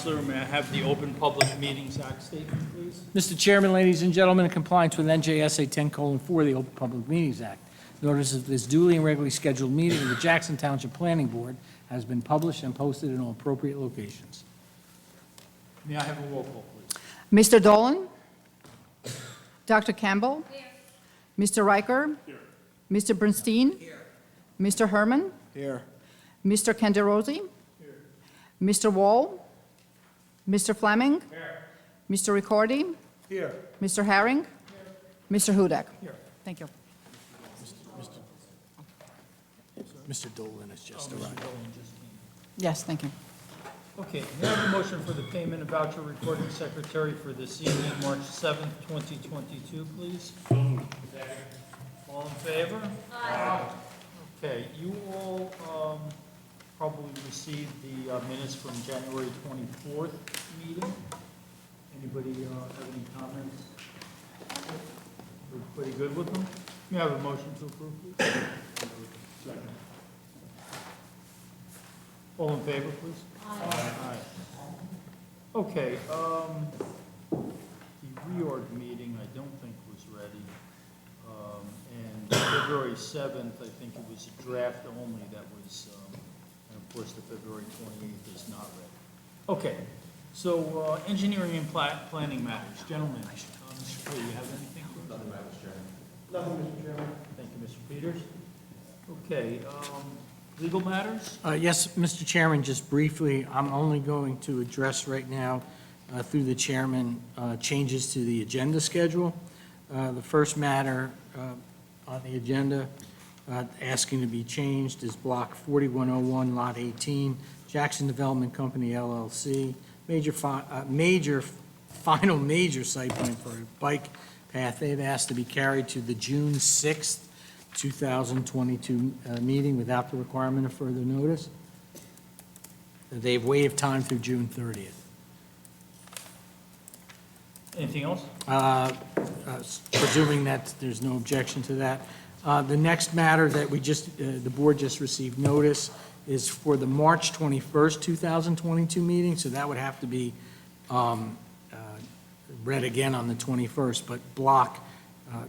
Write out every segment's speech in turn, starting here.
Counselor, may I have the Open Public Meetings Act statement, please? Mr. Chairman, ladies and gentlemen, in compliance with NJSA 10:4, the Open Public Meetings Act, notice of this duly and regularly scheduled meeting of the Jackson Township Planning Board has been published and posted in all appropriate locations. May I have a roll call, please? Mr. Dolan? Dr. Campbell? Mr. Riker? Mr. Bernstein? Mr. Herman? Here. Mr. Canderosi? Mr. Wall? Mr. Fleming? Mr. Ricordi? Here. Mr. Herring? Mr. Hudak? Here. Thank you. Mr. Dolan has just Mr. arrived. Dolan just came. Yes, thank you. Okay, may I have a motion for the payment of voucher recording secretary for this evening, March 7th, 2022, please? All in favor? Aye. Okay, you all probably received the minutes from January 24th meeting. Anybody have any comments? We're pretty good with them? May I have a motion to approve, please? Second. All in favor, please? Aye. Okay, the reorg meeting, I don't think was ready. And February 7th, I think it was a draft only that was, and of course, the February 28th is not ready. Okay, so engineering and planning matters. Gentlemen, Mr. Clee, you have anything? Nothing, Mr. Chairman. Nothing, Mr. Chairman. Thank you, Mr. Peters. Okay, legal matters? Yes, Mr. Chairman, just briefly, I'm only going to address right now, through the chairman, changes to the agenda schedule. The first matter on the agenda asking to be changed is Block 4101, Lot 18, Jackson Development Company LLC, major final major site plan for a bike path. They've asked to be carried to the June 6th, 2022 meeting without the requirement of further notice. They've waived time through June 30th. Anything else? Presuming that there's no objection to that. The next matter that the board just received notice is for the March 21st, 2022 meeting, so that would have to be read again on the 21st, but block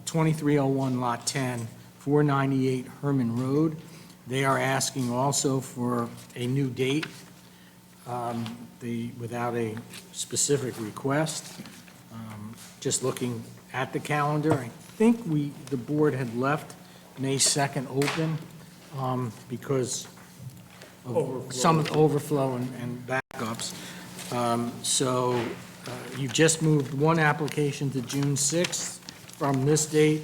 2301, Lot 10, 498 Herman Road. They are asking also for a new date, without a specific request. Just looking at the calendar, I think the board had left May 2nd open because of some overflow and backups. So you've just moved one application to June 6th from this date.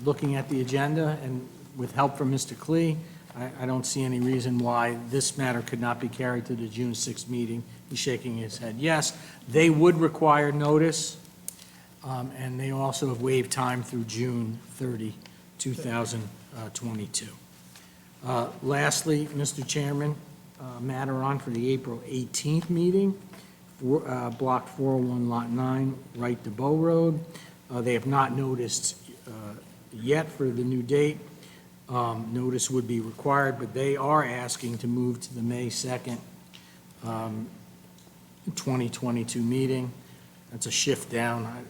Looking at the agenda and with help from Mr. Clee, I don't see any reason why this matter could not be carried to the June 6th meeting. He's shaking his head yes. They would require notice, and they also have waived time through June 30, 2022. Lastly, Mr. Chairman, matter on for the April 18th meeting, Block 401, Lot 9, Right to Bow Road. They have not noticed yet for the new date. Notice would be required, but they are asking to move to the May 2nd, 2022 meeting. That's a shift down.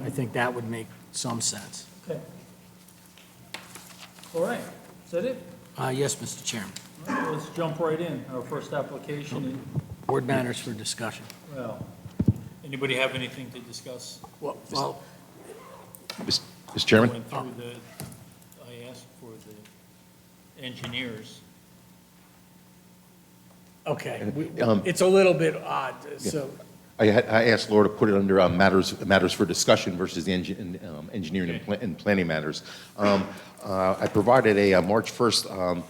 I think that would make some sense. Okay. All right, is that it? Yes, Mr. Chairman. All right, let's jump right in. Our first application, Board matters for discussion. well, anybody have anything to discuss? Well, Mr. Chairman? Went through I asked for the engineers. okay. Um, It's a little bit odd, so. I asked Laura to put it under matters for discussion versus the engineering and planning matters. I provided a March 1st,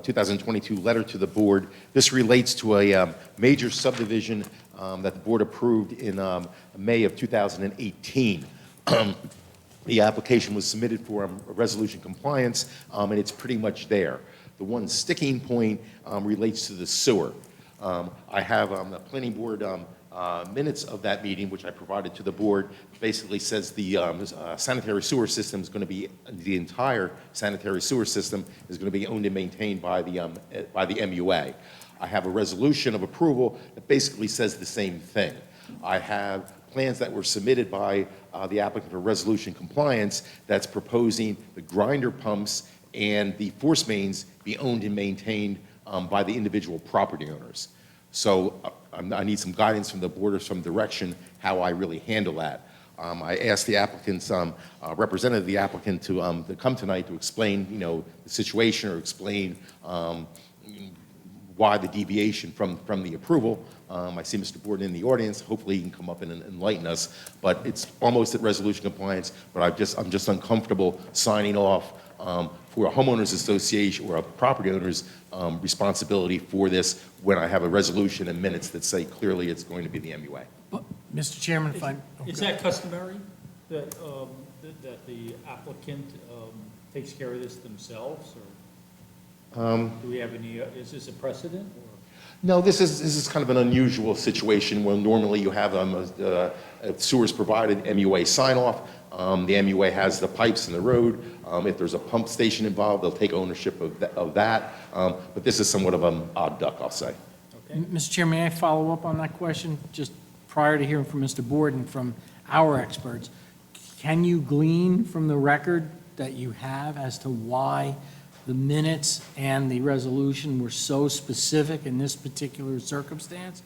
2022 letter to the board. This relates to a major subdivision that the board approved in May of 2018. The application was submitted for resolution compliance, and it's pretty much there. The one sticking point relates to the sewer. I have the planning board minutes of that meeting, which I provided to the board, basically says the sanitary sewer system is going to be, the entire sanitary sewer system is going to be owned and maintained by the MUA. I have a resolution of approval that basically says the same thing. I have plans that were submitted by the applicant for resolution compliance that's proposing the grinder pumps and the force mains be owned and maintained by the individual property owners. So I need some guidance from the board or some direction how I really handle that. I asked the applicant's representative, the applicant, to come tonight to explain, the situation or explain why the deviation from the approval. I see Mr. Borden in the audience. Hopefully he can come up and enlighten us. But it's almost at resolution compliance, but I'm just uncomfortable signing off for a homeowners association or a property owner's responsibility for this when I have a resolution and minutes that say clearly it's going to be the MUA. Mr. Chairman, if I... Is that customary, that the applicant takes care of this themselves, or do we have any, is this a precedent, or? No, this is kind of an unusual situation where normally you have sewers provided, MUA sign off. The MUA has the pipes in the road. If there's a pump station involved, they'll take ownership of that. But this is somewhat of an odd duck, I'll say. Okay. Mr. Chair, may I follow up on that question? Just prior to hearing from Mr. Borden, from our experts, can you glean from the record that you have as to why the minutes and the resolution were so specific in this particular circumstance?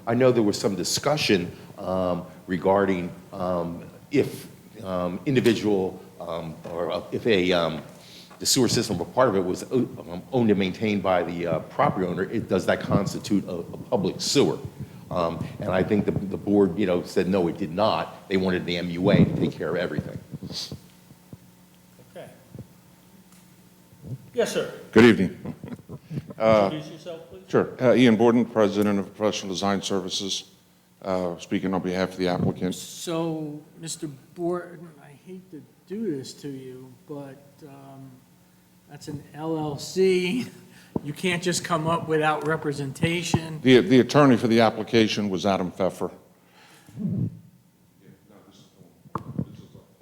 I know there was some discussion regarding if individual or if the sewer system or part of it was owned and maintained by the property owner, does that constitute a public sewer? And I think the board, said no, it did not. They wanted the MUA to take care of everything. Okay. Yes, sir. Good evening. Introduce yourself, please. Sure. Ian Borden, President of Professional Design Services, speaking on behalf of the applicant. So, Mr. Borden, I hate to do this to you, but that's an LLC. You can't just come up without representation. The attorney for the application was Adam Pfeffer.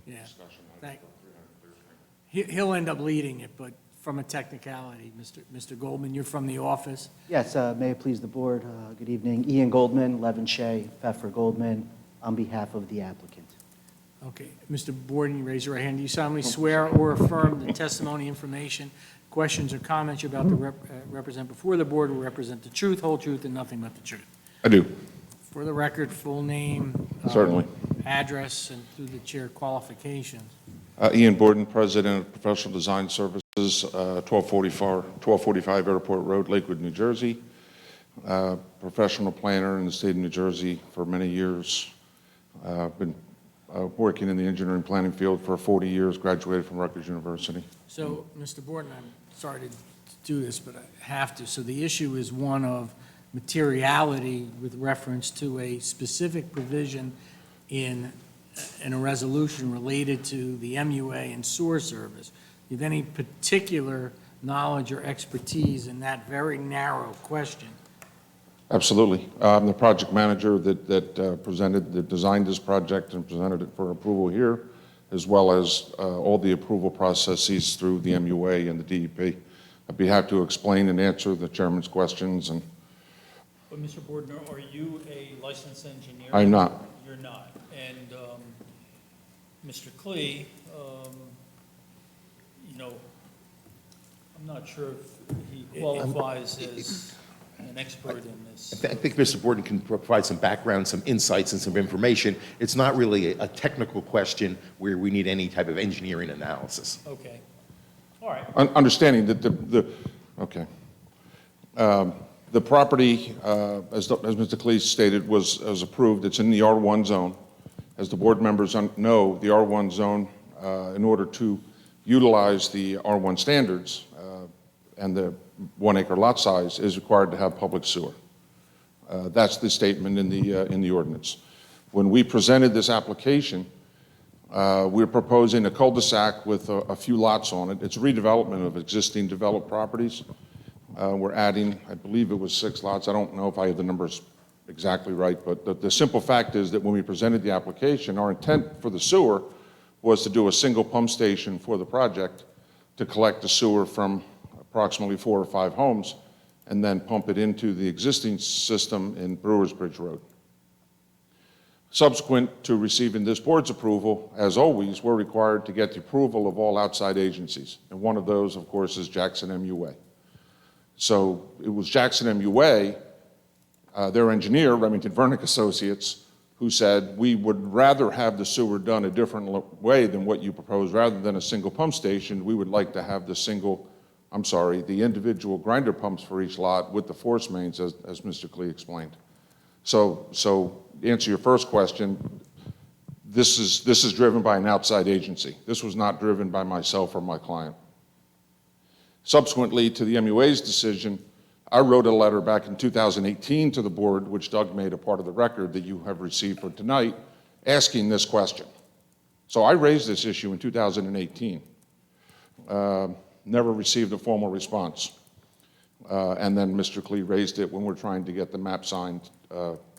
Yeah. He'll end up leading it, but from a technicality, Mr. Goldman, you're from the office. Yes, may it please the board, good evening. Ian Goldman, Levin Shea, Pfeffer Goldman, on behalf of the applicant. Okay, Mr. Borden, you raise your right hand. Do you solemnly swear or affirm the testimony, information, questions, or comments you're about to represent before the board will represent the truth, whole truth, and nothing but the truth? I do, For the record, full name. Certainly. Address, and through the chair, qualifications. Ian Borden, President of Professional Design Services, 1245 Airport Road, Lakewood, New Jersey. Professional planner in the state of New Jersey for many years. Been working in the engineering planning field for 40 years, graduated from Rutgers University. So, Mr. Borden, I'm sorry to do this, but I have to. So the issue is one of materiality with reference to a specific provision in a resolution related to the MUA and sewer service. Do you have any particular knowledge or expertise in that very narrow question? Absolutely. I'm the project manager that designed this project and presented it for approval here, as well as all the approval processes through the MUA and the DEP. I'd be happy to explain and answer the chairman's questions. And But Mr. Borden, are you a licensed engineer? I'm not. You're not. And Mr. Klee, I'm not sure if he qualifies as an expert in this. I think Mr. Borden can provide some background, some insights, and some information. It's not really a technical question where we need any type of engineering analysis. Okay. All right. Understanding that the property, as Mr. Cleese stated, was approved. It's in the R1 zone. As the board members know, the R1 zone, in order to utilize the R1 standards and the 1 acre lot size, is required to have public sewer. That's the statement in the ordinance. When we presented this application, we're proposing a cul-de-sac with a few lots on it. It's a redevelopment of existing developed properties. We're adding, I believe it was 6 lots. I don't know if I have the numbers exactly right, but the simple fact is that when we presented the application, our intent for the sewer was to do a single pump station for the project to collect the sewer from approximately 4 or 5 homes and then pump it into the existing system in Brewers Bridge Road. Subsequent to receiving this board's approval, as always, we're required to get the approval of all outside agencies. And one of those, of course, is Jackson MUA. So it was Jackson MUA, their engineer, Remington Vernick Associates, who said, we would rather have the sewer done a different way than what you propose. Rather than a single pump station, we would like to have the individual grinder pumps for each lot with the force mains, as Mr. Klee explained. So to answer your first question, this is driven by an outside agency. This was not driven by myself or my client. Subsequently to the MUA's decision, I wrote a letter back in 2018 to the board, which Doug made a part of the record that you have received for tonight, asking this question. So I raised this issue in 2018, never received a formal response. And then Mr. Klee raised it when we're trying to get the map signed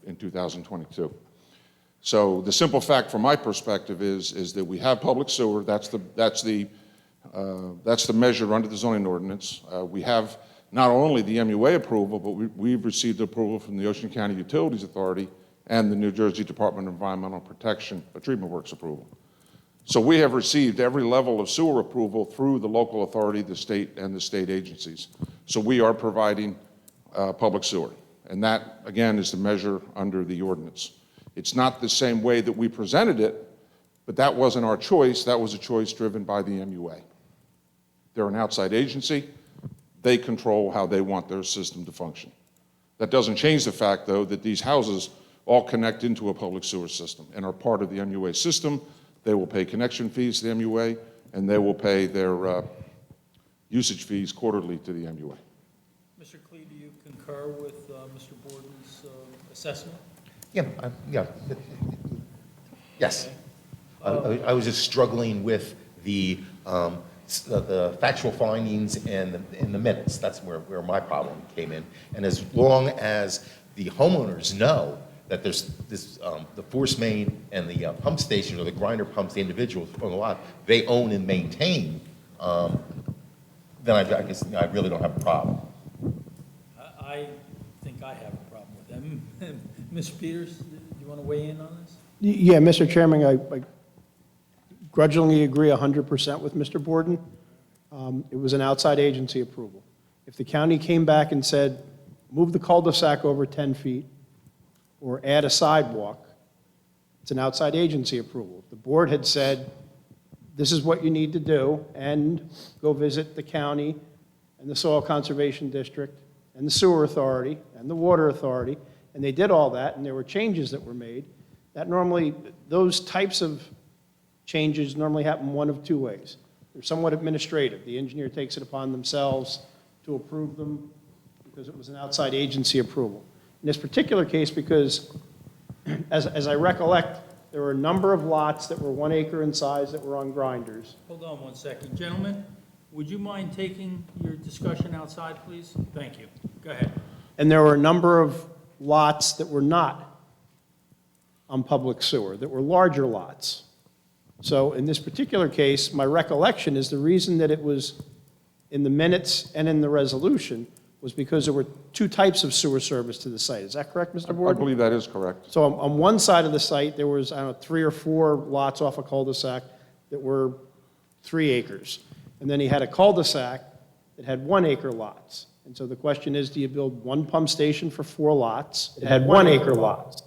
in 2022. So the simple fact from my perspective is that we have public sewer. That's the measure under the zoning ordinance. We have not only the MUA approval, but we've received approval from the Ocean County Utilities Authority and the New Jersey Department of Environmental Protection, a treatment works approval. So we have received every level of sewer approval through the local authority, the state, and the state agencies. So we are providing public sewer. And that, again, is the measure under the ordinance. It's not the same way that we presented it, but that wasn't our choice. That was a choice driven by the MUA. They're an outside agency. They control how they want their system to function. That doesn't change the fact, though, that these houses all connect into a public sewer system and are part of the MUA system. They will pay connection fees to the MUA, and they will pay their usage fees quarterly to the MUA. Mr. Klee, do you concur with Mr. Borden's assessment? Yeah, yes. I was just struggling with the factual findings and the minutes. That's where my problem came in. And as long as the homeowners know that there's the force main and the pump station or the grinder pumps, the individuals on the lot, they own and maintain, then I guess I really don't have a problem. I think I have a problem with them. Ms. Peters, do you want to weigh in on this? Yeah, Mr. Chairman, I grudgingly agree 100% with Mr. Borden. It was an outside agency approval. If the county came back and said, move the cul-de-sac over 10 feet or add a sidewalk, it's an outside agency approval. If the board had said, this is what you need to do, and go visit the county and the Soil Conservation District and the Sewer Authority and the Water Authority, and they did all that, and there were changes that were made, that normally, those types of changes normally happen one of two ways. They're somewhat administrative. The engineer takes it upon themselves to approve them because it was an outside agency approval. In this particular case, because as I recollect, there were a number of lots that were 1 acre in size that were on grinders. Hold on one second. Gentlemen, would you mind taking your discussion outside, please? Thank you. Go ahead. And there were a number of lots that were not on public sewer, that were larger lots. So in this particular case, my recollection is the reason that it was in the minutes and in the resolution was because there were 2 types of sewer service to the site. Is that correct, Mr. I Borden? believe that is correct. So on one side of the site, there was, I don't know, 3 or 4 lots off a cul-de-sac that were 3 acres. And then he had a cul-de-sac that had 1 acre lots. And so the question is, do you build 1 pump station for 4 lots? It had 1 acre lots.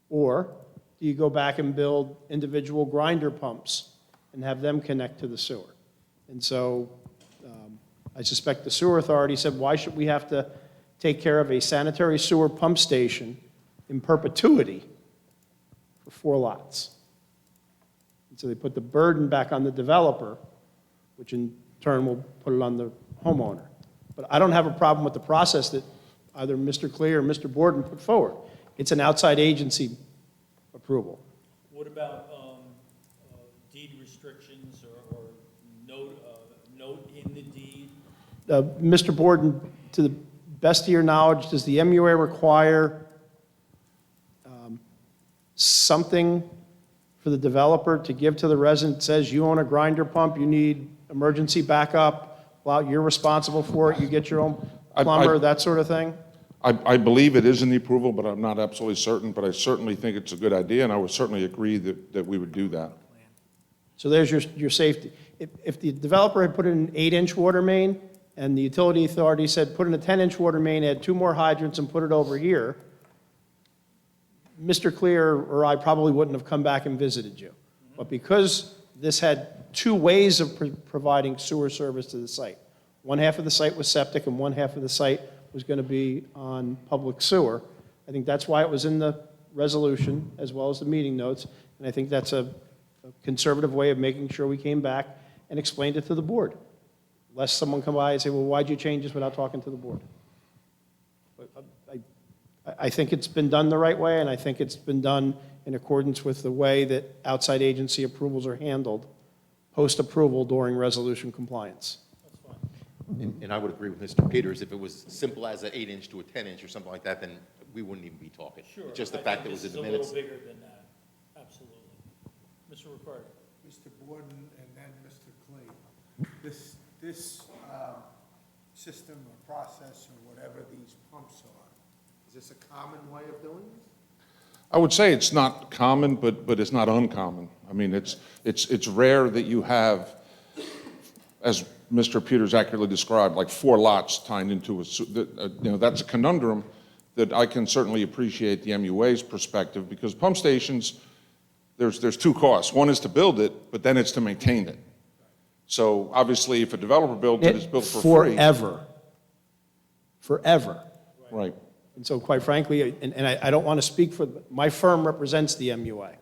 Or do you go back and build individual grinder pumps and have them connect to the sewer? And so I suspect the sewer authority said, why should we have to take care of a sanitary sewer pump station in perpetuity for 4 lots? And so they put the burden back on the developer, which in turn will put it on the homeowner. But I don't have a problem with the process that either Mr. Klee or Mr. Borden put forward. It's an outside agency approval. What about deed restrictions or note in the deed? Mr. Borden, to the best of your knowledge, does the MUA require something for the developer to give to the resident that says you own a grinder pump, you need emergency backup, well, you're responsible for it, you get your own plumber, that sort of thing? I believe it is in the approval, but I'm not absolutely certain, but I certainly think it's a good idea, and I would certainly agree that we would do that. So there's your safety. If the developer had put in an 8-inch water main, and the utility authority said, put in a 10-inch water main, add 2 more hydrants and put it over here, Mr. Clear or I probably wouldn't have come back and visited you. But because this had 2 ways of providing sewer service to the site, one half of the site was septic and one half of the site was going to be on public sewer, I think that's why it was in the resolution as well as the meeting notes, and I think that's a conservative way of making sure we came back and explained it to the board, lest someone come by and say, well, why'd you change this without talking to the board? But I think it's been done the right way, and I think it's been done in accordance with the way that outside agency approvals are handled post-approval during resolution compliance. And I would agree with Mr. Peters, if it was simple as an 8-inch to a 10-inch or something like that, then we wouldn't even be talking. Sure. It's just the fact that it was in the minutes. This is a little bigger than that, absolutely. Mr. Ricardo? Mr. Borden and then Mr. Klee, this system or process or whatever these pumps are, is this a common way of doing this? I would say it's not common, but it's not uncommon. I mean, it's rare that you have, as Mr. Peters accurately described, like 4 lots tying into that's a conundrum that I can certainly appreciate the MUA's perspective, because pump stations, there's 2 costs. One is to build it, but then it's to maintain it. So obviously, if a developer builds it, it's built for free. Forever. Right. And so quite frankly, and I don't want to speak for, my firm represents the MUA.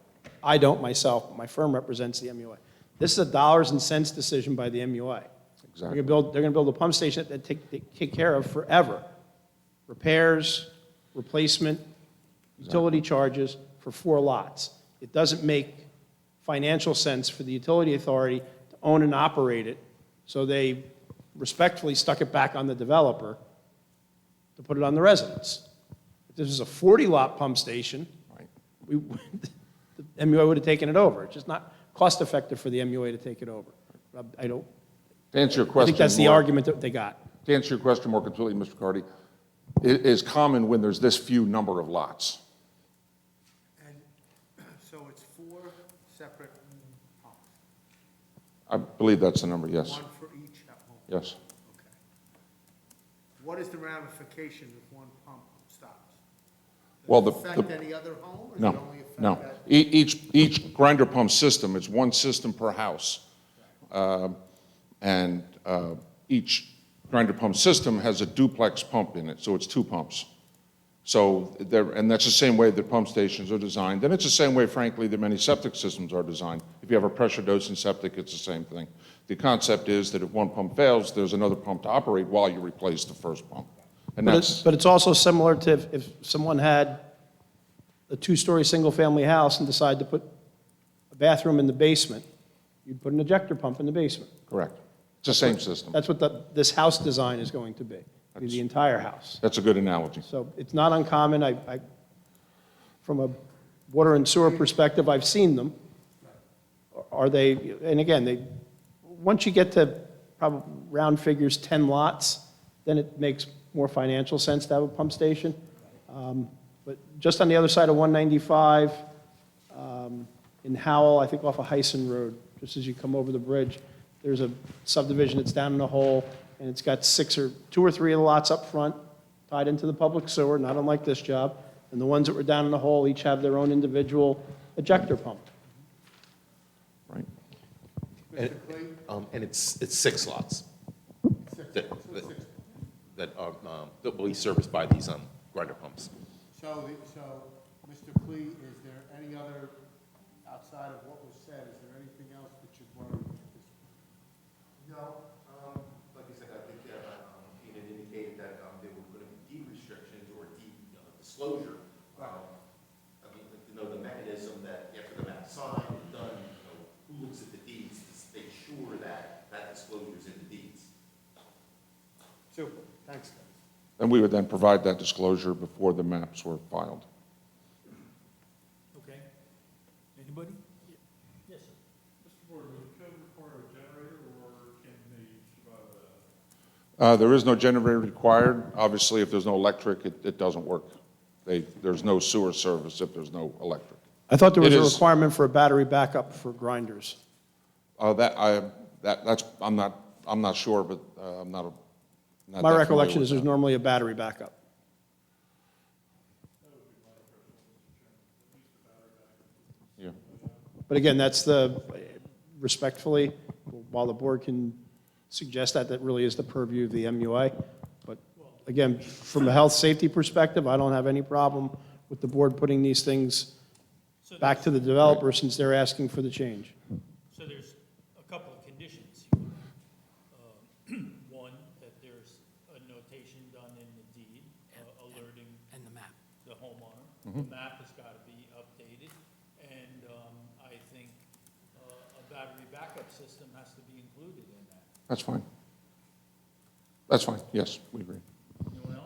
I don't myself, but my firm represents the MUA. This is a dollars and cents decision by the MUA. Exactly. They're going to build a pump station that they take care of forever. Repairs, replacement, utility charges for 4 lots. It doesn't make financial sense for the utility authority to own and operate it, so they respectfully stuck it back on the developer to put it on the residents. If this was a 40-lot pump station, Right. the MUA would have taken it over. It's just not cost-effective for the MUA to take it over. I don't, To answer your I question think that's the more- argument that they got. To answer your question more completely, Mr. Cardy, it is common when there's this few number of lots. And so it's 4 separate pumps, I believe that's the number, yes. one for each at home? Yes. Okay. What is the ramification if one pump stops? Well, Does it affect any other home, or does it No, only affect no. that? Each grinder pump system, it's one system per house. And each grinder pump system has a duplex pump in it, so it's 2 pumps. So, and that's the same way that pump stations are designed, and it's the same way, frankly, that many septic systems are designed. If you have a pressure dosing septic, it's the same thing. The concept is that if one pump fails, there's another pump to operate while you replace the first pump. And But it's also similar to if someone had a 2-story single-family house and decided to put a bathroom in the basement, you'd put an ejector pump in the basement. correct. It's the same system. That's what this house design is going to be the entire house. That's a good analogy. So it's not uncommon. From a water and sewer perspective, I've seen them. Are they, and again, once you get to probably round figures 10 lots, then it makes more financial sense to have a pump station. But just on the other side of 195, in Howell, I think off of Heisen Road, just as you come over the bridge, there's a subdivision that's down in a hole, and it's got 2 or 3 of the lots up front tied into the public sewer, not unlike this job. And the ones that were down in the hole each have their own individual ejector pump. Right. And and it's 6 lots that are, that will be serviced by these grinder pumps. So, Mr. Klee, is there any other, outside of what was said, is there anything else that you'd worry about? No, like I said, I think Ian indicated that there were going to be deed restrictions or deed disclosure. I mean, the mechanism that after the map's signed and done, who looks at the deeds to make sure that that disclosure is in the deeds. Super, thanks, guys. And we would then provide that disclosure before the maps were filed. Okay. Anybody? Yes, sir. Mr. Board, does the code require a generator, or can they survive without it? There is no generator required. Obviously, if there's no electric, it doesn't work. There's no sewer service if there's no electric. I thought there was It a is- requirement for a battery backup for grinders. I'm not sure, but I'm not My that familiar recollection with is there's that. normally a battery backup. Yeah. But again, respectfully, while the board can suggest that, that really is the purview of the MUA. But again, from a health safety perspective, I don't have any problem with the board putting these things back to the developer since they're asking for the change. So there's a couple of conditions here. One, that there's a notation done in the deed alerting And the map. the homeowner. The map has got to be updated, and I think a battery backup system has to be included in that. That's fine. That's fine, yes, we agree. Anyone else?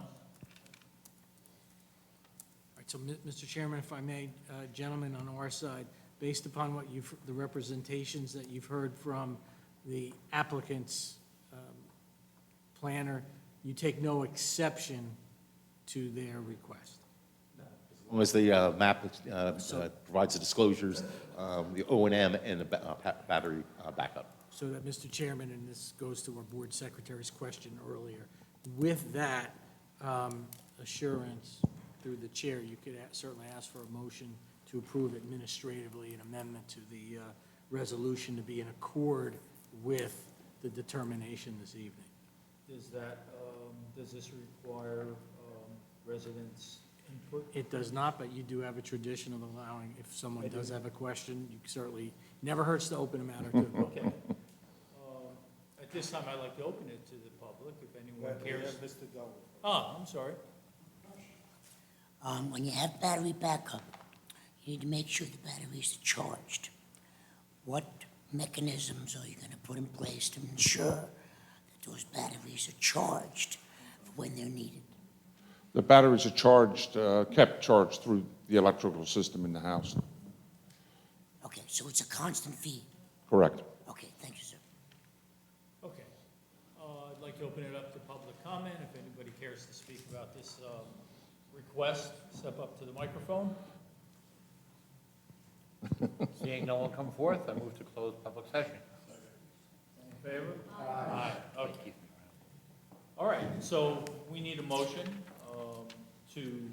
All right, so, Mr. Chairman, if I may, gentlemen on our side, based upon what the representations that you've heard from the applicant's planner, you take no exception to their request? As long as the map provides the disclosures, the O and M, and the battery backup. So that, Mr. Chairman, and this goes to our board secretary's question earlier, with that assurance through the chair, you could certainly ask for a motion to approve administratively an amendment to the resolution to be in accord with the determination this evening. Does this require residents' input? It does not, but you do have a tradition of allowing, if someone does have a question, you certainly, never hurts to open a matter to the public. Okay. At this time, I'd like to open it to the public, if anyone cares. Mr. Dolan. Ah, I'm sorry. When you have battery backup, you need to make sure the batteries are charged. What mechanisms are you going to put in place to ensure that those batteries are charged for when they're needed? The batteries are charged, kept charged through the electrical system in the house. Okay, so it's a constant feed. Correct. Okay, thank you, sir. Okay. I'd like to open it up to public comment. If anybody cares to speak about this request, step up to the microphone. Seeing no one come forth, I move to close public session. In favor? Aye. Okay. All right, so we need a motion to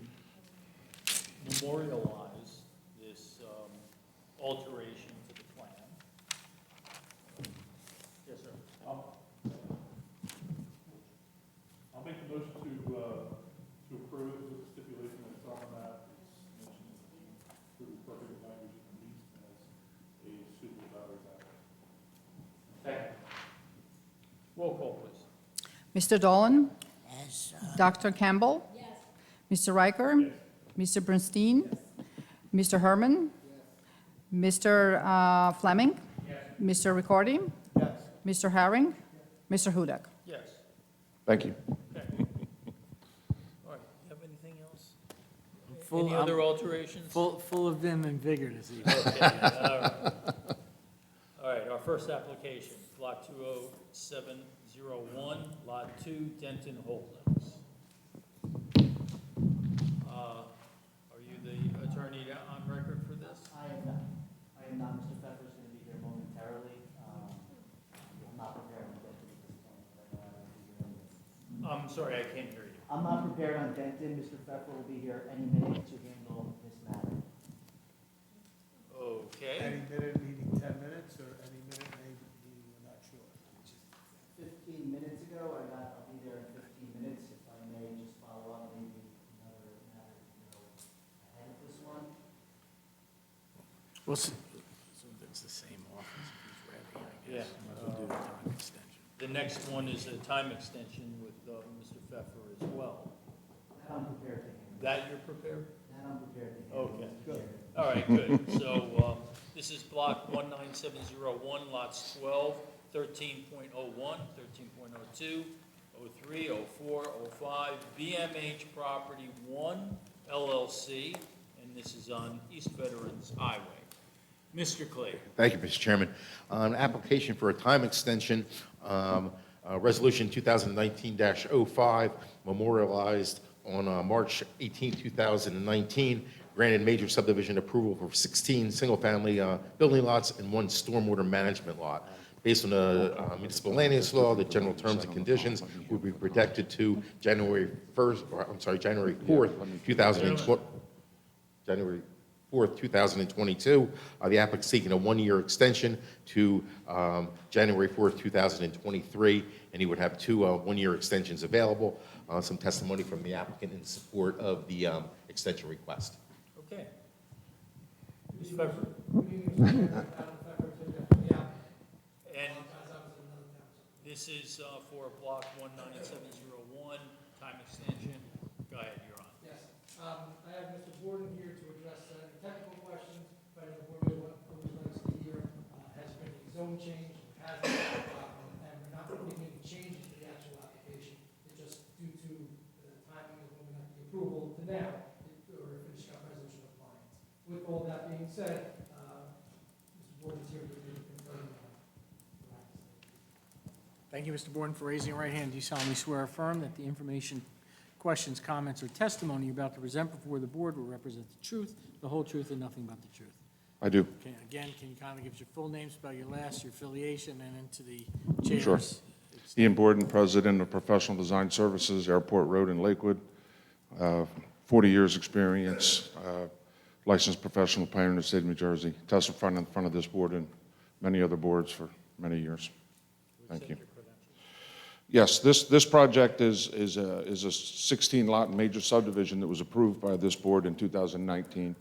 memorialize this alteration to the plan. Yes, sir. I'll make the motion to approve with the stipulation that's on that. It's mentioned through appropriate language and meets as a suitable battery backup. Second. Roll call, please. Mr. Dolan? As, Dr. Campbell? Yes. Mr. Riker? Yes. Mr. Bernstein? Mr. Herman? Mr. Fleming? Mr. Ricordi? Yes. Mr. Herring? Mr. Hudak? Yes. Thank you. Okay. All right, you have anything else? Full- Any other alterations? Full of vim and vigor this evening. Okay, all right. All right, our first application, Block 20701, Lot 2, Denton Holdings. Are you the attorney on record for this? I am not. I am not. Mr. Pfeffer's going to be here momentarily. I'm not prepared on Denton at this point. But, I'll be here in a minute. I'm sorry, I can't hear you. I'm not prepared on Denton. Mr. Pfeffer will be here any minute to handle this matter. Okay, Any minute, meeting 10 minutes, or any minute, maybe, meeting, we're not sure. 15 minutes ago, I'll be there in 15 minutes. If I may just follow up, maybe another matter to go ahead of this one. Well, so it's the same office, if he's ready, I guess. Yeah. We'll do the time extension. the next one is a time extension with Mr. Pfeffer as well. That I'm prepared to handle. That you're prepared? That I'm prepared to handle. Okay, Mr. good. Chairman. All right, good. So this is block 19701, lots 12, 13.01, 13.02, 03, 04, 05, BMH Property 1 LLC, and this is on East Veterans Highway. Mr. Clay. Thank you, Mr. Chairman. An application for a time extension, Resolution 2019-05, memorialized on March 18, 2019, granted major subdivision approval for 16 single-family building lots and 1 stormwater management lot. Based on the municipal land use law, the general terms and conditions will be protected to January 4th, 2020. January 4th, 2022. The applicant seeking a 1-year extension to January 4th, 2023, and he would have 2 1-year extensions available. Some testimony from the applicant in support of the extension request. Okay. Ms. Pfeffer. And this is for block 19701, time extension. Go ahead, you're on. Yes, I have Mr. Borden here to address technical questions, but the board always likes to hear, has been a zone change, has been, and we're not making any changes to the actual application. It's just due to the timing of when we got the approval to now, or finishing up resolution of compliance. With all that being said, Mr. Borden is here to confirm. Thank you, Mr. Borden, for raising your right hand. Do you solemnly swear or affirm that the information, questions, comments, or testimony you're about to present before the board will represent the truth, the whole truth, and nothing but the truth? I do. Okay, again, can you kindly give us your full name, spell your last, your affiliation, and into the chairs? Sure. Ian Borden, President of Professional Design Services, Airport Road in Lakewood. 40 years experience, licensed professional planner in the state of New Jersey. Testified in front of this board and many other boards for many years. Thank you. Yes, this project is a 16-lot major subdivision that was approved by this board in 2019.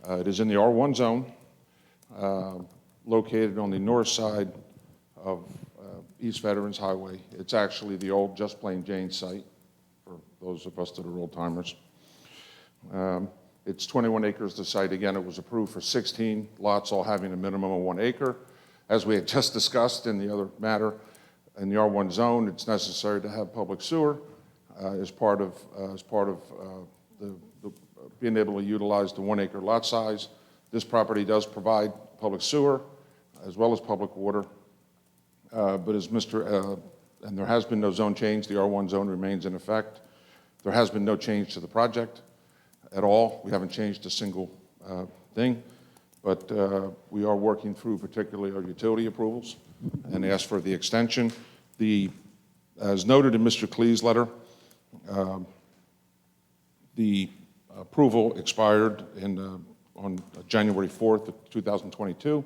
It is in the R1 zone, located on the north side of East Veterans Highway. It's actually the old Just Plain Jane site, for those of us that are old-timers. It's 21 acres, the site. Again, it was approved for 16 lots, all having a minimum of 1 acre. As we had just discussed in the other matter, in the R1 zone, it's necessary to have public sewer as part of being able to utilize the 1 acre lot size. This property does provide public sewer as well as public water. But as and there has been no zone change. The R1 zone remains in effect. There has been no change to the project at all. We haven't changed a single thing. But we are working through particularly our utility approvals and ask for the extension. As noted in Mr. Klee's letter, the approval expired on January 4th of 2022.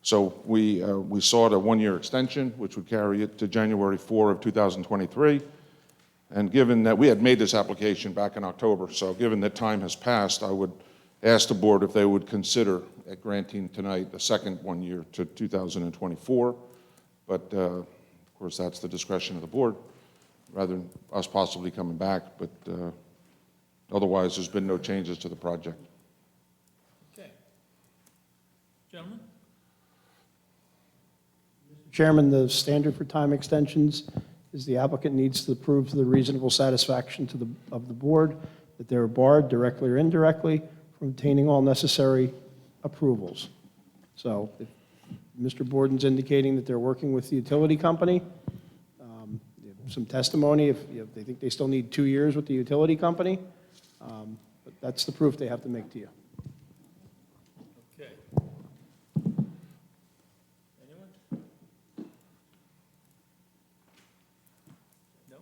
So we sought a 1-year extension, which would carry it to January 4 of 2023. And given that we had made this application back in October, so given that time has passed, I would ask the board if they would consider granting tonight a second 1 year to 2024. But of course, that's the discretion of the board, rather than us possibly coming back. But otherwise, there's been no changes to the project. Okay. Gentlemen? Chairman, the standard for time extensions is the applicant needs to prove to the reasonable satisfaction of the board that they're barred, directly or indirectly, from obtaining all necessary approvals. So if Mr. Borden's indicating that they're working with the utility company, some testimony if they think they still need 2 years with the utility company, but that's the proof they have to make to you. Okay. Anyone? No?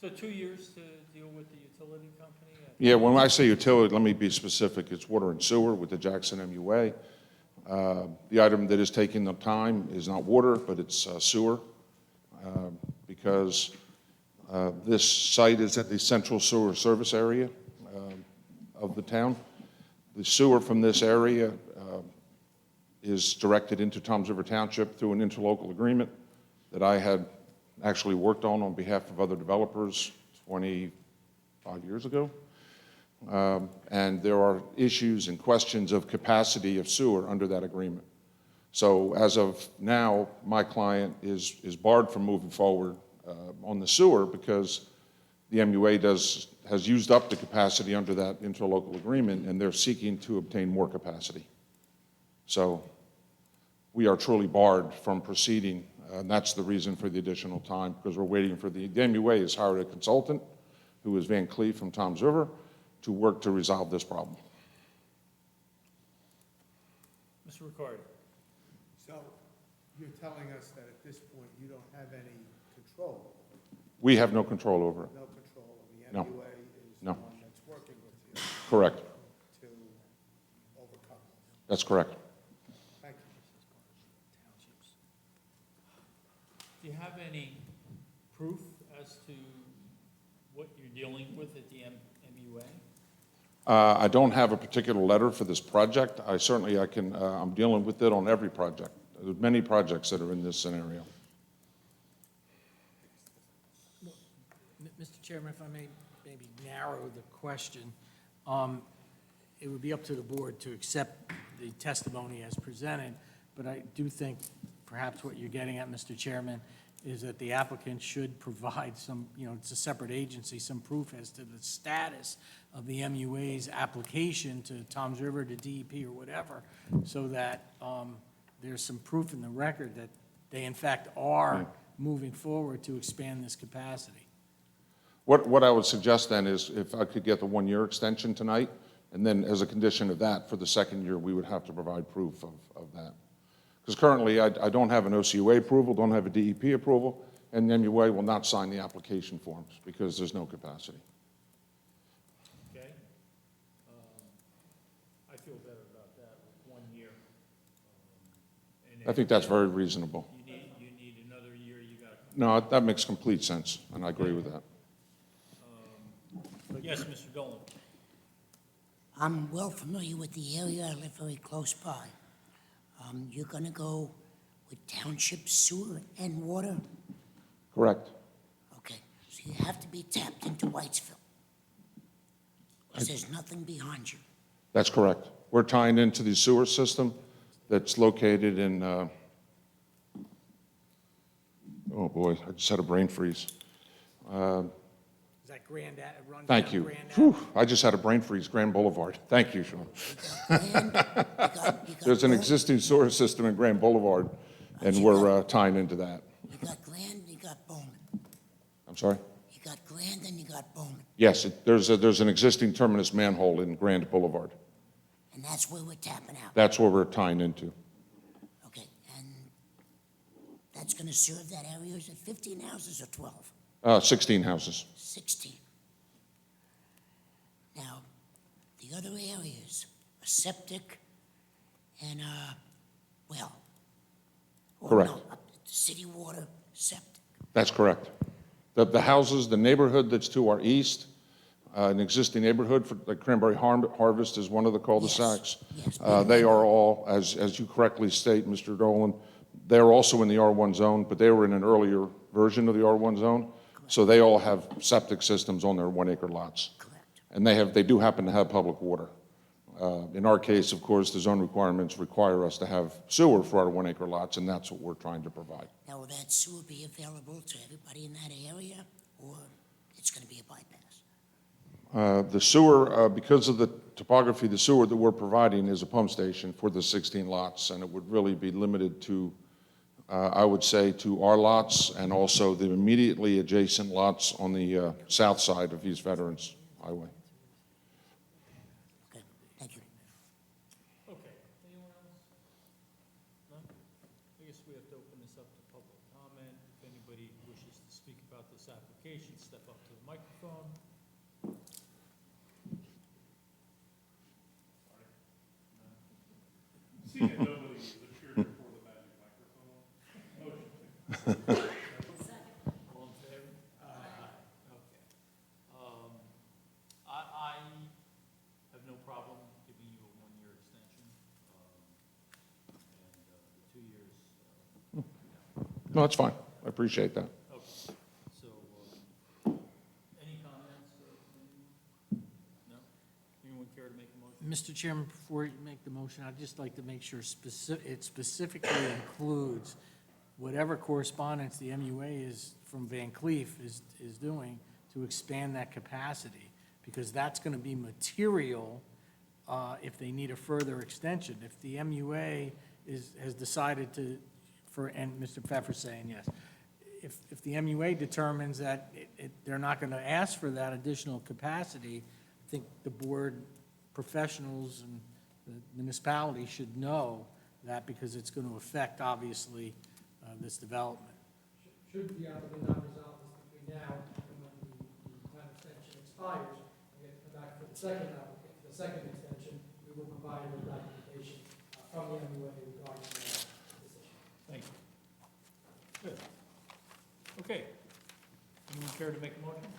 So 2 years to deal with the utility company? Yeah, when I say utility, let me be specific. It's water and sewer with the Jackson MUA. The item that is taking the time is not water, but it's sewer, because this site is at the central sewer service area of the town. The sewer from this area is directed into Toms River Township through an interlocal agreement that I had actually worked on behalf of other developers 25 years ago. And there are issues and questions of capacity of sewer under that agreement. So as of now, my client is barred from moving forward on the sewer because the MUA has used up the capacity under that interlocal agreement, and they're seeking to obtain more capacity. So we are truly barred from proceeding, and that's the reason for the additional time, because we're waiting for the MUA has hired a consultant, who is Van Cleve from Toms River, to work to resolve this problem. Mr. Riccardi? So you're telling us that at this point, you don't have any control, We have no control over it. no control, and the No. MUA is the No. one that's working with you Correct. to overcome this. That's correct. Thank you. Do you have any proof as to what you're dealing with at the MUA? I don't have a particular letter for this project. I can, I'm dealing with it on every project. There's many projects that are in this scenario. Mr. Chairman, if I may maybe narrow the question, it would be up to the board to accept the testimony as presented, but I do think perhaps what you're getting at, Mr. Chairman, is that the applicant should provide some, it's a separate agency, some proof as to the status of the MUA's application to Toms River, to DEP or whatever, so that there's some proof in the record that they in fact are moving forward to expand this capacity. What I would suggest then is if I could get the one-year extension tonight, and then as a condition of that, for the second year, we would have to provide proof of that. Because currently, I don't have an OCUA approval, don't have a DEP approval, and the MUA will not sign the application forms because there's no capacity. Okay? I feel better about that with 1 year. I think that's very reasonable. You need another year, you got to come. No, that makes complete sense, and I agree with that. Yes, Mr. Dolan? I'm well familiar with the area. I live very close by. You're going to go with township sewer and water? Correct. Okay, so you have to be tapped into Whitesville. Because there's nothing behind you. That's correct. We're tying into the sewer system that's located in, oh boy, I just had a brain freeze. Is that Grand, run Thank down you. Grand Whew, I just had a brain freeze, Grand Boulevard. Thank you, Sean. There's an existing sewer system in Grand Boulevard, and we're tying into that. You got Gland, you got Bowman. I'm sorry? You got Gland and you got Bowman. Yes, there's an existing terminus manhole in Grand Boulevard. And that's where we're tapping out. That's where we're tying into. Okay, and that's going to serve that area? Is it 15 houses or 12? 16 houses. 16. Now, the other areas, a septic and a well. Or Correct. no, city water, septic. That's correct. The houses, the neighborhood that's to our east, an existing neighborhood for the Cranberry Harvest is one of the cul-de-sacs. Yes. They are all, as you correctly state, Mr. Dolan, they're also in the R1 zone, but they were in an earlier version of the R1 zone. So they all have septic systems on their 1 acre lots. Correct. And they do happen to have public water. In our case, of course, the zone requirements require us to have sewer for our 1 acre lots, and that's what we're trying to provide. Now, will that sewer be available to everybody in that area, or it's going to be a bypass? The sewer, because of the topography, the sewer that we're providing is a pump station for the 16 lots, and it would really be limited to, I would say, to our lots and also the immediately adjacent lots on the south side of East Veterans Highway. Okay, thank you. Okay, anyone else? No? I guess we have to open this up to public comment. If anybody wishes to speak about this application, step up to the microphone. Seeing that nobody is appeared before the magic microphone, motion. All in favor? Aye. Okay. I have no problem giving you a 1 year extension, and the 2 years, No, that's fine. I appreciate that. okay. So, any comments? No? Anyone care to make a motion? Mr. Chairman, before you make the motion, I'd just like to make sure it specifically includes whatever correspondence the MUA is, from Van Cleef is doing to expand that capacity, because that's going to be material if they need a further extension. If the MUA has decided to, and Mr. Pfeffer's saying yes, if the MUA determines that they're not going to ask for that additional capacity, I think the board professionals and the municipality should know that, because it's going to affect, obviously, this development. Should the applicant not resolve this between now and when the time extension expires, we get to come back for the second applicant, the second extension, we will provide the documentation from the MUA regarding the decision. Thank you. Good. Okay. Anyone care to make a motion?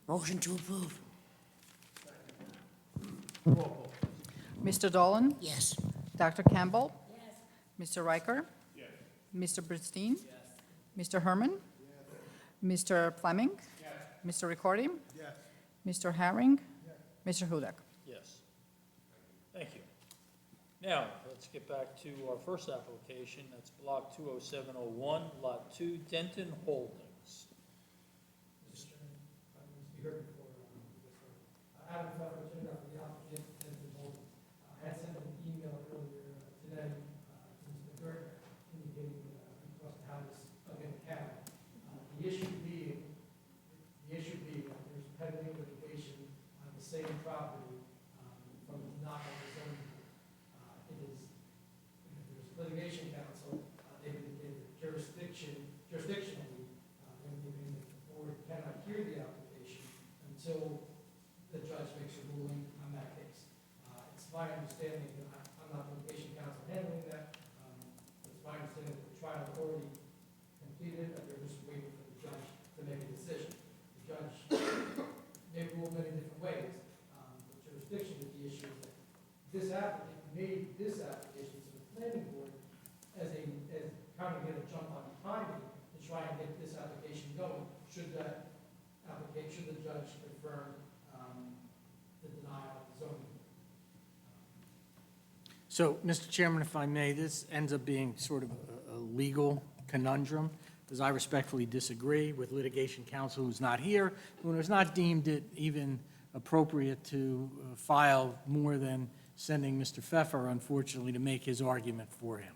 Motion to approve. Roll call. Mr. Dolan? Yes. Dr. Campbell? Mr. Riker? Mr. Bernstein? Mr. Herman? Mr. Fleming? Mr. Ricordi? Yes. Mr. Herring? Mr. Hudak? Yes. Thank you. Now, let's get back to our first application. That's Block 20701, Lot 2, Denton Holdings. Mr. Chairman, I need to be heard before, Adam Pfeffer, attorney for the applicant, Denton Holdings. I had sent an email earlier today to Mr. Gertner indicating request to have this again carried. The issue being that there's pending litigation on the same property from the denial of the zoning board. There's litigation counsel, they've indicated jurisdictionally, they're indicating that the board cannot hear the application until the judge makes a ruling on that case. It's my understanding that I'm not the litigation counsel handling that, but it's my understanding that the trial already completed, that they're just waiting for the judge to make a decision. The judge may rule many different ways, but jurisdiction is the issue. That this applicant made this application to the planning board as kind of get a jump on timing to try and get this application going. Should the judge confirm the denial of the zoning? So, Mr. Chairman, if I may, this ends up being sort of a legal conundrum, because I respectfully disagree with litigation counsel who's not here, who has not deemed it even appropriate to file more than sending Mr. Pfeffer, unfortunately, to make his argument for him.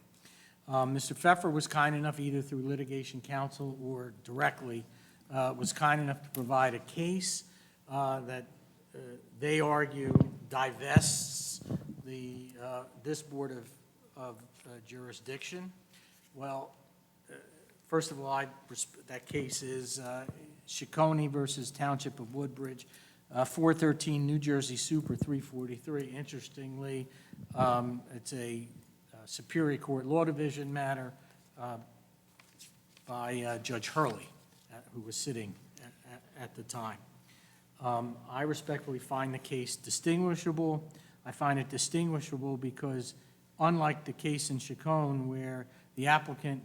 Mr. Pfeffer was kind enough, either through litigation counsel or directly, was kind enough to provide a case that they argue divests this board of jurisdiction. Well, first of all, that case is Ciccone versus Township of Woodbridge, 413 New Jersey Super 343. Interestingly, it's a Superior Court Law Division matter by Judge Hurley, who was sitting at the time. I respectfully find the case distinguishable. I find it distinguishable because, unlike the case in Ciccone, where the applicant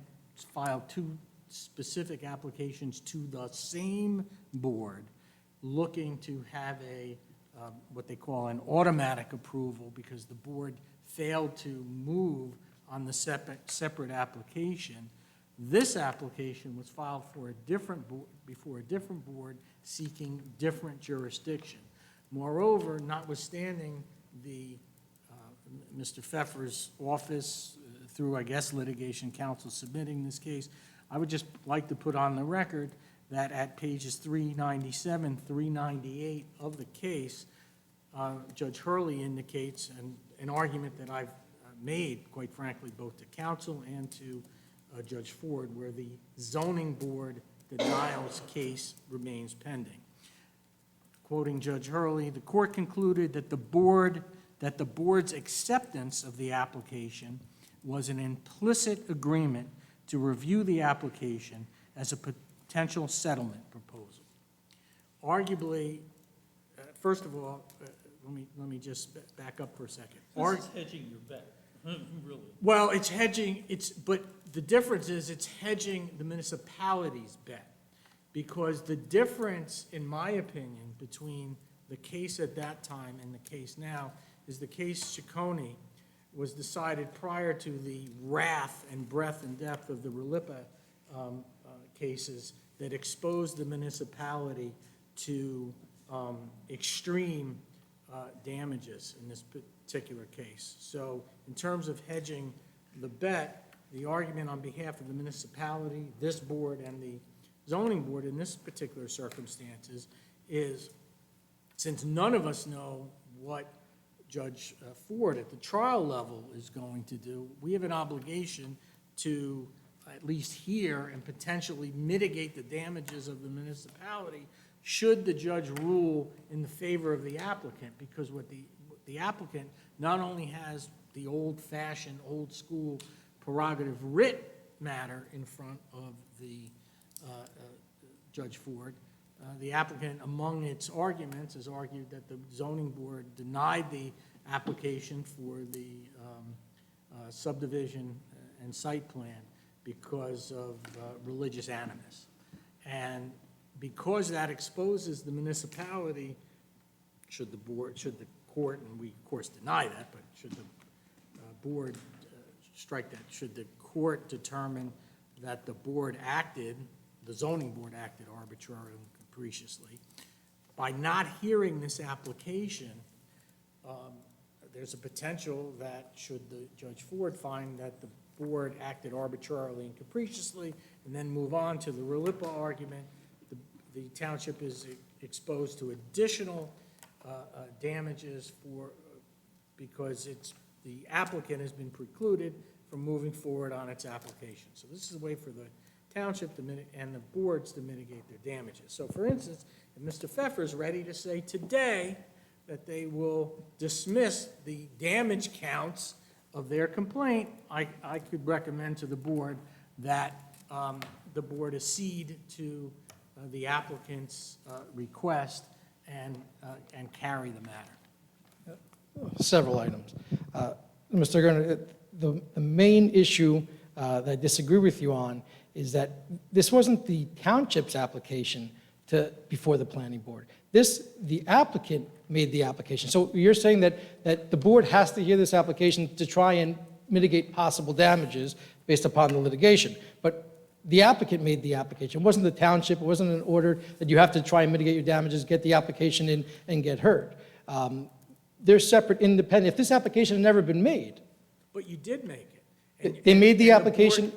filed two specific applications to the same board, looking to have what they call an automatic approval because the board failed to move on the separate application, this application was filed for before a different board seeking different jurisdiction. Moreover, notwithstanding Mr. Pfeffer's office, through, I guess, litigation counsel submitting this case, I would just like to put on the record that at pages 397, 398 of the case, Judge Hurley indicates an argument that I've made, quite frankly, both to counsel and to Judge Ford, where the zoning board denials case remains pending. Quoting Judge Hurley, the court concluded that the board's acceptance of the application was an implicit agreement to review the application as a potential settlement proposal. Arguably, first of all, let me just back up for a second. This is hedging your bet, really. Well, it's hedging, but the difference is it's hedging the municipality's bet. Because the difference, in my opinion, between the case at that time and the case now is the case Ciccone was decided prior to the wrath and breadth and depth of the RLIPA cases that exposed the municipality to extreme damages in this particular case. So in terms of hedging the bet, the argument on behalf of the municipality, this board, and the zoning board in this particular circumstances is, since none of us know what Judge Ford at the trial level is going to do, we have an obligation to at least hear and potentially mitigate the damages of the municipality should the judge rule in the favor of the applicant, because what the applicant not only has the old-fashioned, old-school prerogative writ matter in front of the Judge Ford, the applicant, among its arguments, has argued that the zoning board denied the application for the subdivision and site plan because of religious animus. And because that exposes the municipality, should the court, and we of course deny that, but should the board strike that, should the court determine that the board acted, the zoning board acted arbitrarily and capriciously, by not hearing this application, there's a potential that should the Judge Ford find that the board acted arbitrarily and capriciously and then move on to the RLIPA argument, the township is exposed to additional damages because the applicant has been precluded from moving forward on its application. So this is a way for the township and the boards to mitigate their damages. So for instance, if Mr. Pfeffer is ready to say today that they will dismiss the damage counts of their complaint, I could recommend to the board that the board accede to the applicant's request and carry the matter. Several items. Mr. Gardner, the main issue that I disagree with you on is that this wasn't the township's application before the planning board. The applicant made the application. So you're saying that the board has to hear this application to try and mitigate possible damages based upon the litigation. But the applicant made the application. It wasn't the township. It wasn't an order that you have to try and mitigate your damages, get the application in, and get heard. They're separate, independent. If this application had never been made. But you did make it. They made the and application.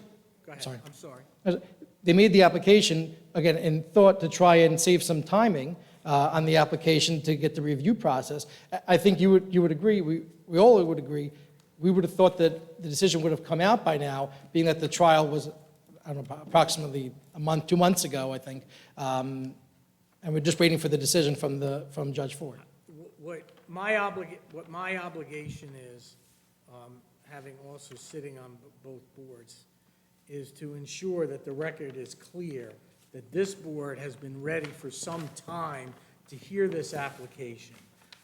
Go ahead, Sorry. I'm sorry. They made the application, again, in thought to try and save some timing on the application to get the review process. I think you would agree, we all would agree, we would have thought that the decision would have come out by now, being that the trial was, I don't know, approximately a month, 2 months ago, I think. And we're just waiting for the decision from Judge Ford. What my obligation is, having also sitting on both boards, is to ensure that the record is clear that this board has been ready for some time to hear this application,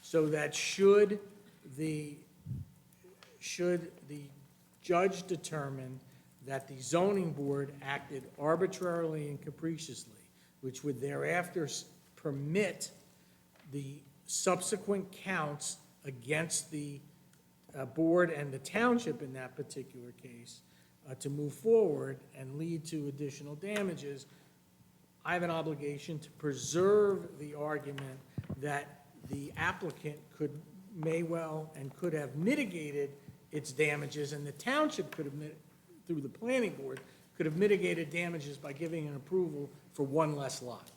so that should the judge determine that the zoning board acted arbitrarily and capriciously, which would thereafter permit the subsequent counts against the board and the township in that particular case to move forward and lead to additional damages, I have an obligation to preserve the argument that the applicant may well and could have mitigated its damages, and the township could have, through the planning board, could have mitigated damages by giving an approval for one less lot.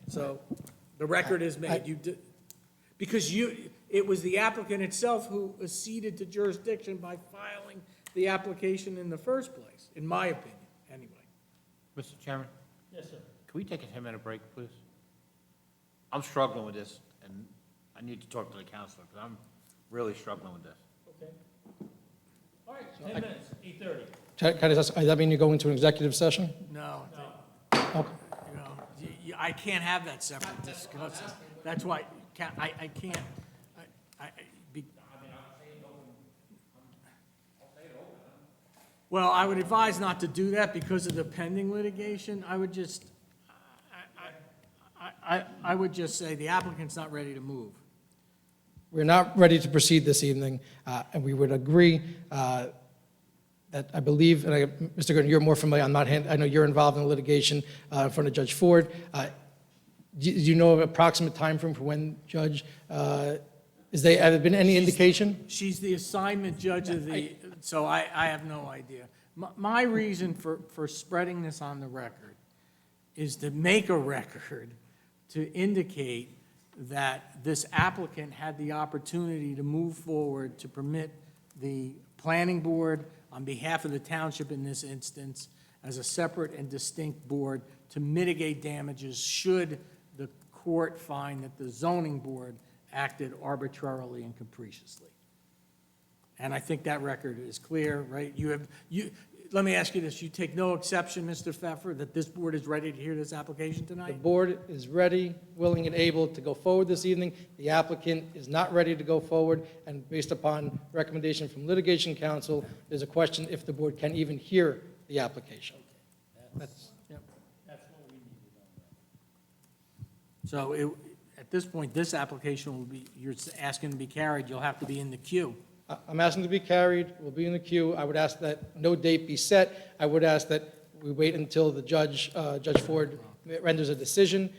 So the record is made. Because it was the applicant itself who acceded to jurisdiction by filing the application in the first place, in my opinion, anyway. Mr. Chairman, Yes, sir. can we take a 10-minute break, please? I'm struggling with this, and I need to talk to the counselor, because I'm really struggling with this. Okay. All right, 10 minutes, 8:30. Does that mean you go into an executive session? No. Okay. You know, I can't have that separate discussion. That's why I can't. Well, I would advise not to do that because of the pending litigation. I would just, I would just say the applicant's not ready to move. we're not ready to proceed this evening, and we would agree that I believe, and Mr. Gordon, you're more familiar, I know you're involved in litigation in front of Judge Ford. Do you know an approximate timeframe for when Judge, have there been any indication? She's the assignment judge of the, so I have no idea. My reason for spreading this on the record is to make a record to indicate that this applicant had the opportunity to move forward to permit the planning board, on behalf of the township in this instance, as a separate and distinct board, to mitigate damages should the court find that the zoning board acted arbitrarily and capriciously. And I think that record is clear, right? Let me ask you this, you take no exception, Mr. Pfeffer, that this board is ready to hear this application The tonight? board is ready, willing, and able to go forward this evening. The applicant is not ready to go forward, and based upon recommendation from litigation counsel, there's a question if the board can even hear the application. That's, yep. That's what we need to know. So at this point, this application will be, you're asking to be carried, you'll have to be in the queue. I'm asking to be carried, we'll be in the queue. I would ask that no date be set. I would ask that we wait until the Judge Ford renders a decision.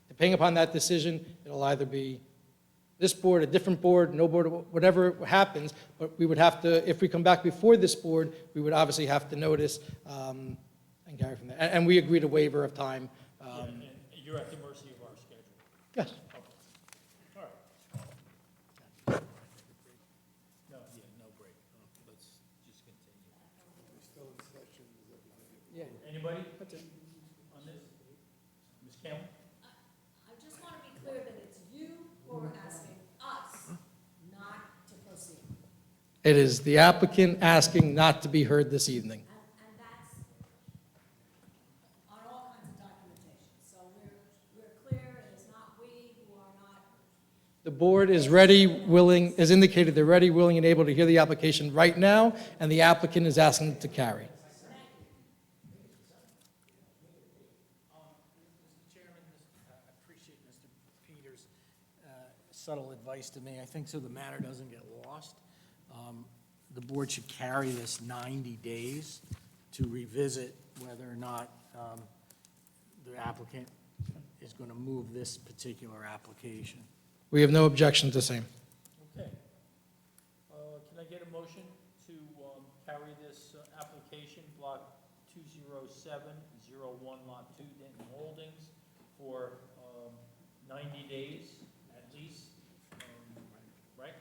Depending upon that decision, it'll either be this board, a different board, no board, whatever happens, but we would have to, if we come back before this board, we would obviously have to notice and carry from there. And we agreed a waiver of time. Yeah, and you're at the mercy of our schedule. Yes. All right. No, yeah, no break. Let's just continue. Yeah. Anybody on this? Ms. Campbell? I just want to be clear that it's you who are asking us not to proceed. It is the applicant asking not to be heard this evening. And that's on all kinds of documentation. So we're clear, it is not we who are not. The board is ready, willing, has indicated they're ready, willing, and able to hear the application right now, and the applicant is asking to carry. Mr. Chairman, I appreciate Mr. Peters' subtle advice to me. I think so the matter doesn't get lost. The board should carry this 90 days to revisit whether or not the applicant is going to move this particular application. We have no objection to same. Okay. Can I get a motion to carry this application, block 20701, lot 2, Denton Holdings, for 90 days at least, right?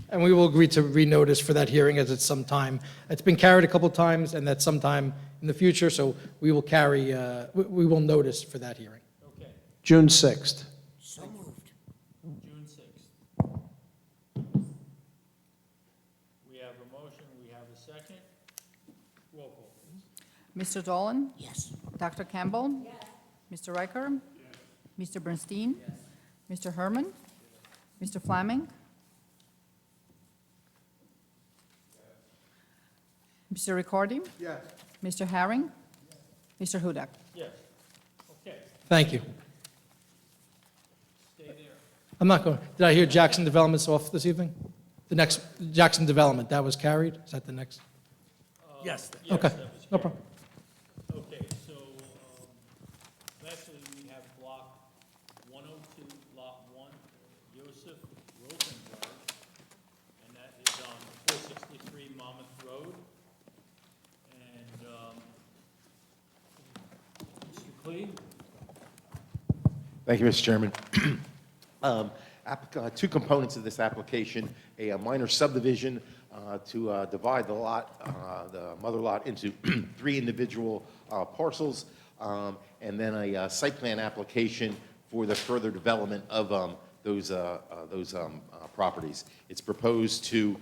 And we will agree to renotice for that hearing as it's sometime, it's been carried a couple times, and that's sometime in the future, so we will carry, we will notice for that hearing. Okay, June 6th. So moved. June 6th. We have a motion, we have a second. Roll call, please. Mr. Dolan? Yes. Dr. Campbell? Yes. Mr. Riker? Yes. Mr. Bernstein? Yes. Mr. Herman? Mr. Flaming? Mr. Ricordi? Yes. Mr. Herring? Mr. Hudak? Yes, okay, Thank you. stay there. I'm not going, did I hear Jackson Development's off this evening? The next, Jackson Development, that was carried? Is that the next? Yes. Yes, Okay, that was no carried. problem. Okay, so, lastly, we have block 102, lot 1, Joseph Rosenberg, and that is on 463 Monmouth Road. And, Mr. Cleve? Thank you, Mr. Chairman. Two components of this application, a minor subdivision to divide the lot, the mother lot, into 3 individual parcels, and then a site plan application for the further development of those properties. It's proposed to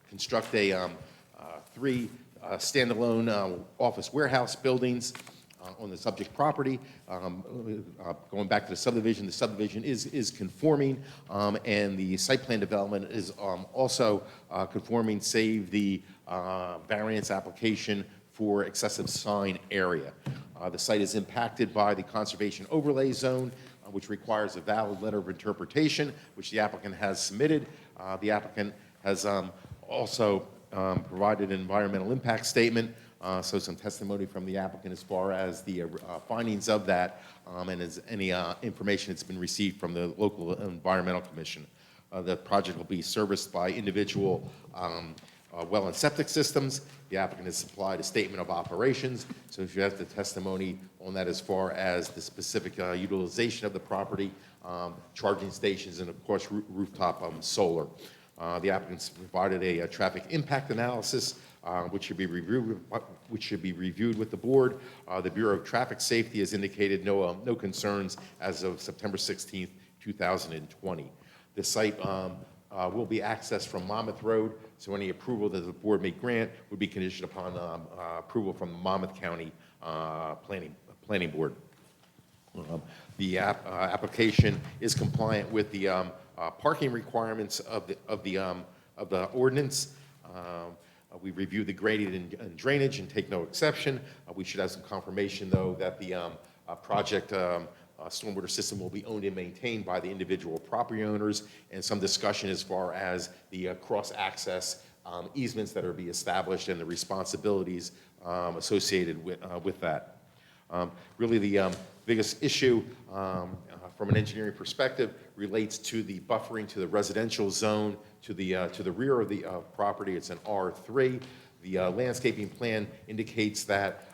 construct 3 standalone office warehouse buildings on the subject property. Going back to the subdivision is conforming, and the site plan development is also conforming, save the variance application for excessive sign area. The site is impacted by the conservation overlay zone, which requires a valid letter of interpretation, which the applicant has submitted. The applicant has also provided an environmental impact statement, so some testimony from the applicant as far as the findings of that, and as any information that's been received from the local environmental commission. The project will be serviced by individual well and septic systems. The applicant has supplied a statement of operations, so if you have the testimony on that as far as the specific utilization of the property, charging stations, and of course rooftop solar. The applicant's provided a traffic impact analysis, which should be reviewed with the board. The Bureau of Traffic Safety has indicated no concerns as of September 16th, 2020. The site will be accessed from Monmouth Road, so any approval that the board may grant would be conditioned upon approval from the Monmouth County Planning Board. The application is compliant with the parking requirements of the ordinance. We review the grading and drainage and take no exception. We should have some confirmation, though, that the project stormwater system will be owned and maintained by the individual property owners, and some discussion as far as the cross-access easements that are to be established and the responsibilities associated with that. Really, the biggest issue from an engineering perspective relates to the buffering to the residential zone to the rear of the property. It's an R3. The landscaping plan indicates that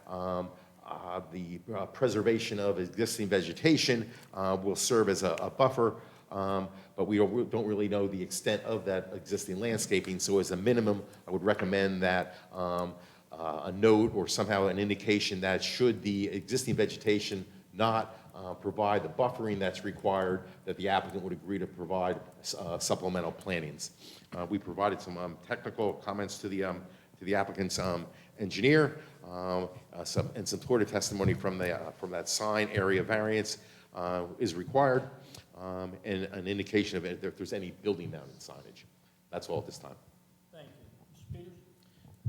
the preservation of existing vegetation will serve as a buffer, but we don't really know the extent of that existing landscaping. So as a minimum, I would recommend that a note or somehow an indication that should the existing vegetation not provide the buffering that's required, that the applicant would agree to provide supplemental plantings. We provided some technical comments to the applicant's engineer, and some supportive testimony from that sign area variance is required, and an indication of if there's any building mounted signage. That's all at this time. Thank you. Mr. Peters?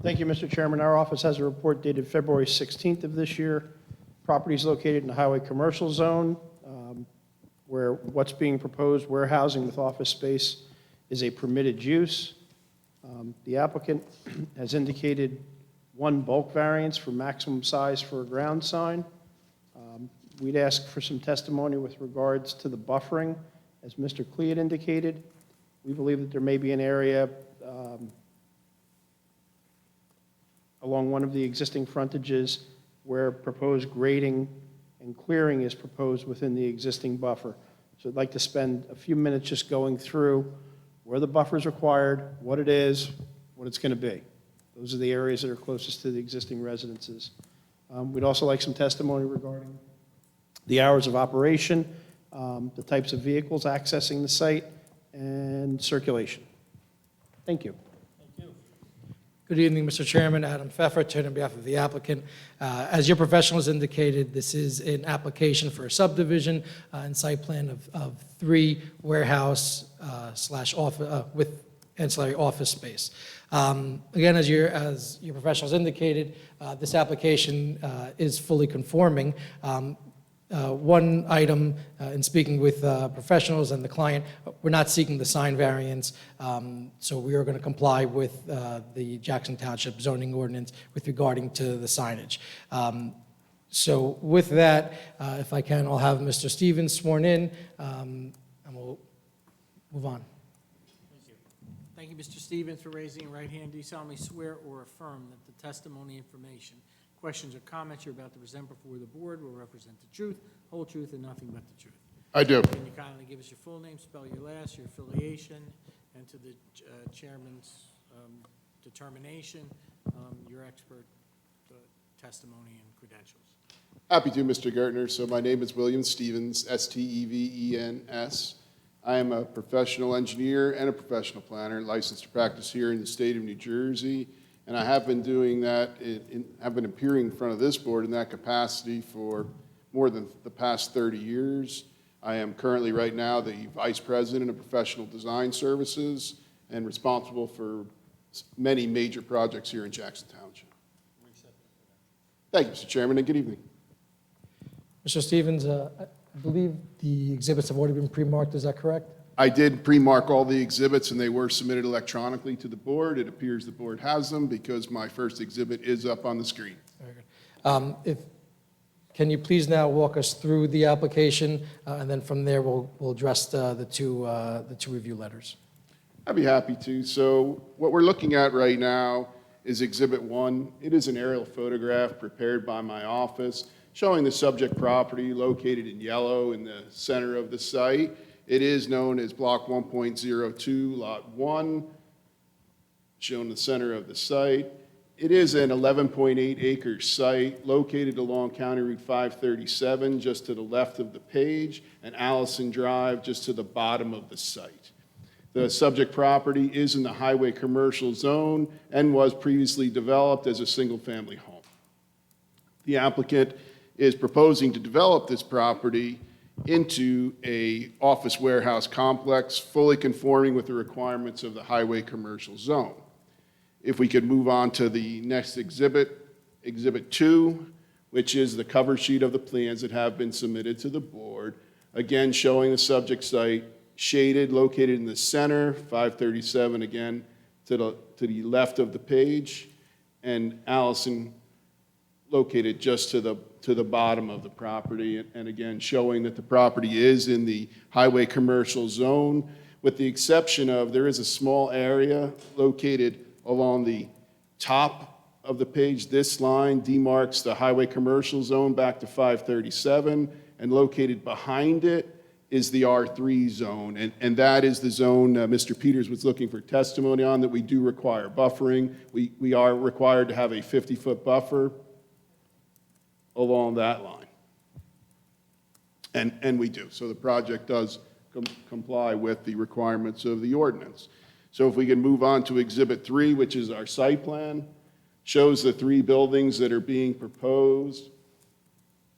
Thank you, Mr. Chairman. Our office has a report dated February 16th of this year. Property is located in the highway commercial zone, where what's being proposed, warehousing with office space, is a permitted use. The applicant has indicated one bulk variance for maximum size for a ground sign. We'd ask for some testimony with regards to the buffering. As Mr. Klee had indicated, we believe that there may be an area along one of the existing frontages where proposed grading and clearing is proposed within the existing buffer. So I'd like to spend a few minutes just going through where the buffer is required, what it is, what it's going to be. Those are the areas that are closest to the existing residences. We'd also like some testimony regarding the hours of operation, the types of vehicles accessing the site, and circulation. Thank you. Good evening, Mr. Chairman. Adam Pfeffer, attorney on behalf of the applicant. As your professional has indicated, this is an application for a subdivision and site plan of 3 warehouse slash office with ancillary office space. Again, as your professional has indicated, this application is fully conforming. One item, in speaking with professionals and the client, we're not seeking the sign variance, so we are going to comply with the Jackson Township zoning ordinance with regarding to the signage. So with that, if I can, I'll have Mr. Stevens sworn in, and we'll move on. Thank you. Thank you, Mr. Stevens, for raising your right hand. Do you solemnly swear or affirm that the testimony, information, questions, or comments you're about to present before the board will represent the truth, whole truth, and nothing but the truth? I do. Can you kindly give us your full name, spell your last, your affiliation, and to the chairman's determination, your expert testimony and credentials? Happy to, Mr. Gertner. So my name is William Stevens, S-T-E-V-E-N-S. I am a professional engineer and a professional planner, licensed to practice here in the state of New Jersey. And I have been doing that, I've been appearing in front of this board in that capacity for more than the past 30 years. I am currently right now the Vice President of Professional Design Services and responsible for many major projects here in Jackson Township. Thank you, Mr. Chairman, and good evening. Mr. Stevens, I believe the exhibits have already been pre-marked, is that correct? I did pre-mark all the exhibits, and they were submitted electronically to the board. It appears the board has them because my first exhibit is up on the screen. Very good. Can you please now walk us through the application, and then from there, we'll address the two review letters. I'd be happy to. So what we're looking at right now is Exhibit 1. It is an aerial photograph prepared by my office showing the subject property located in yellow in the center of the site. It is known as Block 1.02, Lot 1, shown in the center of the site. It is an 11.8 acre site located along County Route 537, just to the left of the page, and Allison Drive, just to the bottom of the site. The subject property is in the highway commercial zone and was previously developed as a single-family home. The applicant is proposing to develop this property into a office warehouse complex, fully conforming with the requirements of the highway commercial zone. If we could move on to the next exhibit, Exhibit 2, which is the cover sheet of the plans that have been submitted to the board, again showing the subject site shaded, located in the center, 537 again to the left of the page, and Allison located just to the bottom of the property, and again showing that the property is in the highway commercial zone, with the exception of there is a small area located along the top of the page. This line demarks the highway commercial zone back to 537, and located behind it is the R3 zone, and that is the zone Mr. Peters was looking for testimony on, that we do require buffering. We are required to have a 50-foot buffer along that line. And we do. So the project does comply with the requirements of the ordinance. So if we can move on to Exhibit 3, which is our site plan, shows the 3 buildings that are being proposed,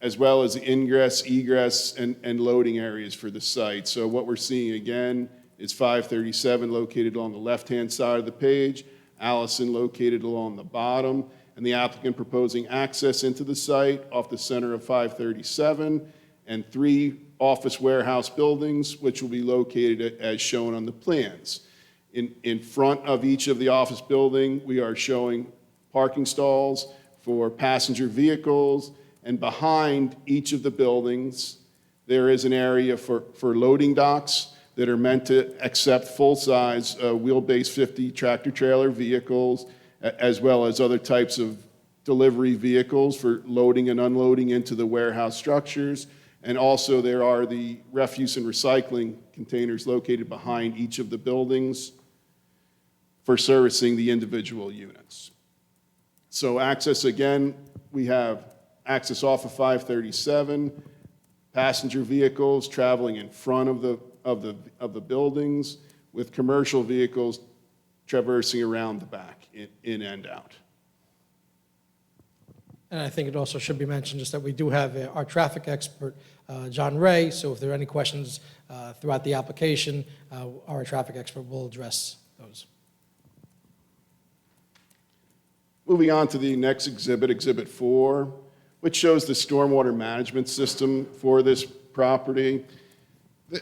as well as the ingress, egress, and loading areas for the site. So what we're seeing again is 537 located along the left-hand side of the page, Allison located along the bottom, and the applicant proposing access into the site off the center of 537, and 3 office warehouse buildings, which will be located as shown on the plans. In front of each of the office building, we are showing parking stalls for passenger vehicles, and behind each of the buildings, there is an area for loading docks that are meant to accept full-size wheelbase 50 tractor-trailer vehicles, as well as other types of delivery vehicles for loading and unloading into the warehouse structures. And also there are the refuse and recycling containers located behind each of the buildings for servicing the individual units. So access, again, we have access off of 537, passenger vehicles traveling in front of the buildings, with commercial vehicles traversing around the back, in and out. And I think it also should be mentioned just that we do have our traffic expert, John Ray, so if there are any questions throughout the application, our traffic expert will address those. Moving on to the next exhibit, Exhibit 4, which shows the stormwater management system for this property.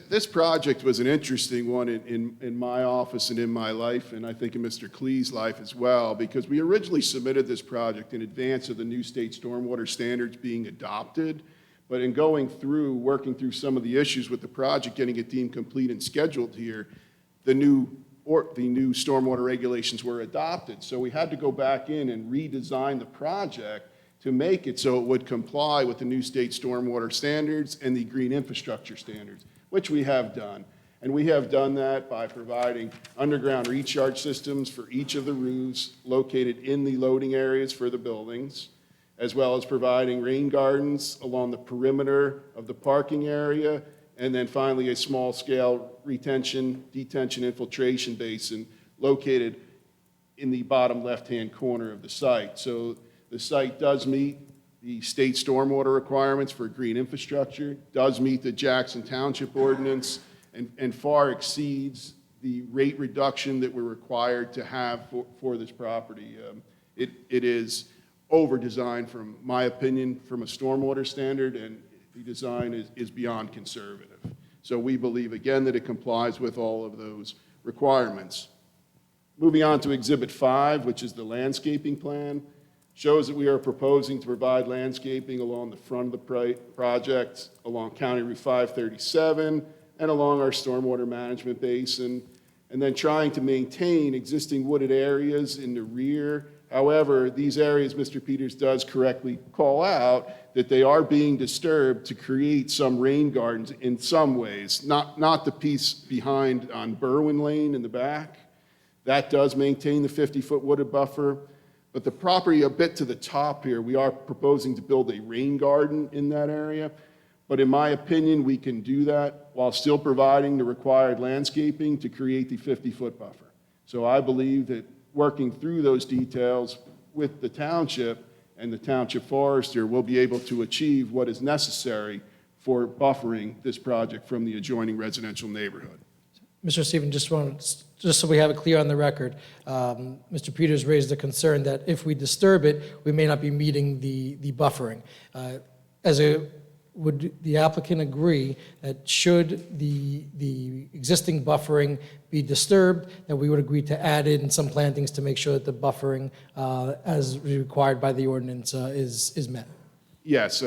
This project was an interesting one in my office and in my life, and I think in Mr. Klee's life as well, because we originally submitted this project in advance of the new state stormwater standards being adopted. But in going through, working through some of the issues with the project, getting it deemed complete and scheduled here, the new stormwater regulations were adopted. So we had to go back in and redesign the project to make it so it would comply with the new state stormwater standards and the green infrastructure standards, which we have done. And we have done that by providing underground recharge systems for each of the roofs located in the loading areas for the buildings, as well as providing rain gardens along the perimeter of the parking area, and then finally a small-scale detention, infiltration basin located in the bottom left-hand corner of the site. So the site does meet the state stormwater requirements for green infrastructure, does meet the Jackson Township ordinance, and far exceeds the rate reduction that we're required to have for this property. It is over-designed, from my opinion, from a stormwater standard, and The design is beyond conservative. So we believe, again, that it complies with all of those requirements. Moving on to Exhibit 5, which is the landscaping plan, shows that we are proposing to provide landscaping along the front of the project, along County Route 537, and along our stormwater management basin, and then trying to maintain existing wooded areas in the rear. However, these areas, Mr. Peters does correctly call out that they are being disturbed to create some rain gardens in some ways, not the piece behind on Berwin Lane in the back. That does maintain the 50-foot wooded buffer. But the property a bit to the top here, we are proposing to build a rain garden in that area. But in my opinion, we can do that while still providing the required landscaping to create the 50-foot buffer. So I believe that working through those details with the township and the township forester, we'll be able to achieve what is necessary for buffering this project from the adjoining residential neighborhood. Mr. Stephen, just so we have it clear on the record, Mr. Peters raised the concern that if we disturb it, we may not be meeting the buffering. Would the applicant agree that should the existing buffering be disturbed, that we would agree to add in some plantings to make sure that the buffering, as required by the ordinance, is met? Yes,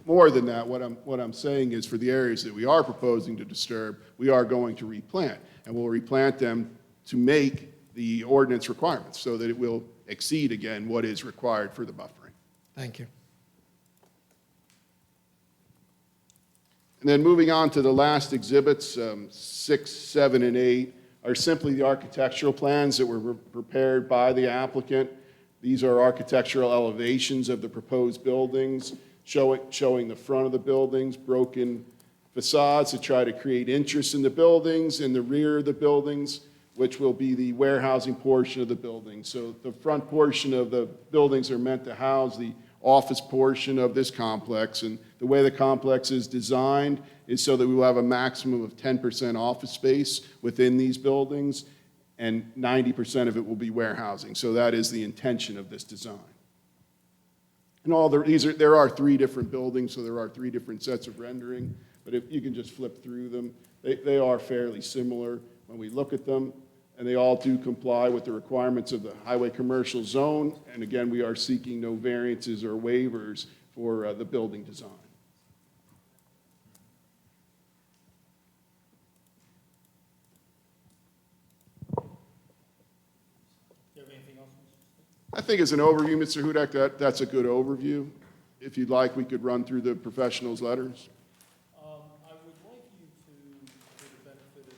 more than that, what I'm saying is for the areas that we are proposing to disturb, we are going to replant, and we'll replant them to make the ordinance requirements so that it will exceed, again, what is required for the buffering. Thank you. And then moving on to the last exhibits, 6, 7, and 8, are simply the architectural plans that were prepared by the applicant. These are architectural elevations of the proposed buildings, showing the front of the buildings, broken facades to try to create interest in the buildings, in the rear of the buildings, which will be the warehousing portion of the building. So the front portion of the buildings are meant to house the office portion of this complex, and the way the complex is designed is so that we will have a maximum of 10% office space within these buildings, and 90% of it will be warehousing. So that is the intention of this design. And there are 3 different buildings, so there are 3 different sets of rendering, but if you can just flip through them, they are fairly similar when we look at them, and they all do comply with the requirements of the highway commercial zone. And again, we are seeking no variances or waivers for the building design. Do you have anything else, Mr. I think as an overview, Mr. Hudak, that's a good overview. If you'd like, we could run through the professionals' letters. I would like you to, for the benefit of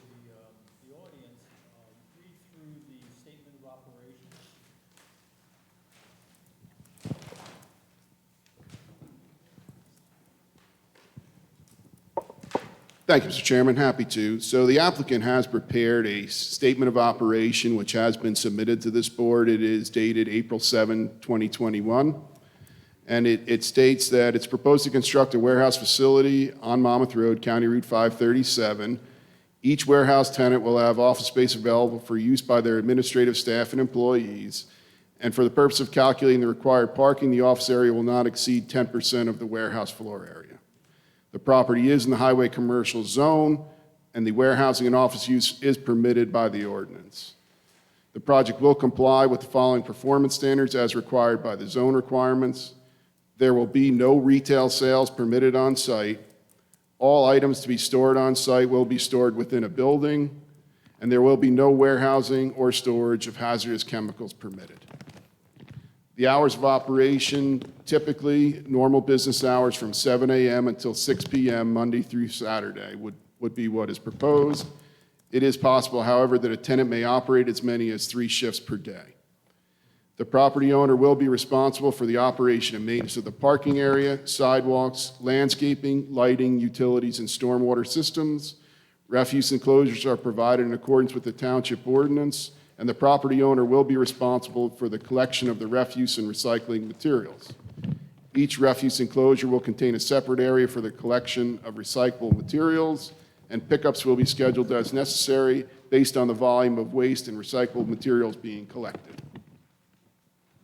the audience, read through the statement of operations. Thank you, Mr. Chairman. Happy to. So the applicant has prepared a statement of operation which has been submitted to this board. It is dated April 7, 2021. And it states that it's proposed to construct a warehouse facility on Monmouth Road, County Route 537. Each warehouse tenant will have office space available for use by their administrative staff and employees. And for the purpose of calculating the required parking, the office area will not exceed 10% of the warehouse floor area. The property is in the highway commercial zone, and the warehousing and office use is permitted by the ordinance. The project will comply with the following performance standards as required by the zone requirements. There will be no retail sales permitted on site. All items to be stored on site will be stored within a building, and there will be no warehousing or storage of hazardous chemicals permitted. The hours of operation, typically normal business hours from 7 a.m. until 6 p.m. Monday through Saturday would be what is proposed. It is possible, however, that a tenant may operate as many as 3 shifts per day. The property owner will be responsible for the operation and maintenance of the parking area, sidewalks, landscaping, lighting, utilities, and stormwater systems. Refuse enclosures are provided in accordance with the township ordinance, and the property owner will be responsible for the collection of the refuse and recycling materials. Each refuse enclosure will contain a separate area for the collection of recyclable materials, and pickups will be scheduled as necessary based on the volume of waste and recyclable materials being collected.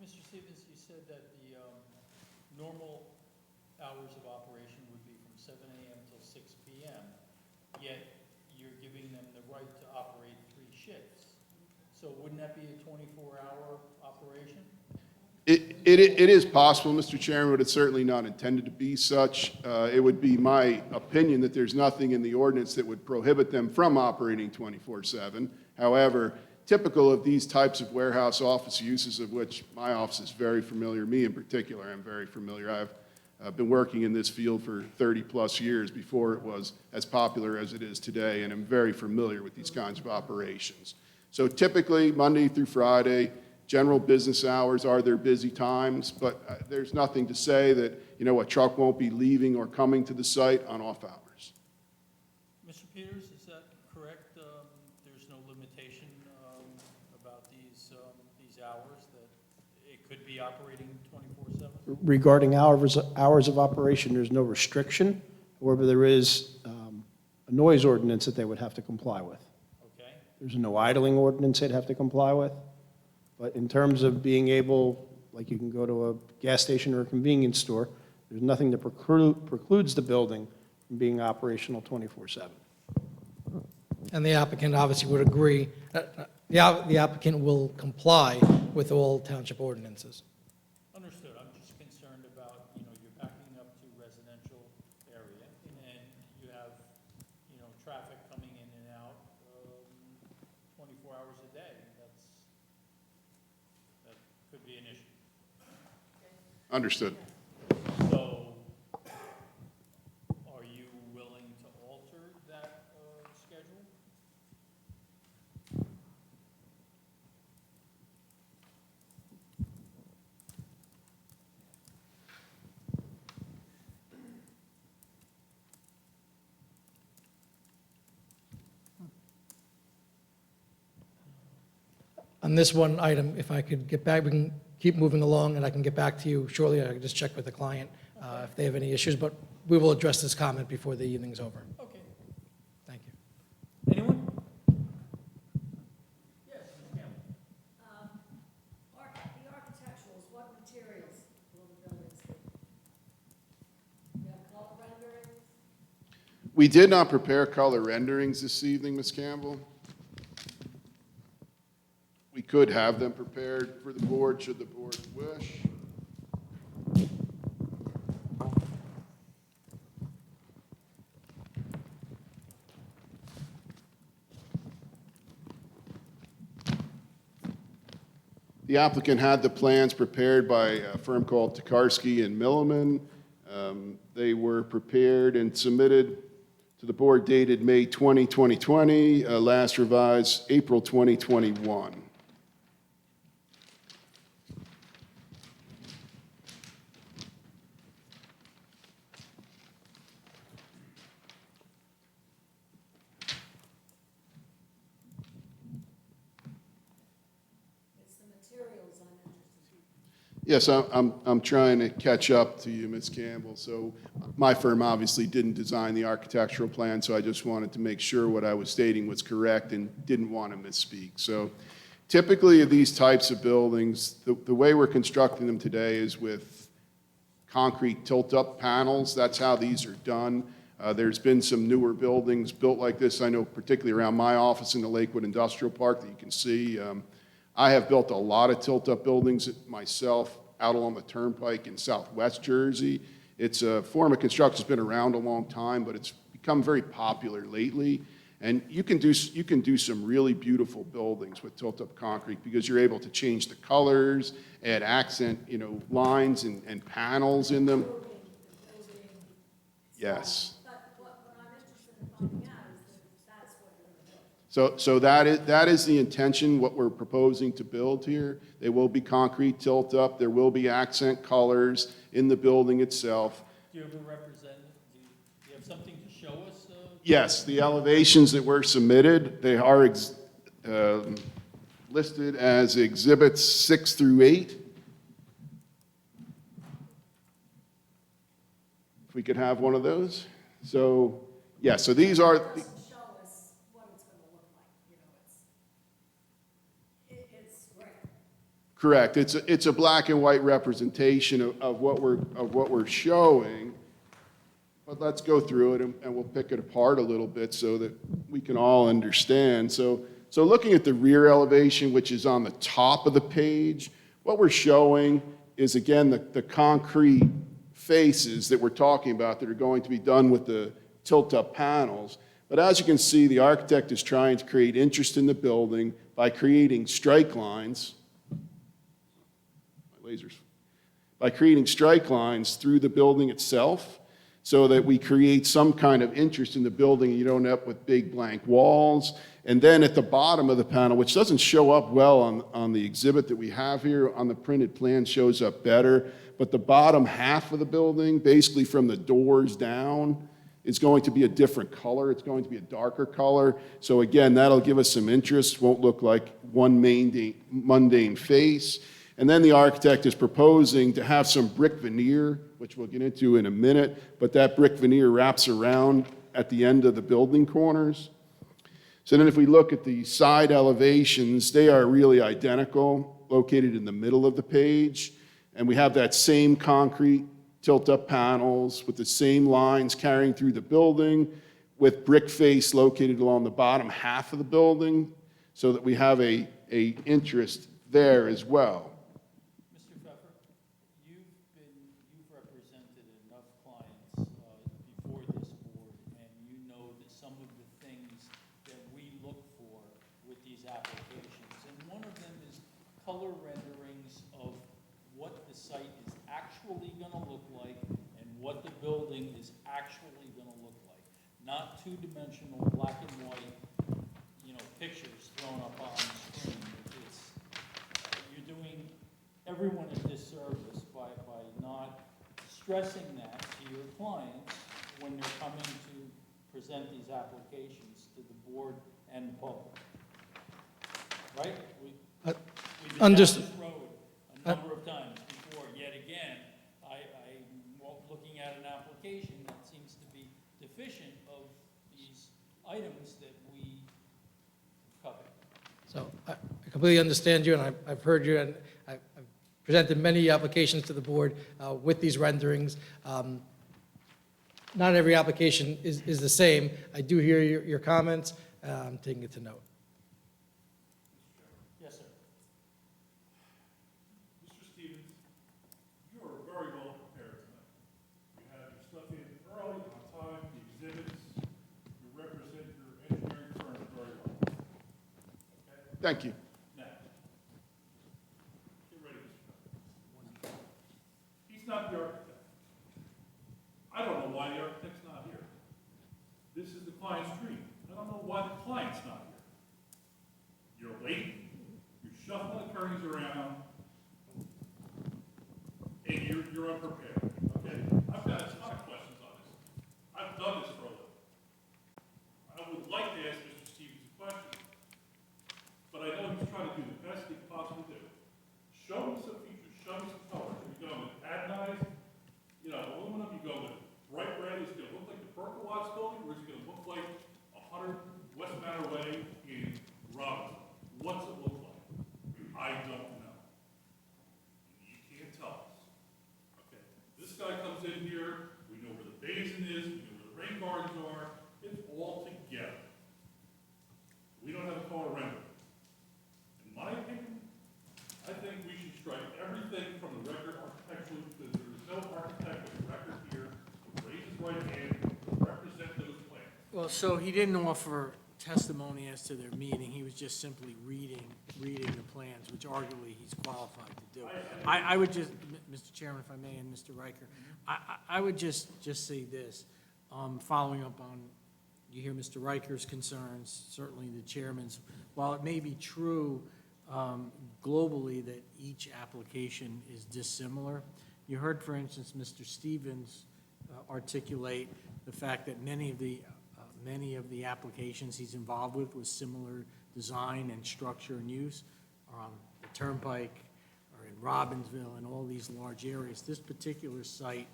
Mr. Stevens, you said that the normal hours of operation would be 7 a.m. till 6 p.m., yet you're giving them the right to operate 3 shifts. So wouldn't that be a 24-hour operation? It is possible, Mr. Chairman, but it's certainly not intended to be such. It would be my opinion that there's nothing in the ordinance that would prohibit them from operating 24/7. However, typical of these types of warehouse office uses, of which my office is very familiar, me in particular, I'm very familiar. I've been working in this field for 30-plus years before it was as popular as it is today, and I'm very familiar with these kinds of operations. So typically, Monday through Friday, general business hours are their busy times, but there's nothing to say that, a truck won't be leaving or coming to the site on off hours. Mr. Peters, is that correct? There's no limitation about these hours, that it could be operating 24/7? Regarding hours of operation, there's no restriction. However, there is a noise ordinance that they would have to comply with. Okay. There's no idling ordinance they'd have to comply with. But in terms of being able, like you can go to a gas station or a convenience store, there's nothing that precludes the building from being operational 24/7. And the applicant obviously would agree, the applicant will comply with all township ordinances. Understood. I'm just concerned about, you're backing up to residential area, and you have, traffic coming in and out 24 hours a day. That could be an issue. Understood. So, are you willing to alter that schedule? On this one item, if I could get back, we can keep moving along, and I can get back to you shortly. I can just check with the client if they have any issues, but we will address this comment before the evening's over. Okay. Thank you. Anyone? Yes, Ms. Campbell. The architecturals, what materials will the buildings be? You have color renderings? We did not prepare color renderings this evening, Ms. Campbell. We could have them prepared for the board, should the board wish. The applicant had the plans prepared by a firm called Tokarski and Milliman. They were prepared and submitted to the board dated May 20, 2020, last revised April 2021. It's the materials I'm interested in. Yes, I'm trying to catch up to you, Ms. Campbell. So my firm obviously didn't design the architectural plan, so I just wanted to make sure what I was stating was correct and didn't want to misspeak. So typically these types of buildings, the way we're constructing them today is with concrete tilt-up panels. That's how these are done. There's been some newer buildings built like this. I know particularly around my office in the Lakewood Industrial Park that you can see. I have built a lot of tilt-up buildings myself out along the Turnpike in Southwest Jersey. It's a form of construction that's been around a long time, but it's become very popular lately. And you can do some really beautiful buildings with tilt-up concrete because you're able to change the colors, add accent, lines and panels in them. Yes. But what I'm interested in finding out is that that's what you're going to do. So that is the intention, what we're proposing to build here. They will be concrete tilt-up. There will be accent colors in the building itself. Do you have a representative? Do you have something to show us? Yes, the elevations that were submitted, they are listed as exhibits 6 through 8. If we could have one of those. So, yeah, so these are... It doesn't show us what it's going to look like, it's great. Correct. It's a black and white representation of what we're showing. But let's go through it and we'll pick it apart a little bit so that we can all understand. So looking at the rear elevation, which is on the top of the page, what we're showing is, again, the concrete faces that we're talking about that are going to be done with the tilt-up panels. But as you can see, the architect is trying to create interest in the building by creating strike lines. My lasers. By creating strike lines through the building itself, so that we create some kind of interest in the building and you don't end up with big blank walls. And then at the bottom of the panel, which doesn't show up well on the exhibit that we have here, on the printed plan shows up better, but the bottom half of the building, basically from the doors down, is going to be a different color. It's going to be a darker color. So again, that'll give us some interest, won't look like one mundane face. And then the architect is proposing to have some brick veneer, which we'll get into in a minute, but that brick veneer wraps around at the end of the building corners. So then if we look at the side elevations, they are really identical, located in the middle of the page. And we have that same concrete tilt-up panels with the same lines carrying through the building, with brick face located along the bottom half of the building, so that we have a interest there as well. Mr. Pfeffer, you've represented enough clients before this board, and you know that some of the things that we look for with these applications, and one of them is color renderings of what the site is actually going to look like and what the building is actually going to look like. Not two-dimensional black and white, pictures thrown up on the screen. You're doing everyone a disservice by not stressing that to your clients when they're coming to present these applications to the board and the public. Right? We've been down this road a number of times before. Yet again, I'm looking at an application that seems to be deficient of these items that we cover. So I completely understand you, and I've heard you, and I've presented many applications to the board with these renderings. Not every application is the same. I do hear your comments. I'm taking it to note. Yes, sir. Mr. Stevens, you are very well prepared tonight. You have your stuff in early, on time, the exhibits. You represent your engineering firm very well. Okay? Thank you. Now, get ready, Mr. Pfeffer. He's not the architect. I don't know why the architect's not here. This is the client's dream. I don't know why the client's not here. You're late, you're shuffling the curtains around, and you're unprepared, okay? I've got a ton of questions on this. I've done this for a living. I would like to ask Mr. Stevens a question, but I know he's trying to do the best he can possibly do. Show me some features, show me some colors. Are you going with anodized, aluminum? You go with bright red? Is it going to look like the Berkowitz building, or is it going to look like 100 West Manor Way in Robinson? What's it look like? I don't know. You can't tell us. Okay. This guy comes in here, we know where the basin is, we know where the rain gardens are, it's all together. We don't have a color render. In my opinion, I think we should strike everything from the record architecturally, because there is no architect with a record here to raise his right hand to represent those plans. Well, so he didn't offer testimony as to their meeting. He was just simply reading the plans, which arguably he's qualified to do. I would just, Mr. Chairman, if I may, and Mr. Riker, I would just say this, following up on, you hear Mr. Riker's concerns, certainly the chairman's. While it may be true globally that each application is dissimilar, you heard, for instance, Mr. Stevens articulate the fact that many of the applications he's involved with similar design and structure and use. The Turnpike or in Robbinsville and all these large areas. This particular site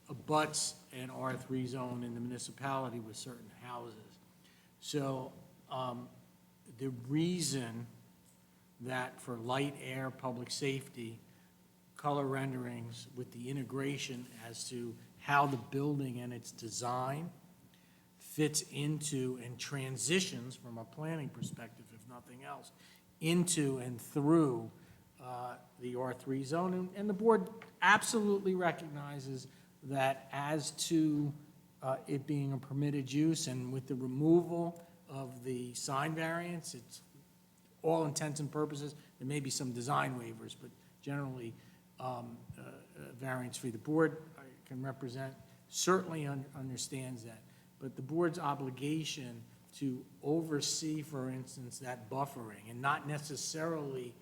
abuts an R3 zone in the municipality with certain houses. So the reason that for light, air, public safety color renderings with the integration as to how the building and its design fits into and transitions from a planning perspective, if nothing else, into and through the R3 zone. And the board absolutely recognizes that as to it being a permitted use and with the removal of the sign variance, it's all intents and purposes, there may be some design waivers, but generally variance-free. The board can represent, certainly understands that, but the board's obligation to oversee, for instance, that buffering and not necessarily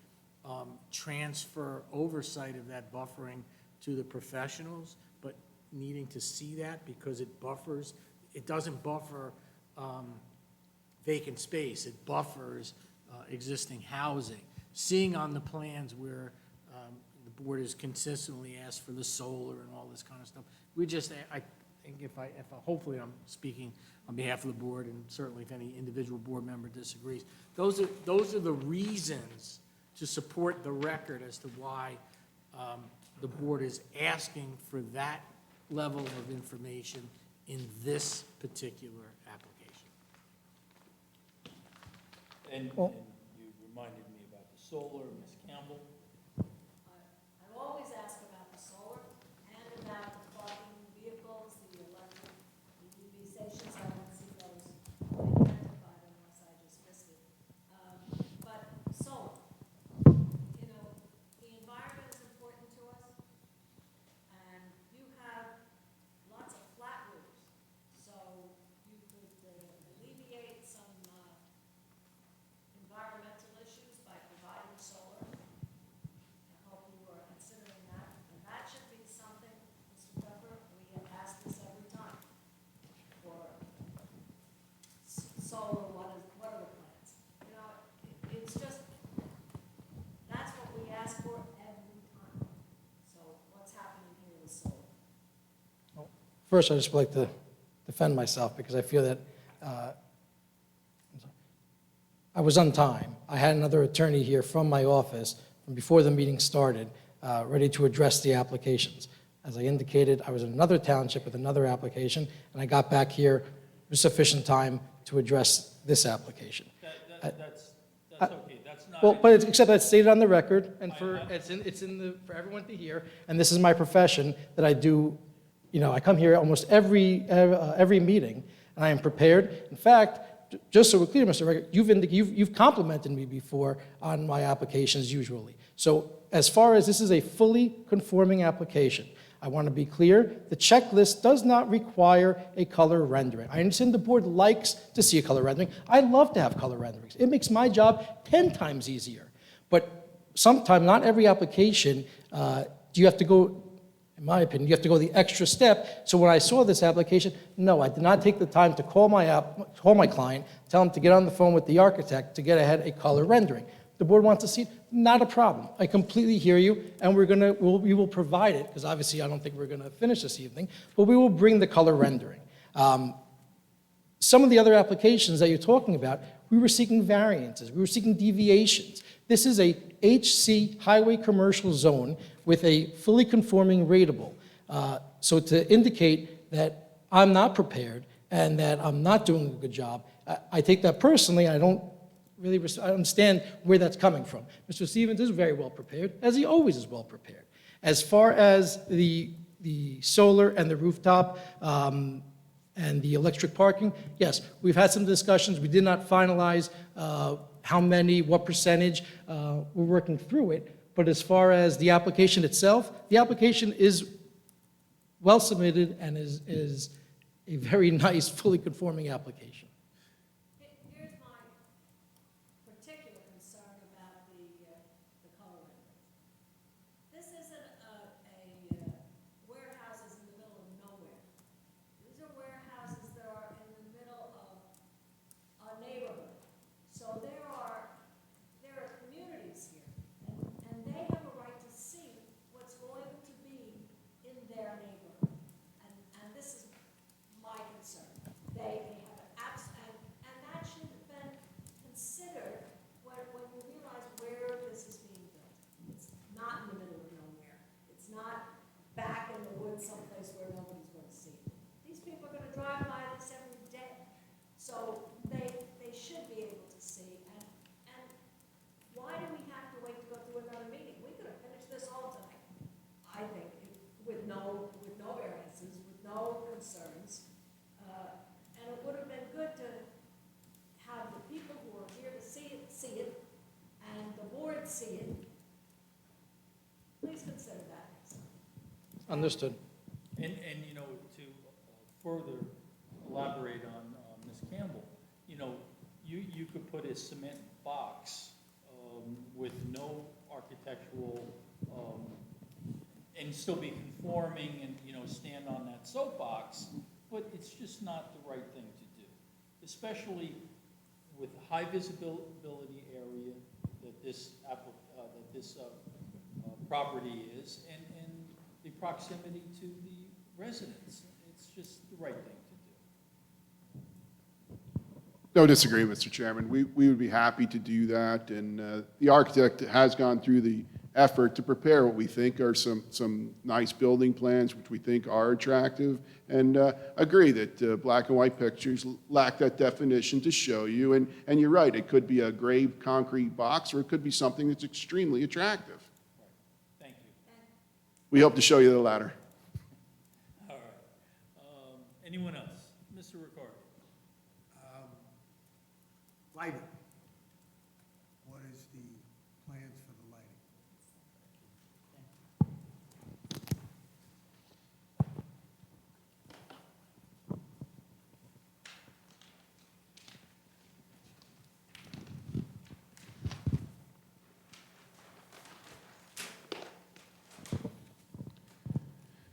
transfer oversight of that buffering to the professionals, but needing to see that because it buffers, it doesn't buffer vacant space, it buffers existing housing. Seeing on the plans where the board has consistently asked for the solar and all this kind of stuff, we just, I think hopefully I'm speaking on behalf of the board, and certainly if any individual board member disagrees, those are the reasons to support the record as to why the board is asking for that level of information in this particular application. And you reminded me about the solar, Ms. Campbell. I've always asked about the solar and about the parking vehicles, the electric EV stations. I don't see those identified unless I just missed it. But solar, you know, the environment is important to us, and you have lots of flat roofs, so you could alleviate some environmental issues by providing solar. I hope you are considering that, and that should be something, Mr. Pepper, we have asked this every time. For solar, what are the plans? You know, it's just, that's what we ask for every time. So what's happening here with solar? First, I'd just like to defend myself because I feel that I was on time. I had another attorney here from my office from before the meeting started, ready to address the applications. As I indicated, I was in another township with another application, and I got back here with sufficient time to address this application. That's okay, that's not. Well, but except that's stated on the record, and for everyone to hear, and this is my profession, that I do, you know, I come here almost every meeting, and I am prepared. In fact, just so we're clear, Mr. Record, you've complimented me before on my applications usually. So as far as this is a fully conforming application, I want to be clear, the checklist does not require a color rendering. I understand the board likes to see a color rendering. I love to have color renderings. It makes my job 10 times easier. But sometimes, not every application, do you have to go, in my opinion, you have to go the extra step. So when I saw this application, no, I did not take the time to call my client, tell him to get on the phone with the architect to get ahead a color rendering. The board wants to see it, not a problem. I completely hear you, and we will provide it, because obviously I don't think we're going to finish this evening, but we will bring the color rendering. Some of the other applications that you're talking about, we were seeking variances, we were seeking deviations. This is a HC highway commercial zone with a fully conforming rateable. So to indicate that I'm not prepared and that I'm not doing a good job, I take that personally. I don't really understand where that's coming from. Mr. Stevens is very well prepared, as he always is well prepared. As far as the solar and the rooftop and the electric parking, yes, we've had some discussions. We did not finalize how many, what percentage. We're working through it. But as far as the application itself, the application is well submitted and is a very nice, fully conforming application. Here's my particular concern about the color rendering. This isn't a warehouses in the middle of nowhere. These are warehouses that are in the middle of a neighborhood. So there are communities here, and they have a right to see what's going to be in their neighborhood. And this is my concern. They have an absolute Understood. And, you know, to further elaborate on Ms. Campbell, you know, you could put a cement box with no architectural, and still be conforming and, you know, stand on that soapbox, but it's just not the right thing to do, especially with the high visibility area that this property is, and the proximity to the residents. It's just the right thing to do. No disagreement, Mr. Chairman. We would be happy to do that, and the architect has gone through the effort to prepare what we think are some nice building plans, which we think are attractive, and agree that black and white pictures lack that definition to show you, and you're right, it could be a gray concrete box, or it could be something that's extremely attractive. Thank you. We hope to show you the latter. All right. Anyone else? Mr. Riccardi? Lighting. What is the plans for the lighting?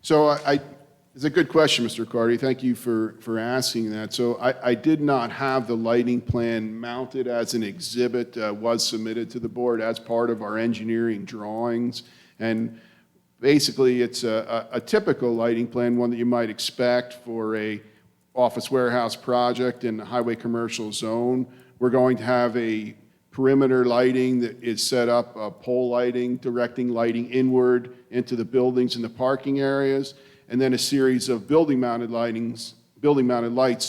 So it's a good question, Mr. Riccardi. Thank you for asking that. So I did not have the lighting plan mounted as an exhibit, was submitted to the board as part of our engineering drawings. And basically, it's a typical lighting plan, one that you might expect for a office warehouse project in the highway commercial zone. We're going to have a perimeter lighting that is set up, pole lighting, directing lighting inward into the buildings and the parking areas, and then a series of building-mounted lights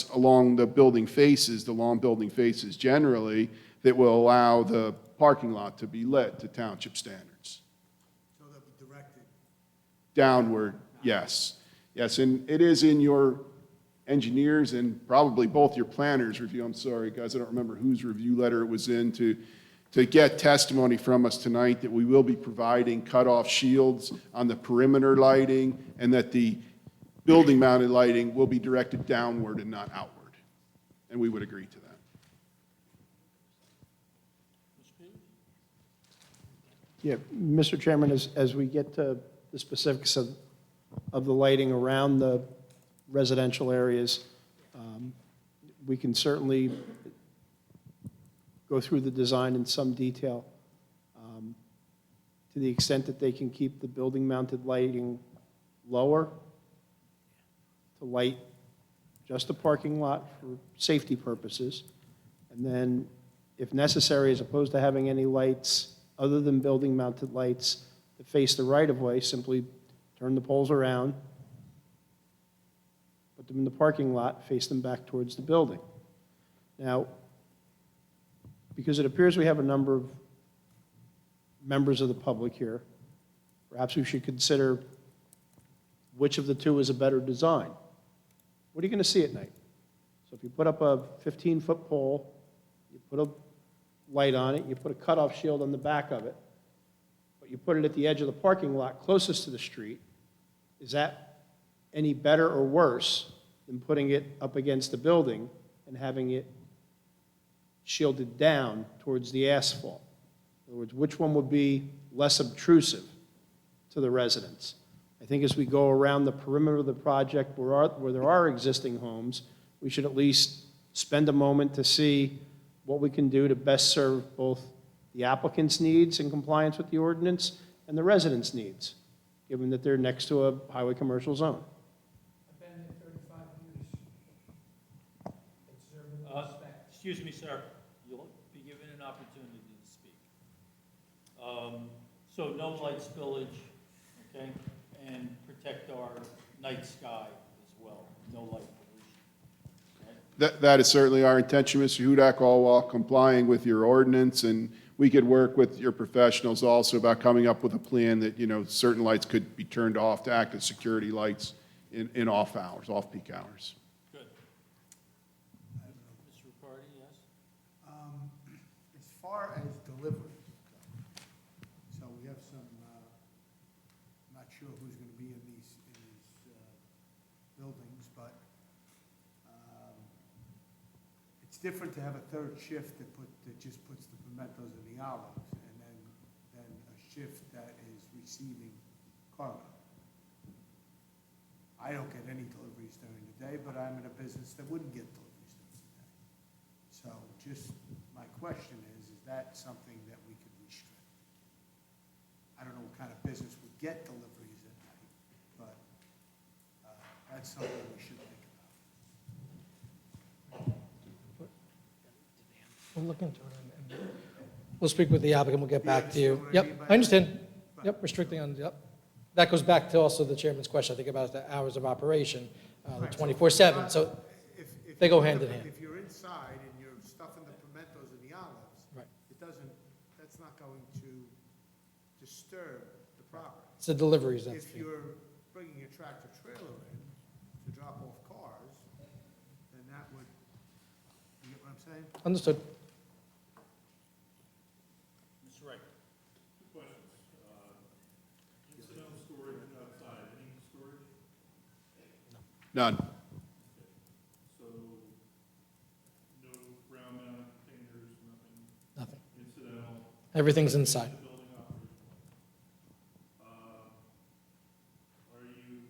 along the building faces, the long building faces generally, that will allow the parking lot to be lit to township standards. So they'll be directed. Downward, yes. Yes, and it is in your engineers and probably both your planners' review. I'm sorry, guys, I don't remember whose review letter it was in to get testimony from us tonight that we will be providing cutoff shields on the perimeter lighting and that the building-mounted lighting will be directed downward and not outward. And we would agree to that. Yeah, Mr. Chairman, as we get to the specifics of the lighting around the residential areas, we can certainly go through the design in some detail. To the extent that they can keep the building-mounted lighting lower, to light just the parking lot for safety purposes, and then, if necessary, as opposed to having any lights other than building-mounted lights that face the right-of-way, simply turn the poles around, put them in the parking lot, face them back towards the building. Now, because it appears we have a number of members of the public here, perhaps we should consider which of the two is a better design. What are you going to see at night? So if you put up a 15-foot pole, you put a light on it, you put a cutoff shield on the back of it, but you put it at the edge of the parking lot closest to the street, is that any better or worse than putting it up against the building and having it shielded down towards the asphalt? In other words, which one would be less obtrusive to the residents? I think as we go around the perimeter of the project where there are existing homes, we should at least spend a moment to see what we can do to best serve both the applicant's needs in compliance with the ordinance and the residents' needs, given that they're next to a highway commercial zone. I've been there 35 years. It's served with respect. Excuse me, sir. You'll be given an opportunity to speak. So no light spillage, okay? And protect our night sky as well. No light pollution. Okay? That is certainly our intention, Mr. Hudak, all while complying with your ordinance, and we could work with your professionals also about coming up with a plan that, certain lights could be turned off to act as security lights in off hours, off-peak hours. Good. Mr. Riccardi, yes? As far as deliveries go, so we have some, I'm not sure who's going to be in these buildings, but it's different to have a third shift that just puts the pimentos and the olives, and then a shift that is receiving cargo. I don't get any deliveries during the day, but I'm in a business that wouldn't get deliveries during the day. So just, my question is that something that we could restrict? I don't know what kind of business would get deliveries at night, but that's something we should think about. We'll look into it, and we'll speak with the applicant, we'll get back to you. understand what I mean Yep, by I understand. that? Yep, restricting on, yep. That goes back to also the chairman's question, I think, about the hours of operation, the Right, so 24/7, so if they go you're hand in in the- hand. If you're inside and you're stuffing the pimentos and the olives, Right. that's not going to disturb the property. It's the deliveries, that's If the, you're bringing a tractor trailer in to drop off cars, then that would, you get what I'm saying? understood. Mr. Wright? Two questions. Incidental storage outside, any storage? None. So, no ground mount containers, nothing Nothing. incidental? Everything's inside. The building operation. Are you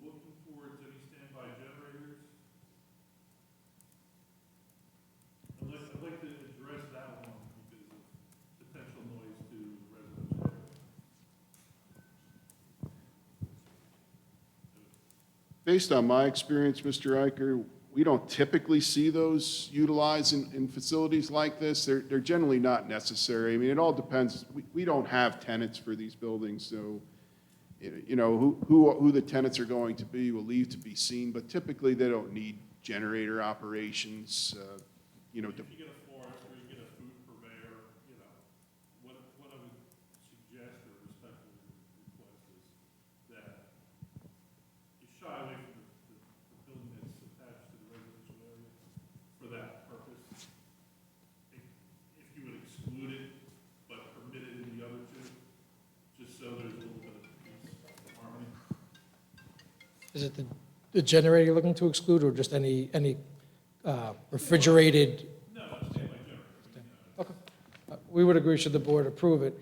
looking towards any standby generators? I'd like to address that one because of potential noise to residential areas. Based on my experience, Mr. Riker, we don't typically see those utilized in facilities like this. They're generally not necessary. I mean, it all depends. We don't have tenants for these buildings, so, you know, who the tenants are going to be will leave to be seen, but typically they don't need generator operations, you know. If you get a florist or you get a food purveyor, you know, what I would suggest or respectfully request is that you shy away from the building that's attached to the residential area for that purpose. If you would exclude it, but permit it in the other two, just so there's a little bit of peace and harmony. Is it the generator you're looking to exclude, or just any refrigerated? No, I'm saying like generator. Okay. We would agree, should the board approve it,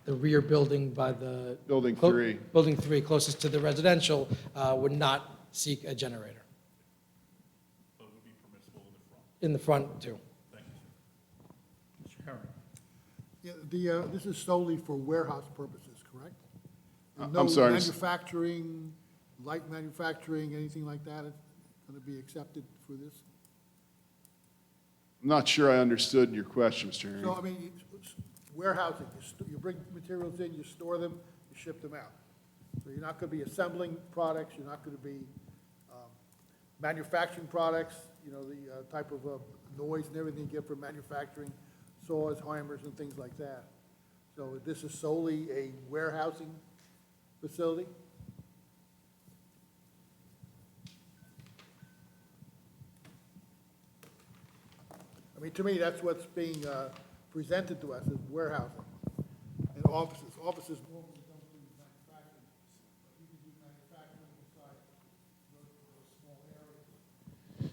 the rear building by the. Building 3. Building 3, closest to the residential, would not seek a generator. But it would be permissible in the front. In the front, too. Thank you, sir. Mr. Herron? Yeah, this is solely for warehouse purposes, correct? And I'm sorry. No manufacturing, light manufacturing, anything like that is going to be accepted for this? I'm not sure I understood your question, Mr. Herring. So, I mean, it's warehousing, you bring materials in, you store them, you ship them out. So you're not going to be assembling products, you're not going to be manufacturing products, you know, the type of noise and everything you get from manufacturing, saws, hammers, and things like that. So this is solely a warehousing facility? I mean, to me, that's what's being presented to us as warehousing. And offices normally don't do manufacturing, but you can do manufacturing inside those small areas. Is it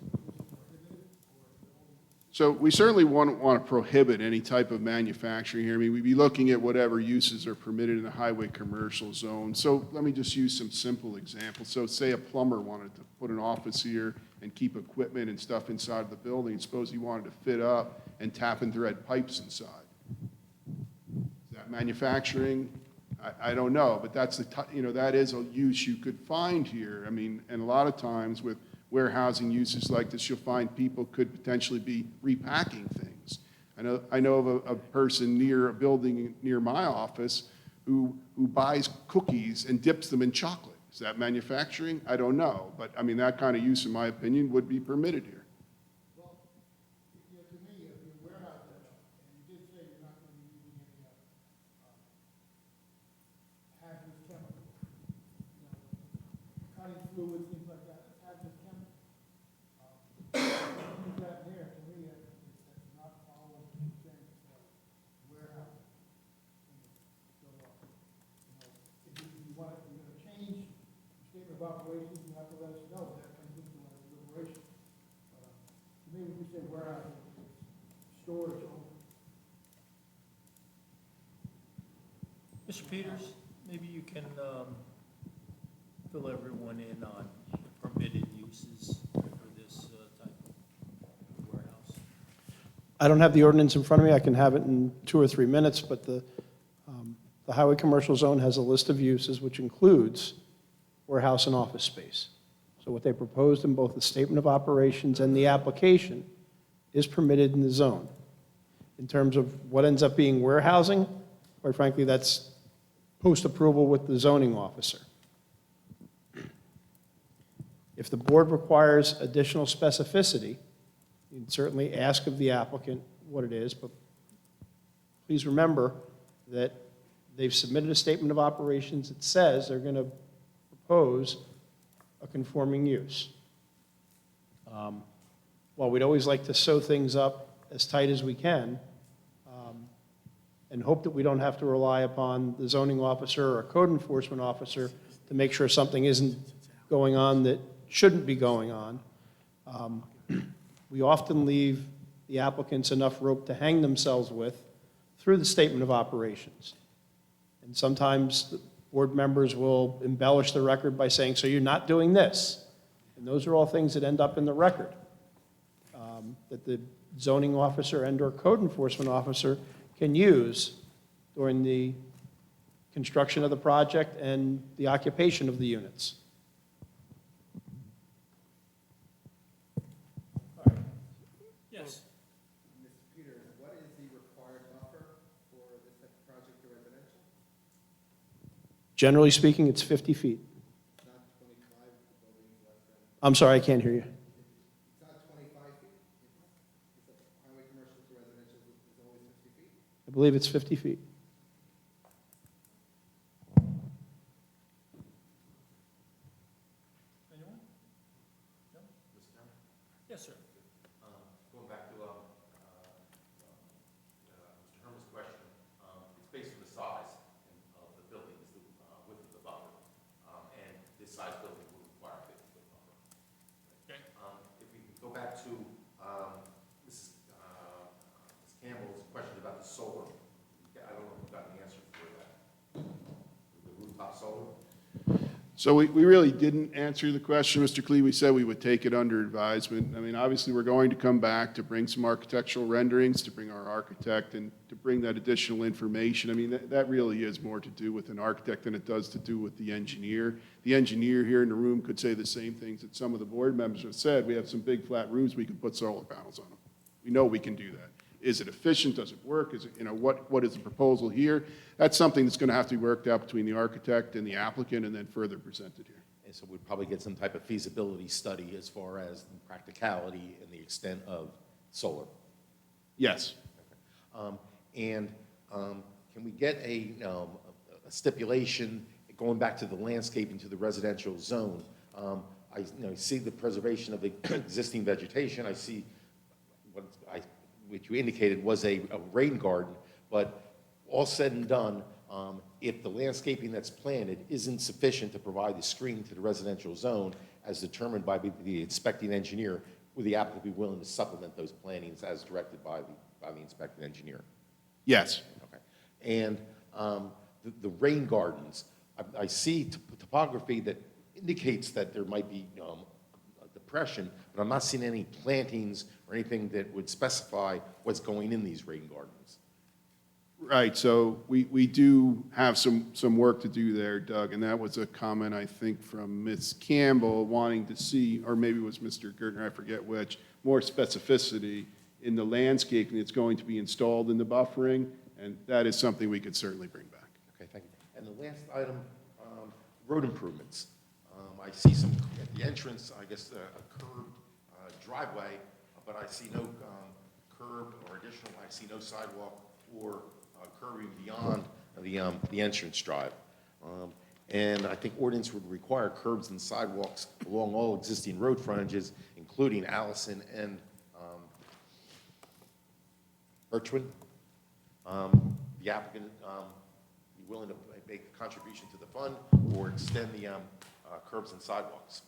prohibited or is it only? So we certainly wouldn't want to prohibit any type of manufacturing here. I mean, we'd be looking at whatever uses are permitted in the highway commercial zone. So let me just use some simple examples. So say a plumber wanted to put an office here and keep equipment and stuff inside of the building. Suppose he wanted to fit up and tap and thread pipes inside. Is that manufacturing? I don't know, but that's you know, that is a use you could find here. I mean, and a lot of times with warehousing uses like this, you'll find people could potentially be repacking things. I know of a person near a building near my office who buys cookies and dips them in chocolate. Is that manufacturing? I don't know, but I mean, that kind of use, in my opinion, would be permitted here. Well, you know, to me, if you're warehousing, and you did say you're not going to be using any hazardous chemicals, you know, cutting fluids, things like that, that's hazardous chemicals. Use that there, to me, that's not following the constraints of warehousing. So, certificate of operations, you have to let us know, that comes into our deliberation. Maybe we say warehouse, storage only. Mr. Peters, maybe you can fill everyone in on the permitted uses for this type of warehouse. I don't have the ordinance in front of me. I can have it in 2 or 3 minutes, but the highway commercial zone has a list of uses, which includes warehouse and office space. So what they proposed in both the statement of operations and the application is permitted in the zone. In terms of what ends up being warehousing, quite frankly, that's post-approval with the zoning officer. If the board requires additional specificity, you can certainly ask of the applicant what it is, but please remember that they've submitted a statement of operations that says they're going to propose a conforming use. While we'd always like to sew things up as tight as we can, and hope that we don't have to rely upon the zoning officer or a code enforcement officer to make sure something isn't going on that shouldn't be going on, we often leave the applicants enough rope to hang themselves with through the statement of operations. And sometimes the board members will embellish the record by saying, so you're not doing this. And those are all things that end up in the record, that the zoning officer and/or code enforcement officer can use during the construction of the project and the occupation of the units. Yes. Mr. Peters, what is the required buffer for this type of project to residential? Generally speaking, it's 50 feet. Not 25, the building's less than, I'm sorry, I can't hear you. it's not 25 feet? It's a highway commercial to residential is always 50 feet? I believe it's 50 feet. Anyone? No? Yes, sir. Going back to Mr. Herman's question, it's based on the size of the building, is the width of the buffer. And this size building would require a 50-foot buffer. Okay. If we can go back to Ms. Campbell's question about the solar, I don't know if we got an answer for that. The rooftop solar? So we really didn't answer the question, Mr. Klee. We said we would take it under advisement. I mean, obviously, we're going to come back to bring some architectural renderings, to bring our architect, and to bring that additional information. I mean, that really is more to do with an architect than it does to do with the engineer. The engineer here in the room could say the same things that some of the board members have said. We have some big flat roofs, we could put solar panels on them. We know we can do that. Is it efficient? Does it work? Is it, what is the proposal here? That's something that's going to have to be worked out between the architect and the applicant and then further presented here. And so we'd probably get some type of feasibility study as far as the practicality and the extent of solar. Yes. Can we get a stipulation, going back to the landscaping to the residential zone? I see the preservation of the existing vegetation. I see what you indicated was a rain garden, but all said and done, if the landscaping that's planted isn't sufficient to provide the screen to the residential zone as determined by the inspecting engineer, would the applicant be willing to supplement those plantings as directed by the inspecting engineer? Yes. Okay. And the rain gardens, I see topography that indicates that there might be a depression, but I'm not seeing any plantings or anything that would specify what's going in these rain gardens. Right, so we do have some work to do there, Doug, and that was a comment, I think, from Ms. Campbell wanting to see, or maybe it was Mr. Gertner, I forget which, more specificity in the landscaping that's going to be installed in the buffering, and that is something we could certainly bring back. Okay, thank you. And the last item, road improvements. I see some, at the entrance, I guess, a curved driveway, but I see no curb or additional, I see no sidewalk or curving beyond the entrance drive. And I think ordinance would require curbs and sidewalks along all existing road frontages, including Allison and Birchwood. The applicant be willing to make a contribution to the fund or extend the curbs and sidewalks.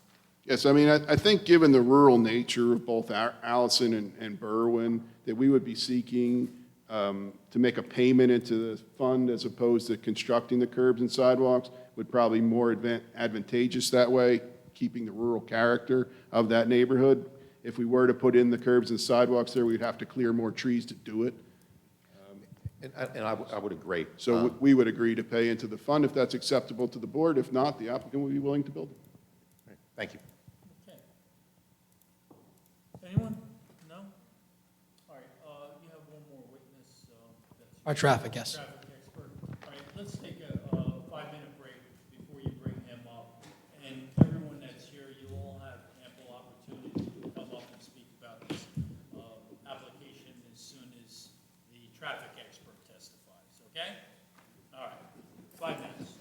Yes, I mean, I think given the rural nature of both Allison and Berwyn, that we would be seeking to make a payment into the fund as opposed to constructing the curbs and sidewalks would probably more advantageous that way, keeping the rural character of that neighborhood. If we were to put in the curbs and sidewalks there, we'd have to clear more trees to do it. And I would agree. So we would agree to pay into the fund if that's acceptable to the board. If not, the applicant would be willing to build it. Thank you. Okay. Anyone? No? All right, you have one more witness, that's. Our traffic, yes. Traffic expert. All right, let's take a 5-minute break before you bring him up. And everyone that's here, you all have ample opportunity to come up and speak about this application as soon as the traffic expert testifies, okay? All right, 5 minutes.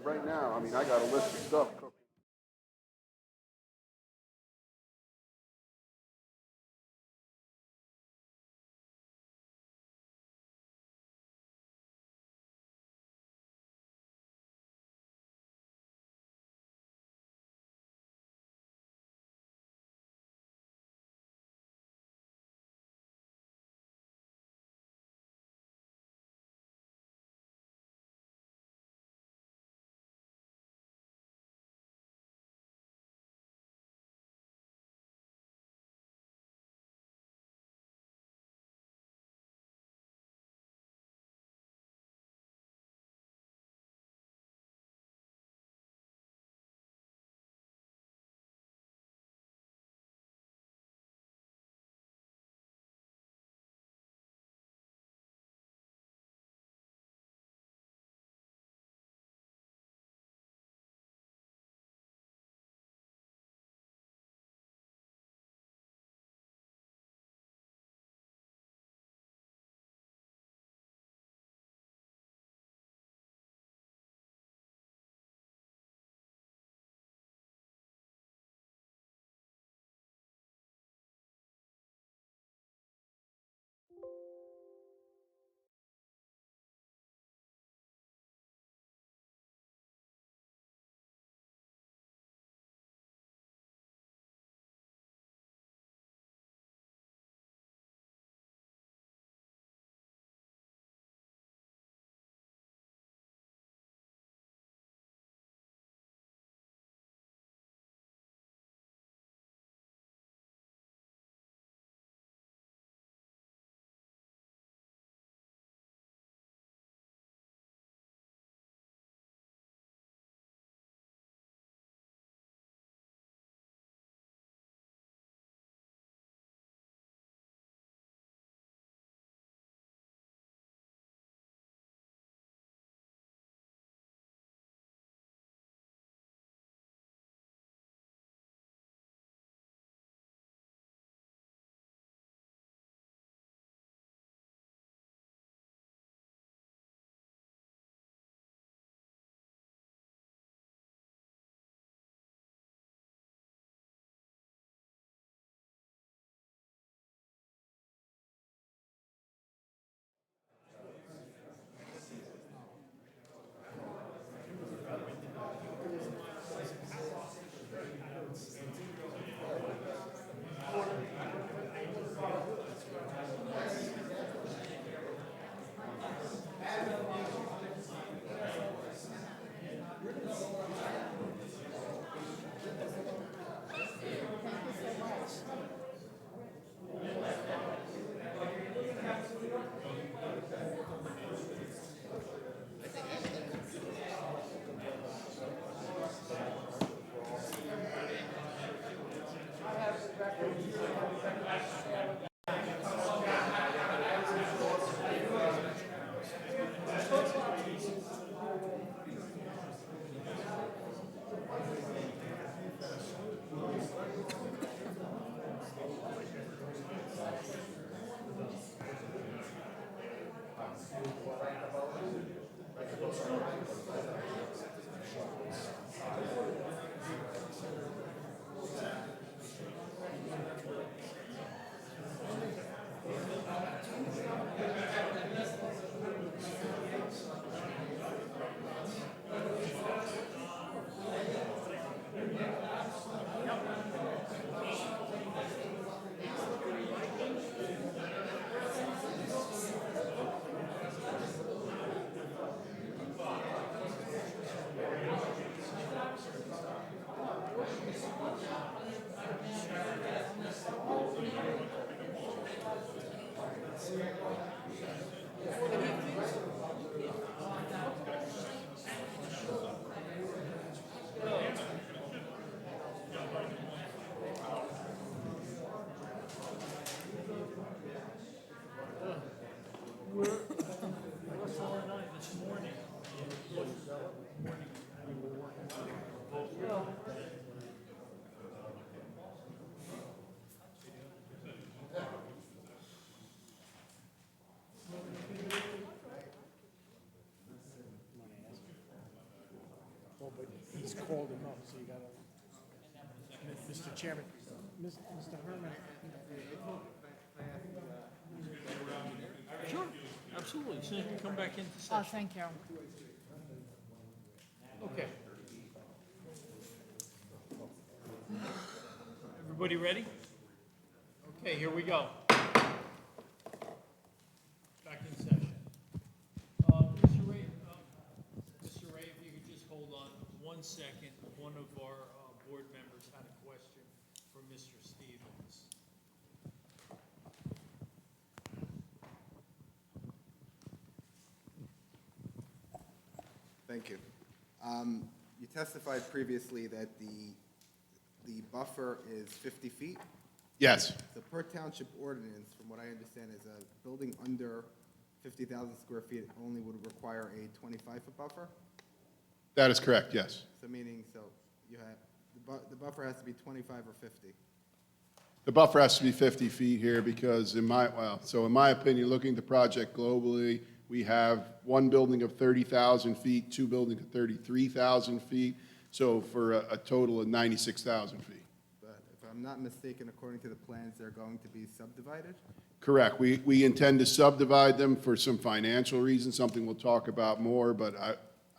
right now, I mean, I got a list of stuff cooked. but he's called him up, so you gotta, Mr. Chairman, Mr. Herman. Sure, absolutely, as soon as we come back into Oh, session. thank you. Okay. Everybody ready? Okay, here we go. Back in session. Mr. Ray, if you could just hold on 1 second. One of our board members had a question for Mr. Stevens. Thank you. You testified previously that the buffer is 50 feet. Yes, The per township ordinance, from what I understand, is a building under 50,000 square feet only would require a 25-foot buffer? that is correct, yes. So meaning, so you have, the buffer has to be 25 or 50? The buffer has to be 50 feet here because in my opinion, looking at the project globally, we have one building of 30,000 feet, two buildings of 33,000 feet, so for a total of 96,000 feet. But if I'm not mistaken, according to the plans, they're going to be subdivided? Correct. We intend to subdivide them for some financial reasons, something we'll talk about more, but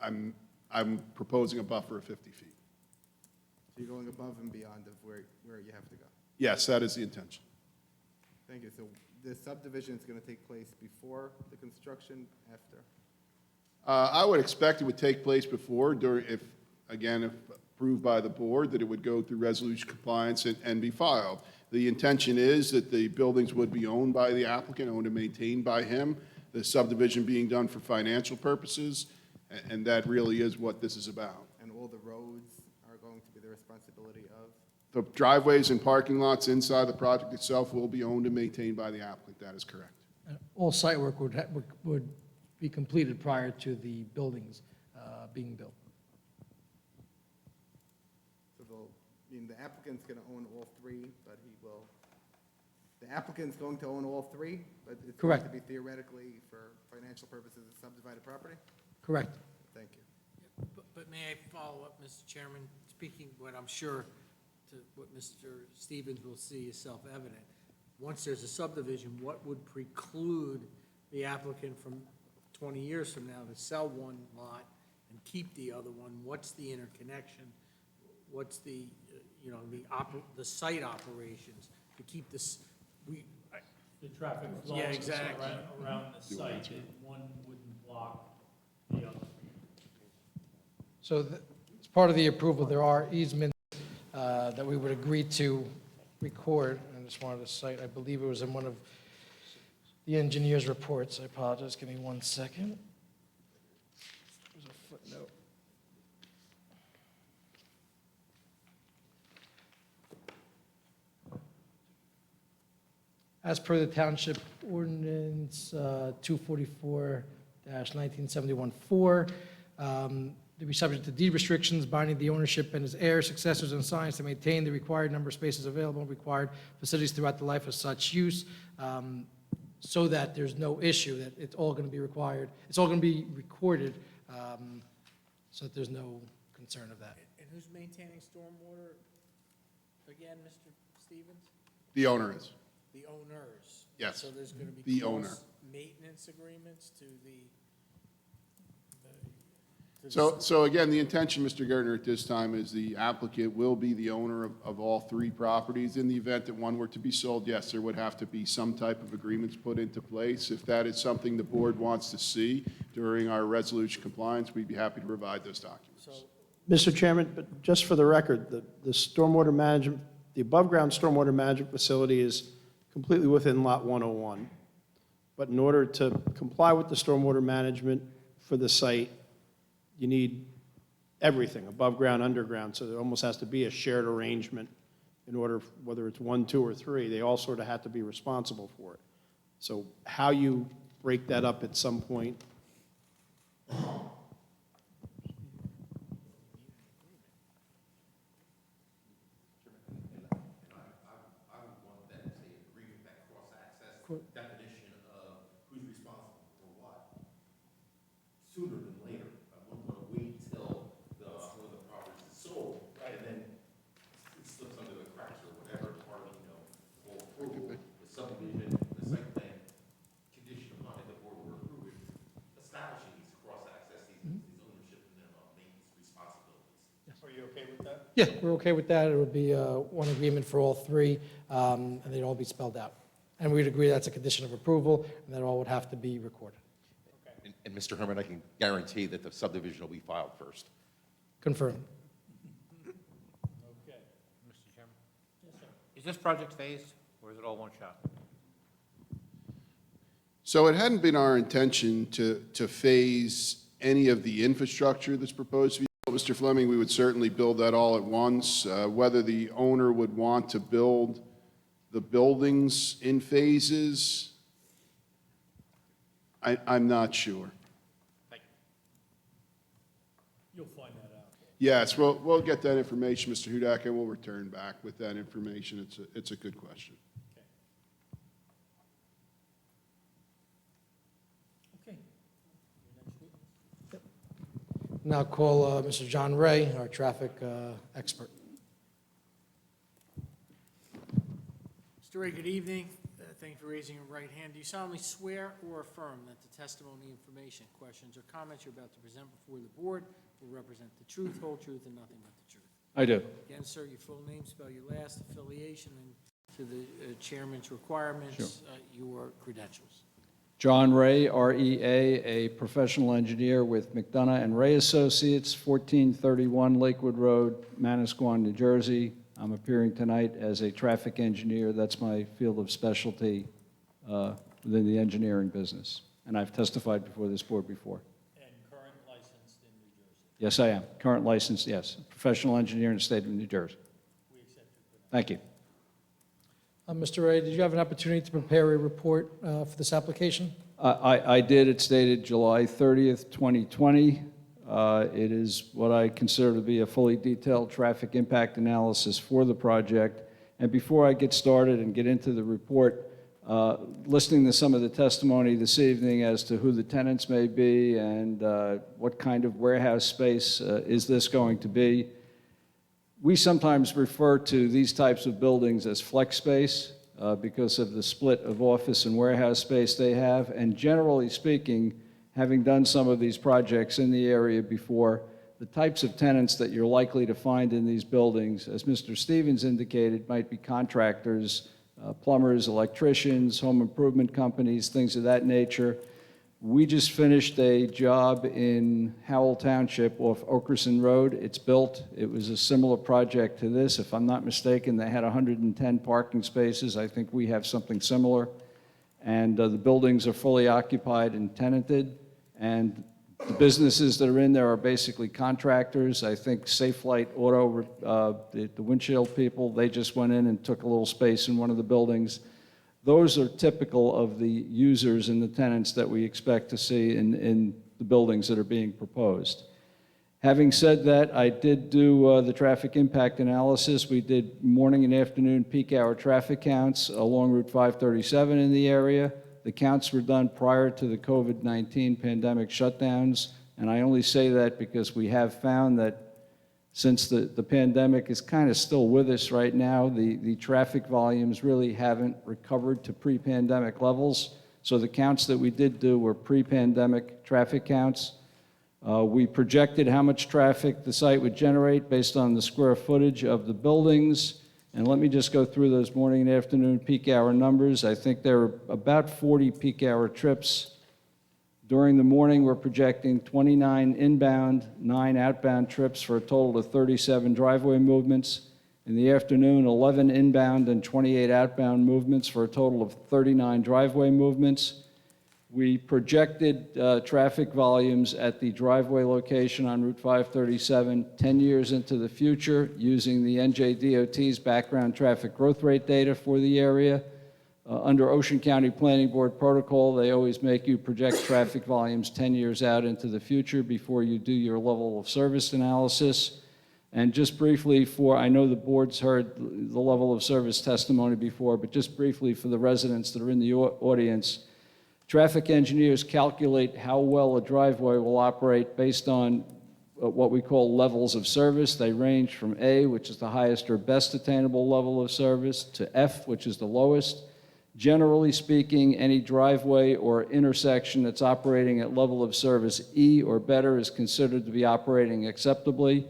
I'm proposing a buffer of 50 feet. So you're going above and beyond of where you have to go? Yes, that is the intention. Thank you. So the subdivision is going to take place before the construction, after? I would expect it would take place before, if approved by the board, that it would go through resolution compliance and be filed. The intention is that the buildings would be owned by the applicant, owned and maintained by him, the subdivision being done for financial purposes, and that really is what this is about. And all the roads are going to be the responsibility of? The driveways and parking lots inside the project itself will be owned and maintained by the applicant, that is correct. All site work would be completed prior to the buildings being built. So the applicant's going to own all three, but the applicant's going to own all three, but it's going Correct. to be theoretically, for financial purposes, a subdivided property? Correct. Thank you. But may I follow up, Mr. Chairman? Speaking what I'm sure to what Mr. Stevens will see is self-evident. Once there's a subdivision, what would preclude the applicant from 20 years from now to sell one lot and keep the other one? What's the interconnection? What's the, the site operations to keep this, The traffic flow Yeah, exactly. around the site, that one wouldn't block the other. So as part of the approval, there are easements that we would agree to record. I just wanted to cite, I believe it was in one of the engineer's reports. I apologize, give me 1 second. There's a footnote. As per the Township Ordinance 244-1971-4, to be subject to deed restrictions binding the ownership and his heirs, successors, and assigns to maintain the required number of spaces available, required facilities throughout the life of such use, so that there's no issue, that it's all going to be required, it's all going to be recorded, so that there's no concern of that. and who's maintaining stormwater again, Mr. Stevens? The owner is. The owners? Yes, So there's going to be the owner. maintenance agreements to the So again, the intention, Mr. Gertner, at this time is the applicant will be the owner of all three properties. In the event that one were to be sold, yes, there would have to be some type of agreements put into place. If that is something the board wants to see during our resolution compliance, we'd be happy to provide those documents. Mr. Chairman, but just for the record, the stormwater management, the above-ground stormwater management facility is completely within Lot 101. But in order to comply with the stormwater management for the site, you need everything, above ground, underground, so there almost has to be a shared arrangement in order, whether it's 1, 2, or 3, they all sort of have to be responsible for it. So how you break that up at some point, I would want that to say agreement, that cross-access definition of who's responsible for what, sooner than later. I wouldn't want to wait till the Yeah, we're okay with that. It would be one agreement for all three, and they'd all be spelled out. And we'd agree that's a condition of approval, and that all would have to be recorded. And Mr. Herman, I can guarantee that the subdivision will be filed first. Confirmed. Okay. Mr. Chairman? Is this project phased, or is it all one shot? So it hadn't been our intention to phase any of the infrastructure that's proposed to be built, Mr. Fleming. We would certainly build that all at once. Whether the owner would want to build the buildings in phases, I'm not sure. You'll find that out. Yes, we'll get that information, Mr. Hudak, and we'll return back with that information. It's a good question. Okay. Now call Mr. John Ray, our traffic expert. Mr. Ray, good evening. Thank you for raising your right hand. Do you solemnly swear or affirm that the testimony, information, questions, or comments you're about to present before the board will represent the truth, whole truth, and nothing but the truth? I do. Again, sir, your full name, spell your last affiliation, and to the chairman's requirements, your credentials. John Ray, REA, a professional engineer with McDonough and Ray Associates, 1431 Lakewood Road, Manasquan, New Jersey. I'm appearing tonight as a traffic engineer. That's my field of specialty within the engineering business. And I've testified before this board before. And current licensed in New Jersey. Yes, I am. Current license, yes. Professional engineer in the state of New Jersey. We accept your Thank you. Mr. Ray, did you have an opportunity to prepare a report for this application? I did. It's dated July 30th, 2020. It is what I consider to be a fully detailed traffic impact analysis for the project. And before I get started and get into the report, listening to some of the testimony this evening as to who the tenants may be and what kind of warehouse space is this going to be, we sometimes refer to these types of buildings as flex space because of the split of office and warehouse space they have. And generally speaking, having done some of these projects in the area before, the types of tenants that you're likely to find in these buildings, as Mr. Stevens indicated, might be contractors, plumbers, electricians, home improvement companies, things of that nature. We just finished a job in Howell Township off Okerson Road. It's built. It was a similar project to this. If I'm not mistaken, they had 110 parking spaces. I think we have something similar. And the buildings are fully occupied and tenanted. And the businesses that are in there are basically contractors. I think Safelite Auto, the windshield people, they just went in and took a little space in one of the buildings. Those are typical of the users and the tenants that we expect to see in the buildings that are being proposed. Having said that, I did do the traffic impact analysis. We did morning and afternoon peak hour traffic counts along Route 537 in the area. The counts were done prior to the COVID-19 pandemic shutdowns, and I only say that because we have found that since the pandemic is kind of still with us right now, the traffic volumes really haven't recovered to pre-pandemic levels. So the counts that we did do were pre-pandemic traffic counts. We projected how much traffic the site would generate based on the square footage of the buildings. And let me just go through those morning and afternoon peak hour numbers. I think there are about 40 peak hour trips. During the morning, we're projecting 29 inbound, 9 outbound trips for a total of 37 driveway movements. In the afternoon, 11 inbound and 28 outbound movements for a total of 39 driveway movements. We projected traffic volumes at the driveway location on Route 537 10 years into the future using the NJDOT's background traffic growth rate data for the area. Under Ocean County Planning Board protocol, they always make you project traffic volumes 10 years out into the future before you do your level of service analysis. And just briefly I know the board's heard the level of service testimony before, but just briefly for the residents that are in the audience, traffic engineers calculate how well a driveway will operate based on what we call levels of service. They range from A, which is the highest or best attainable level of service, to F, which is the lowest. Generally speaking, any driveway or intersection that's operating at level of service E or better is considered to be operating acceptably.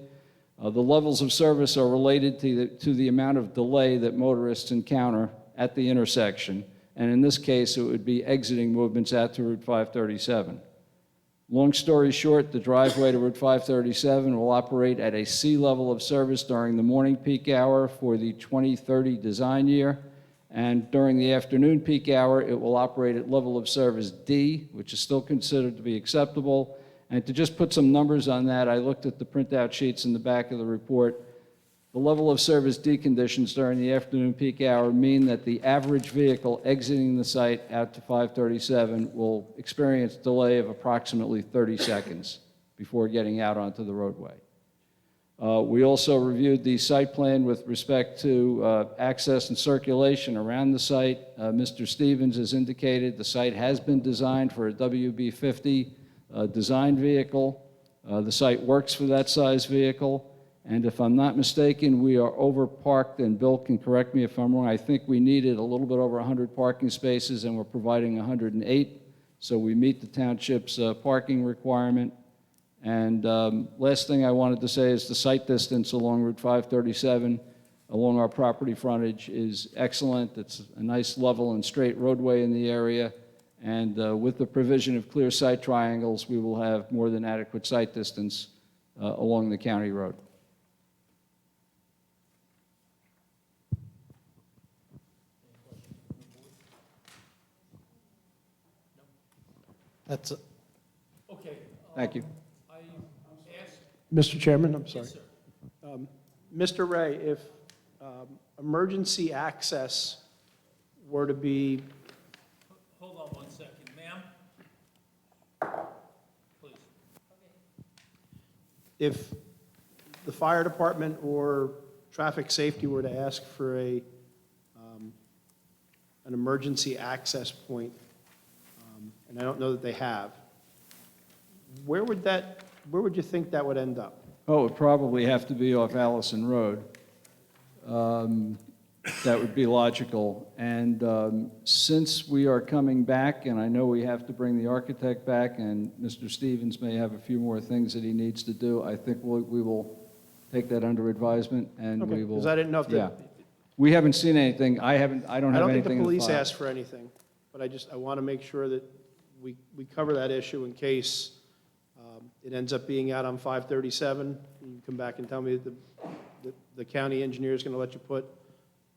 The levels of service are related to the amount of delay that motorists encounter at the intersection, and in this case, it would be exiting movements out to Route 537. Long story short, the driveway to Route 537 will operate at a C level of service during the morning peak hour for the 2030 design year, and during the afternoon peak hour, it will operate at level of service D, which is still considered to be acceptable. And to just put some numbers on that, I looked at the printout sheets in the back of the report. The level of service D conditions during the afternoon peak hour mean that the average vehicle exiting the site out to 537 will experience delay of approximately 30 seconds before getting out onto the roadway. We also reviewed the site plan with respect to access and circulation around the site. Mr. Stevens has indicated the site has been designed for a WB50 design vehicle. The site works for that size vehicle. And if I'm not mistaken, we are over-parked, and Bill can correct me if I'm wrong. I think we needed a little bit over 100 parking spaces, and we're providing 108. So we meet the township's parking requirement. And last thing I wanted to say is the site distance along Route 537, along our property frontage, is excellent. It's a nice level and straight roadway in the area. And with the provision of clear sight triangles, we will have more than adequate sight distance along the county road. That's, Okay. Thank you. I asked, Mr. Chairman, I'm sorry. yes, sir. Mr. Ray, if emergency access were to be, Hold on one second, ma'am. Please. if the fire department or traffic safety were to ask for an emergency access point, and I don't know that they have, where would you think that would end up? Oh, it would probably have to be off Allison Road. That would be logical. And since we are coming back, and I know we have to bring the architect back, and Mr. Stevens may have a few more things that he needs to do, I think we will take that under advisement, and Okay, we will. 'cause I didn't know if the- Yeah. We haven't seen anything. I don't have I don't think anything the in the police file. asked for anything, but I want to make sure that we cover that issue in case it ends up being out on 537. You can come back and tell me that the county engineer is going to let you put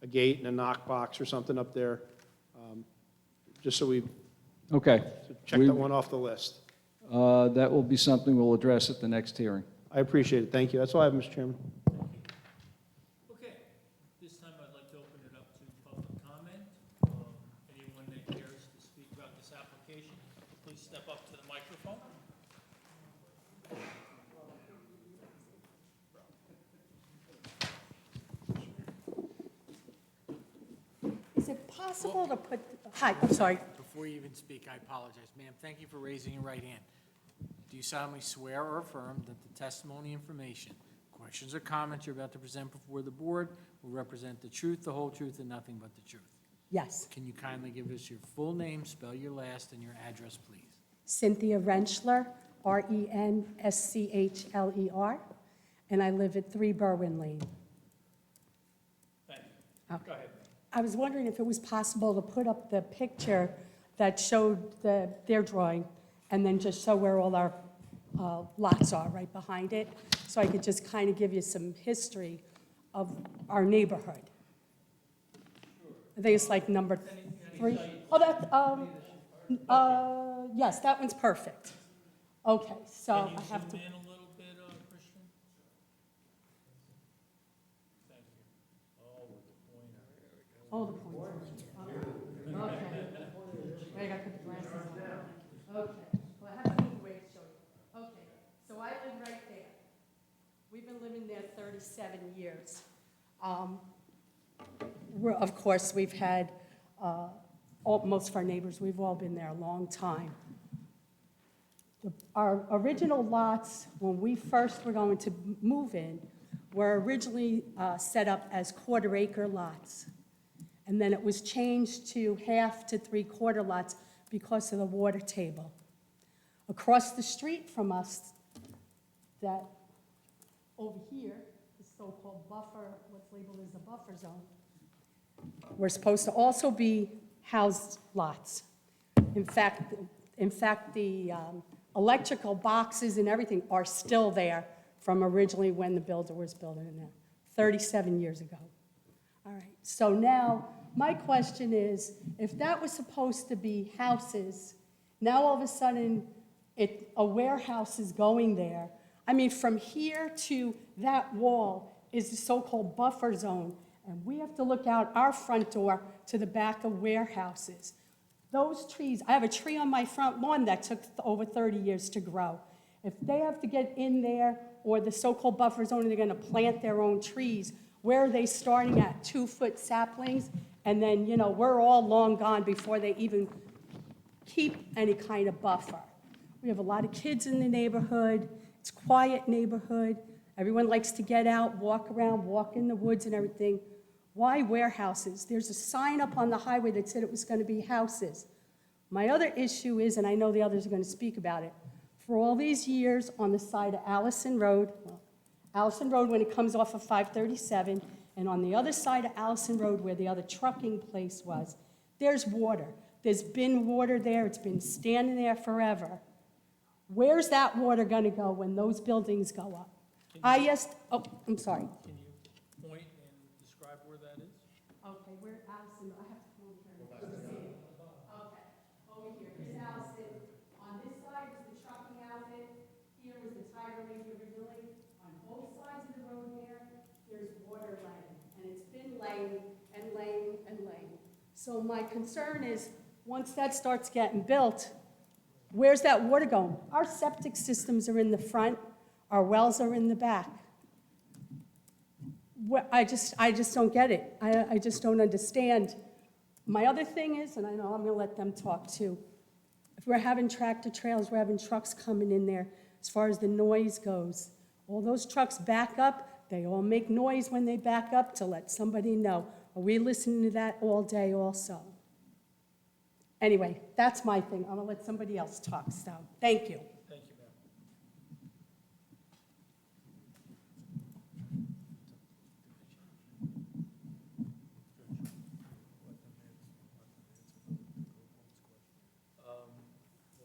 a gate and a knock box or something up there, just so we Okay. check We- that one off the list. That will be something we'll address at the next hearing. I appreciate it. Thank you. That's all I have, Mr. Chairman. Okay, this time I'd like to open it up to public comment. Anyone that cares to speak about this application, please step up to the microphone. Is it possible to put, hi, I'm sorry. Before you even speak, I apologize. Ma'am, thank you for raising your right hand. Do you solemnly swear or affirm that the testimony, information, questions, or comments you're about to present before the board will represent the truth, the whole truth, and nothing but the truth? Yes. Can you kindly give us your full name, spell your last, and your address, please? Cynthia Rentschler, Renschler, and I live at 3 Berwin Lane. Thank you. Go ahead. I was wondering if it was possible to put up the picture that showed their drawing, and then just show where all our lots are right behind it, so I could just kind of give you some history of our neighborhood. I think it's like number 3. Oh, yes, that one's perfect. Okay, so Can you I have to. zoom in a little bit, Christian? Thank you. Oh, with the pointer. Oh, the pointer. Okay. I got to put the glasses on. Okay, well, I have to move away to show you. Okay, so I live right there. We've been living there 37 years. Of course, we've had, most of our neighbors, we've all been there a long time. Our original lots, when we first were going to move in, were originally set up as quarter-acre lots. And then it was changed to half to three-quarter lots because of the water table. Across the street from us, that over here, so-called buffer, what's labeled as the buffer zone, were supposed to also be housed lots. In fact, the electrical boxes and everything are still there from originally when the builder was building it, 37 years ago. All right, so now, my question is, if that was supposed to be houses, now all of a sudden, a warehouse is going there. I mean, from here to that wall is the so-called buffer zone, and we have to look out our front door to the back of warehouses. Those trees, I have a tree on my front lawn that took over 30 years to grow. If they have to get in there, or the so-called buffer zone, and they're gonna plant their own trees, where are they starting at? 2-foot saplings? And then, you know, we're all long gone before they even keep any kind of buffer. We have a lot of kids in the neighborhood. It's a quiet neighborhood. Everyone likes to get out, walk around, walk in the woods and everything. Why warehouses? There's a sign up on the highway that said it was going to be houses. My other issue is, and I know the others are going to speak about it, for all these years on the side of Allison Road, when it comes off of 537, and on the other side of Allison Road where the other trucking place was, there's water. There's been water there. It's been standing there forever. Where's that water going to go when those buildings go up? I'm sorry. Can you point and describe where that is? Okay, where Allison, I have to come over here. Okay, over here, here's Allison. On this side was the trucking outfit. Here was the tire lady originally. On both sides of the road there, there's water laying. And it's been laying and laying and laying. So my concern is, once that starts getting built, where's that water going? Our septic systems are in the front, our wells are in the back. I just don't get it. I just don't understand. My other thing is, and I know I'm gonna let them talk too, if we're having tractor trailers, we're having trucks coming in there, as far as the noise goes, all those trucks back up, they all make noise when they back up to let somebody know. Are we listening to that all day also? Anyway, that's my thing. I'm gonna let somebody else talk, so, thank you. Thank you, ma'am. Well,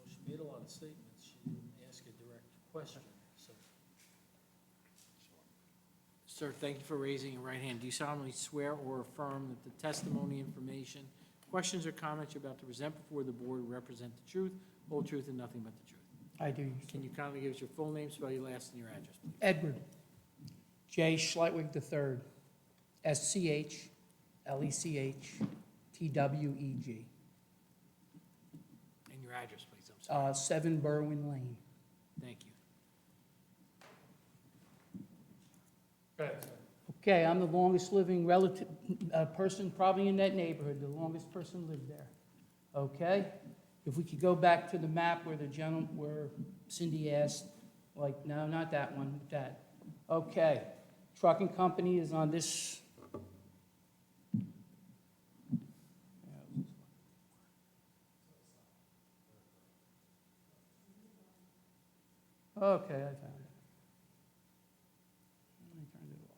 she made a lot of statements. She didn't ask a direct question, so. Sir, thank you for raising your right hand. Do you solemnly swear or affirm that the testimony, information, questions or comments you're about to present before the board represent the truth, whole truth, and nothing but the truth? I do. Can you kindly give us your full name, spell your last and your address, please? Edward J. Schleitwig III, SCHLECHTWEG, And your address, please, I'm sorry. 7 Berwyn Lane. Thank you. Okay, I'm the longest living relative, person probably in that neighborhood, the longest person lived there. Okay? If we could go back to the map where the gentleman, where Cindy asked, like, no, not that one, that. Okay, trucking company is on this. Okay, I found it. I turned it off.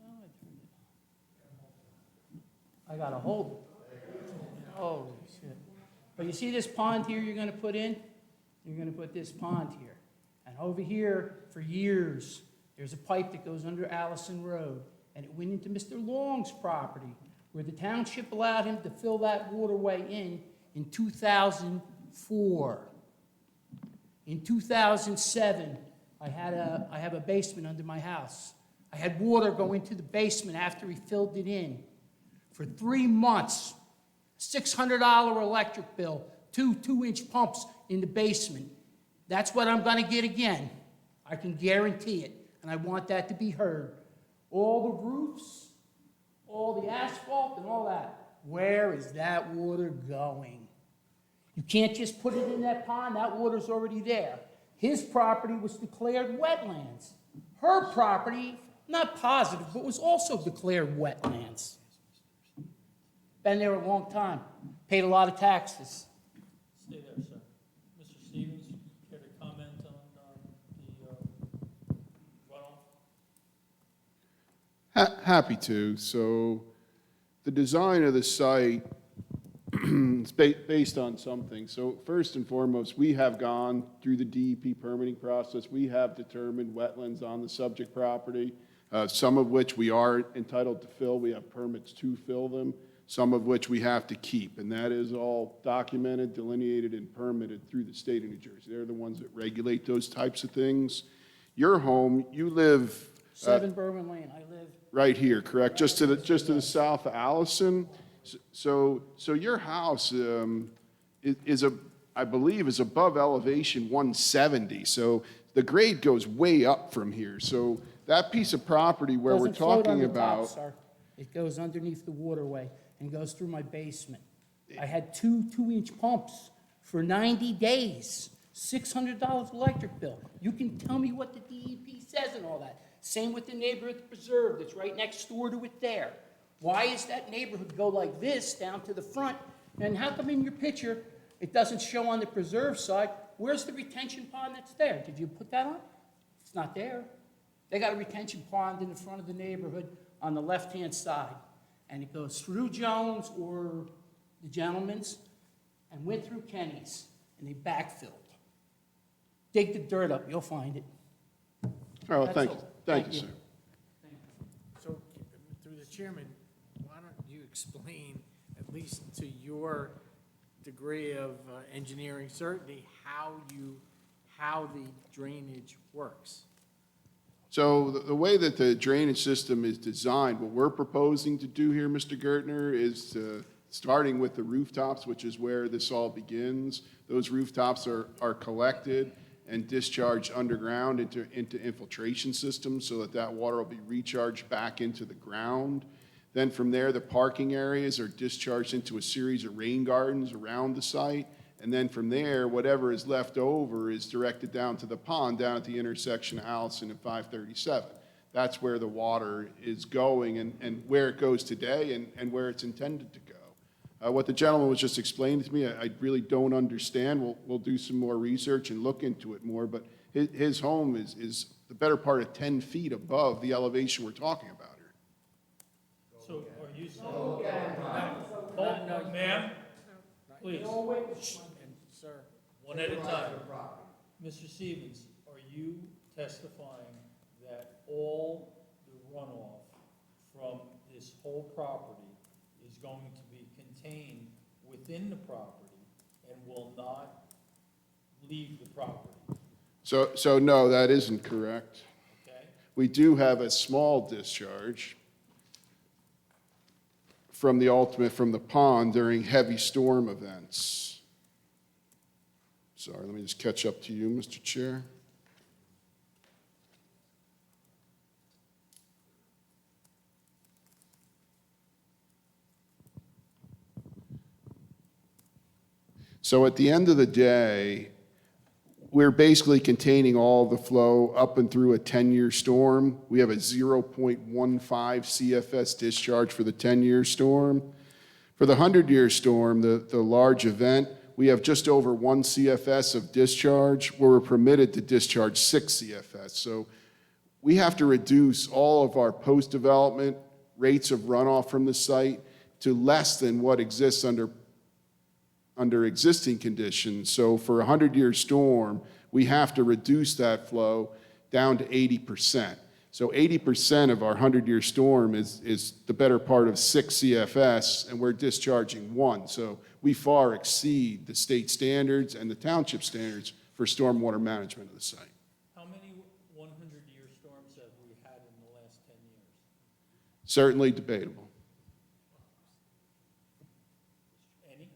Oh, I turned it on. I gotta hold it. Holy shit. But you see this pond here you're gonna put in? You're gonna put this pond here. And over here, for years, there's a pipe that goes under Allison Road, and it went into Mr. Long's property, where the township allowed him to fill that waterway in 2004. In 2007, I have a basement under my house. I had water go into the basement after he filled it in. For 3 months, $600 electric bill, 2-inch pumps in the basement. That's what I'm gonna get again. I can guarantee it, and I want that to be heard. All the roofs, all the asphalt and all that, where is that water going? You can't just put it in that pond, that water's already there. His property was declared wetlands. Her property, not positive, but was also declared wetlands. Been there a long time, paid a lot of taxes. Stay there, sir. Mr. Stevens, care to comment on the runoff? Happy to. So the design of the site is based on something. So first and foremost, we have gone through the DEP permitting process. We have determined wetlands on the subject property, some of which we are entitled to fill. We have permits to fill them, some of which we have to keep. And that is all documented, delineated, and permitted through the state of New Jersey. They're the ones that regulate those types of things. Your home, you live 7 Berman Lane, I live. right here, correct? Just to the south of Allison. So your house I believe, is above elevation 170. So the grade goes way up from here. So that piece of property where we're Doesn't float on talking the top, about, sir. It goes underneath the waterway and goes through my basement. I had two 2-inch pumps for 90 days, $600 electric bill. You can tell me what the DEP says and all that. Same with the neighborhood preserve that's right next door to it there. Why is that neighborhood go like this down to the front? And how come in your picture, it doesn't show on the preserve side? Where's the retention pond that's there? Did you put that on? It's not there. They got a retention pond in the front of the neighborhood on the left-hand side. And it goes through Jones or the gentleman's and went through Kenny's, and they backfilled. Dig the dirt up, you'll find it. oh, That's thank you, all. thank you, sir. So, through the chairman, why don't you explain, at least to your degree of engineering certainty, how the drainage works? So the way that the drainage system is designed, what we're proposing to do here, Mr. Gertner, is to, starting with the rooftops, which is where this all begins. Those rooftops are collected and discharged underground into infiltration systems so that that water will be recharged back into the ground. Then from there, the parking areas are discharged into a series of rain gardens around the site. And then from there, whatever is left over is directed down to the pond down at the intersection of Allison and 537. That's where the water is going and where it goes today and where it's intended to go. What the gentleman was just explaining to me, I really don't understand. We'll do some more research and look into it more, but his home is the better part of 10 feet above the elevation we're talking about here. So are you saying? Oh, ma'am, please. Sir, One at a time. Mr. Stevens, are you testifying that all the runoff from this whole property is going to be contained within the property and will not leave the property? So no, that isn't correct. Okay? We do have a small discharge from the pond during heavy storm events. Sorry, let me just catch up to you, Mr. Chair. So at the end of the day, we're basically containing all the flow up and through a 10-year storm. We have a 0.15 CFS discharge for the 10-year storm. For the 100-year storm, the large event, we have just over 1 CFS of discharge, where we're permitted to discharge 6 CFS. So we have to reduce all of our post-development rates of runoff from the site to less than what exists under existing conditions. So for a 100-year storm, we have to reduce that flow down to 80%. So 80% of our 100-year storm is the better part of 6 CFS, and we're discharging 1. So we far exceed the state standards and the township standards for stormwater management of the site. How many 100-year storms have we had in the last 10 years? Certainly debatable. Any?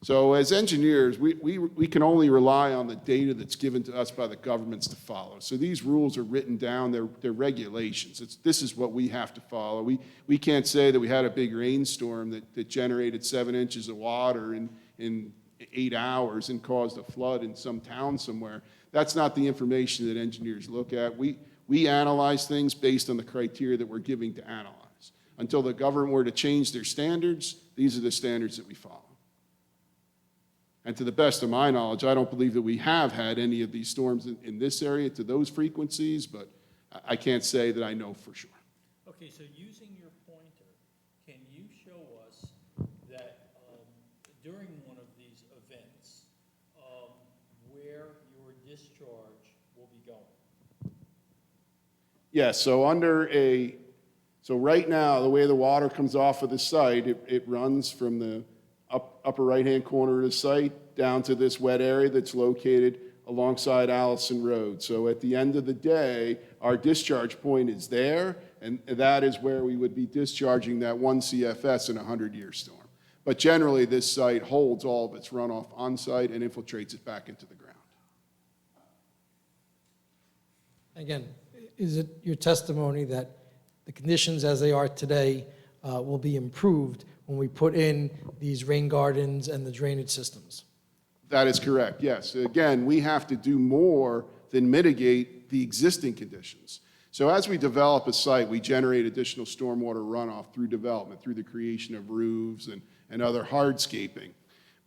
So as engineers, we can only rely on the data that's given to us by the governments to follow. So these rules are written down, they're regulations. This is what we have to follow. We can't say that we had a big rainstorm that generated 7 inches of water in 8 hours and caused a flood in some town somewhere. That's not the information that engineers look at. We analyze things based on the criteria that we're giving to analyze. Until the government were to change their standards, these are the standards that we follow. And to the best of my knowledge, I don't believe that we have had any of these storms in this area to those frequencies, but I can't say that I know for sure. Okay. Okay, so using your pointer, can you show us that during one of these events, where your discharge will be going? Yes, so right now, the way the water comes off of the site, it runs from the upper right-hand corner of the site down to this wet area that's located alongside Allison Road. So at the end of the day, our discharge point is there, and that is where we would be discharging that 1 CFS in a 100-year storm. But generally, this site holds all of its runoff on-site and infiltrates it back into the ground. Again, is it your testimony that the conditions as they are today will be improved when we put in these rain gardens and the drainage systems? That is correct, yes. Again, we have to do more than mitigate the existing conditions. So as we develop a site, we generate additional stormwater runoff through development, through the creation of roofs and other hardscaping.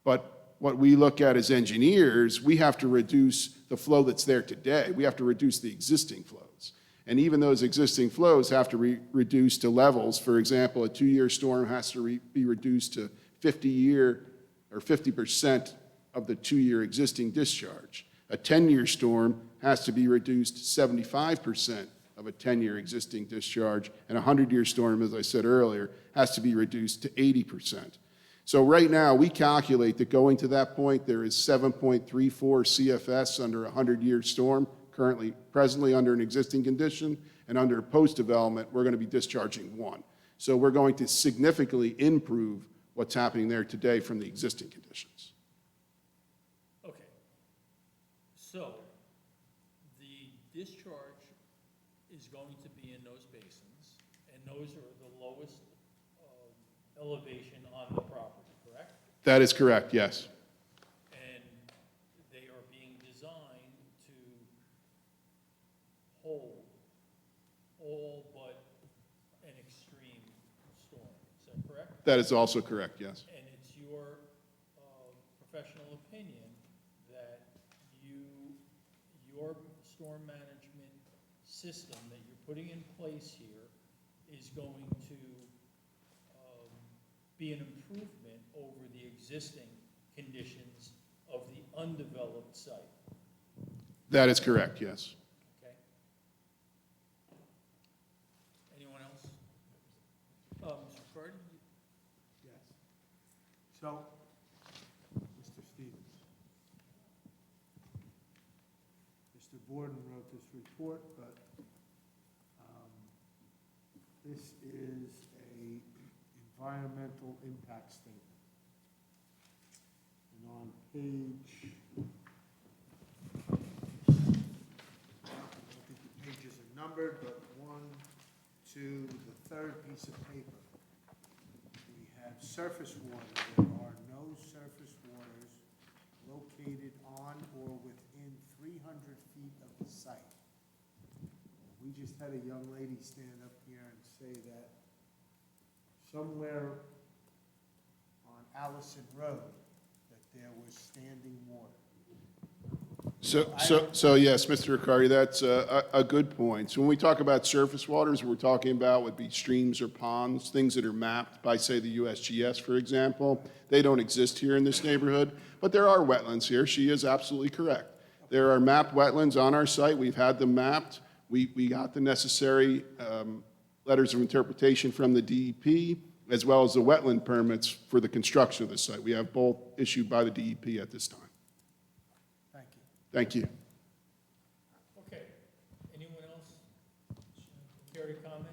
But what we look at as engineers, we have to reduce the flow that's there today. We have to reduce the existing flows. And even those existing flows have to be reduced to levels. For example, a 2-year storm has to be reduced to 50-year or 50% of the 2-year existing discharge. A 10-year storm has to be reduced to 75% of a 10-year existing discharge, and a 100-year storm, as I said earlier, has to be reduced to 80%. So right now, we calculate that going to that point, there is 7.34 CFS under a 100-year storm, presently under an existing condition, and under post-development, we're going to be discharging 1. So we're going to significantly improve what's happening there today from the existing conditions. Okay. So the discharge is going to be in those basins, and those are the lowest elevation on the property, correct? That is correct, yes. And they are being designed to hold all but an extreme storm. Is that correct? That is also correct, yes. And it's your professional opinion that your storm management system that you're putting in place here is going to be an improvement over the existing conditions of the undeveloped site. That is correct, yes. Okay. Anyone else? Mr. Carden? Yes. So, Mr. Stevens, Mr. Borden wrote this report, but this is a environmental impact statement. And on page, I don't think the pages are numbered, but 1, 2, the third piece of paper, we have surface water. There are no surface waters located on or within 300 feet of the site. We just had a young lady stand up here and say that somewhere on Allison Road, that there was standing water. So yes, Mr. Riccardi, that's a good point. So when we talk about surface waters, we're talking about would be streams or ponds, things that are mapped by, say, the USGS, for example. They don't exist here in this neighborhood, but there are wetlands here. She is absolutely correct. There are mapped wetlands on our site. We've had them mapped. We got the necessary letters of interpretation from the DEP, as well as the wetland permits for the construction of the site. We have both issued by the DEP at this time. Thank you. Thank you. Okay. Anyone else care to comment?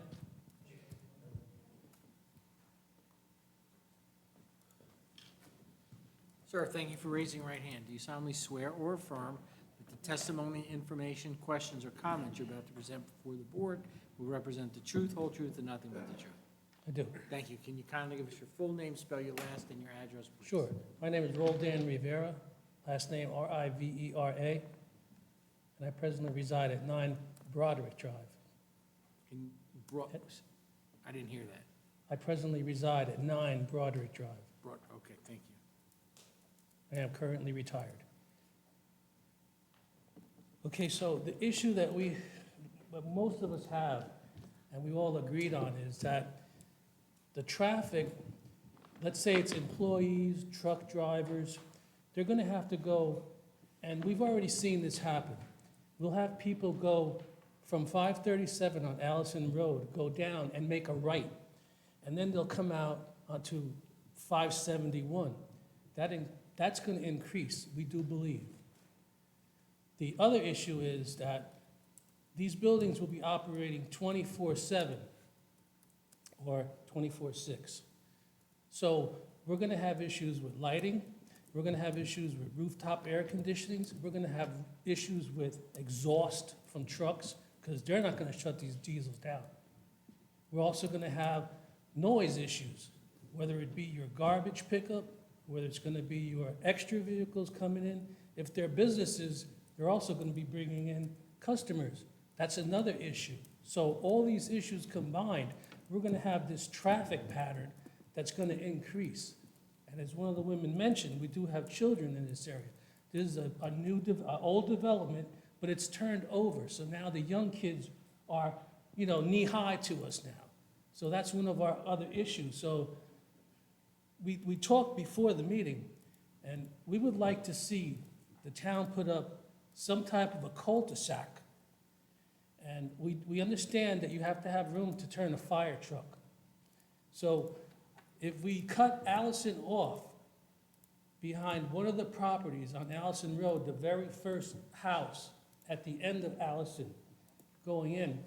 Sir, thank you for raising your right hand. Do you solemnly swear or affirm that the testimony, information, questions, or comments you're about to present before the board will represent the truth, whole truth, and nothing but the truth? I do. Thank you. Can you kindly give us your full name, spell your last, and your address, please? Sure. My name is Roldan Rivera, last name Rivera, and I presently reside at 9 Broderick Drive. I didn't hear that. I presently reside at 9 Broderick Drive. Okay, thank you. I am currently retired. Okay, so the issue that most of us have and we all agreed on, is that the traffic, let's say it's employees, truck drivers, they're gonna have to go, and we've already seen this happen. We'll have people go from 537 on Allison Road, go down and make a right, and then they'll come out onto 571. That's gonna increase, we do believe. The other issue is that these buildings will be operating 24/7 or 24/6. So we're gonna have issues with lighting, we're gonna have issues with rooftop air conditionings, we're gonna have issues with exhaust from trucks, because they're not gonna shut these diesels down. We're also gonna have noise issues, whether it be your garbage pickup, whether it's gonna be your extra vehicles coming in. If they're businesses, they're also gonna be bringing in customers. That's another issue. So all these issues combined, we're gonna have this traffic pattern that's gonna increase. And as one of the women mentioned, we do have children in this area. This is a new, old development, but it's turned over. So now the young kids are, knee-high to us now. So that's one of our other issues. So we talked before the meeting, and we would like to see the town put up some type of a cul-de-sac. And we understand that you have to have room to turn a fire truck. So if we cut Allison off behind one of the properties on Allison Road, the very first house at the end of Allison going in,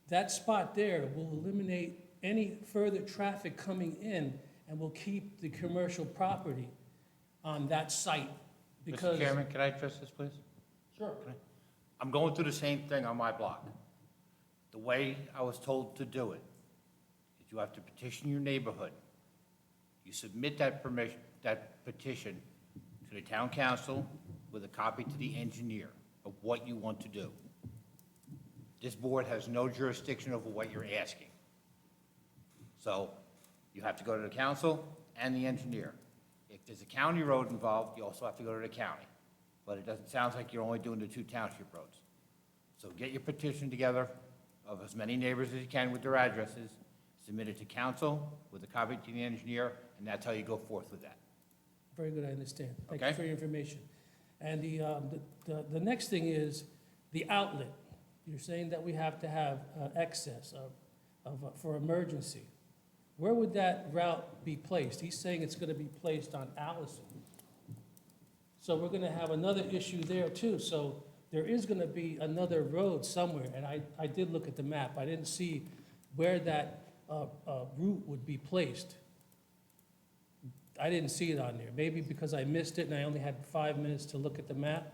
that spot there will eliminate any further traffic coming in and will keep the commercial property on that site. Because Mr. Chairman, can I address this, please? Sure. I'm going through the same thing on my block. The way I was told to do it is you have to petition your neighborhood. You submit that petition to the town council with a copy to the engineer of what you want to do. This board has no jurisdiction over what you're asking. So you have to go to the council and the engineer. If there's a county road involved, you also have to go to the county. But it sounds like you're only doing the 2 township roads. So get your petition together of as many neighbors as you can with their addresses, submit it to council with a copy to the engineer, and that's how you go forth with that. Very good, I understand. Thank you Okay. for your information. And the next thing is the outlet. You're saying that we have to have excess for emergency. Where would that route be placed? He's saying it's going to be placed on Allison. So we're going to have another issue there too. So there is going to be another road somewhere, and I did look at the map. I didn't see where that route would be placed. I didn't see it on there. Maybe because I missed it and I only had 5 minutes to look at the map,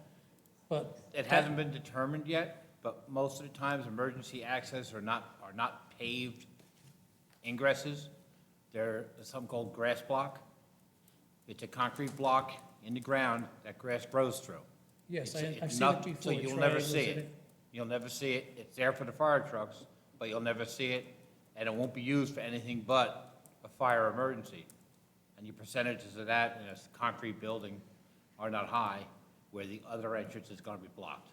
but. It hasn't been determined yet, but most of the times, emergency access are not paved ingresses. They're something called grass block. It's a concrete block in the ground that grass grows through. Yes, It's I've seen enough- it before. So you'll never triangles see in it. You'll never see it. It's there for the fire trucks, but you'll never see it, and it won't be used for anything but a fire emergency. And your percentages of that in a concrete building are not high, where the other entrance is going to be blocked.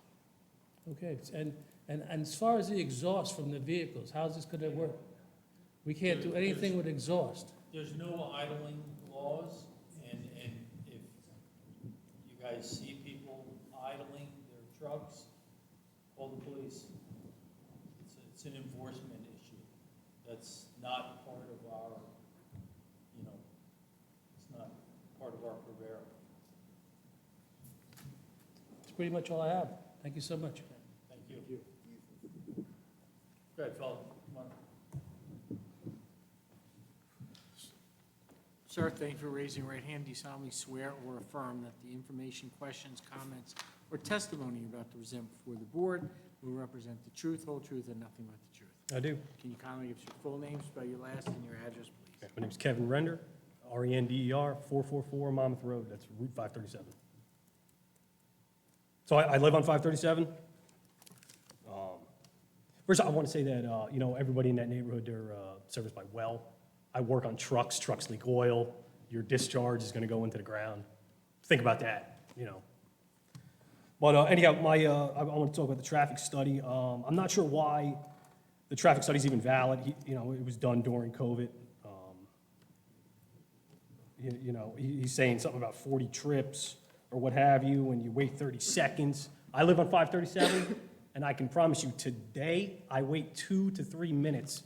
Okay, and as far as the exhaust from the vehicles, how's this gonna work? We can't do anything with exhaust. There's no idling laws, and if you guys see people idling their trucks, call the police. It's an enforcement issue. That's not part of our, it's not part of our purview. That's pretty much all I have. Thank you so much. Thank you. Go ahead, fellow. Come on. Sir, thank you for raising your right hand. Do you solemnly swear or affirm that the information, questions, comments, or testimony you're about to present before the board will represent the truth, whole truth, and nothing but the truth? I do. Can you kindly give us your full name, spell your last, and your address, please? My name's Kevin Render, Render, 444 Monmouth Road, that's Route 537. So I live on 537. First, I want to say that, everybody in that neighborhood, they're serviced by well. I work on trucks, trucks leak oil, your discharge is going to go into the ground. Think about that, But anyhow, I want to talk about the traffic study. I'm not sure why the traffic study's even valid. You know, it was done during COVID. You know, he's saying something about 40 trips or what have you, and you wait 30 seconds. I live on 537, and I can promise you today, I wait 2 to 3 minutes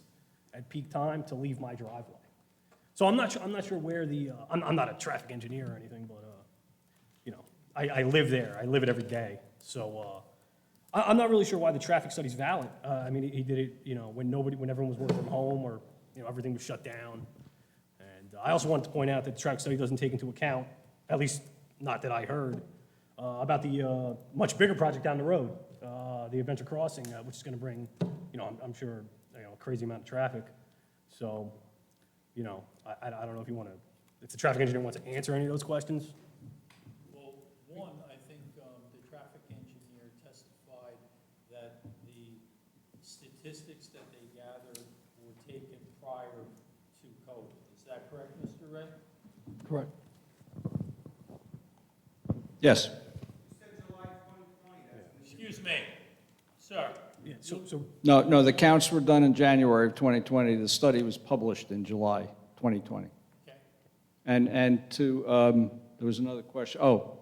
at peak time to leave my driveway. So I'm not sure where the, I'm not a traffic engineer or anything, but, you know, I live there. I live it every day. So I'm not really sure why the traffic study's valid. I mean, he did it, you know, when everyone was working from home or, you know, everything was shut down. And I also wanted to point out that the traffic study doesn't take into account, at least not that I heard, about the much bigger project down the road, the Adventure Crossing, which is going to bring, you know, I'm sure, you know, a crazy amount of traffic. So, you know, I don't know if you want to, if the traffic engineer wants to answer any of those questions. Well, one, I think the traffic engineer testified that the statistics that they gathered were taken prior to COVID. Is that correct, Mr. Ray? Correct. Yes. Excuse me, sir. Yeah, so No, the counts were done in January of 2020. The study was published in July 2020. Okay. And to, there was another question. Oh,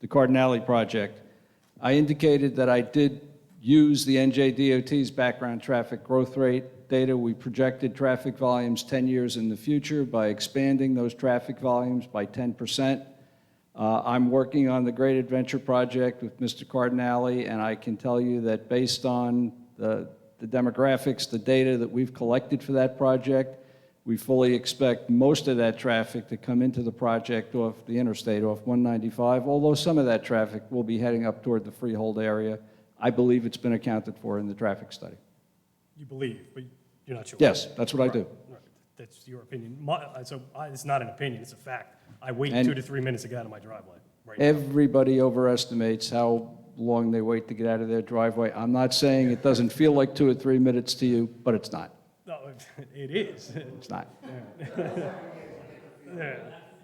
the Cardinale project. I indicated that I did use the NJDOT's background traffic growth rate data. We projected traffic volumes 10 years in the future by expanding those traffic volumes by 10%. I'm working on the Great Adventure Project with Mr. Cardinale, and I can tell you that based on the demographics, the data that we've collected for that project, we fully expect most of that traffic to come into the project off the interstate, off 195, although some of that traffic will be heading up toward the Freehold area. I believe it's been accounted for in the traffic study. you believe, but you're not sure. Yes, that's what I do. Right. That's your opinion. It's not an opinion, it's a fact. I wait And 2 to 3 minutes to get out of my driveway. Right now. Everybody overestimates how long they wait to get out of their driveway. I'm not saying it doesn't feel like 2 or 3 minutes to you, but it's not. No, it is. It's not. Yeah,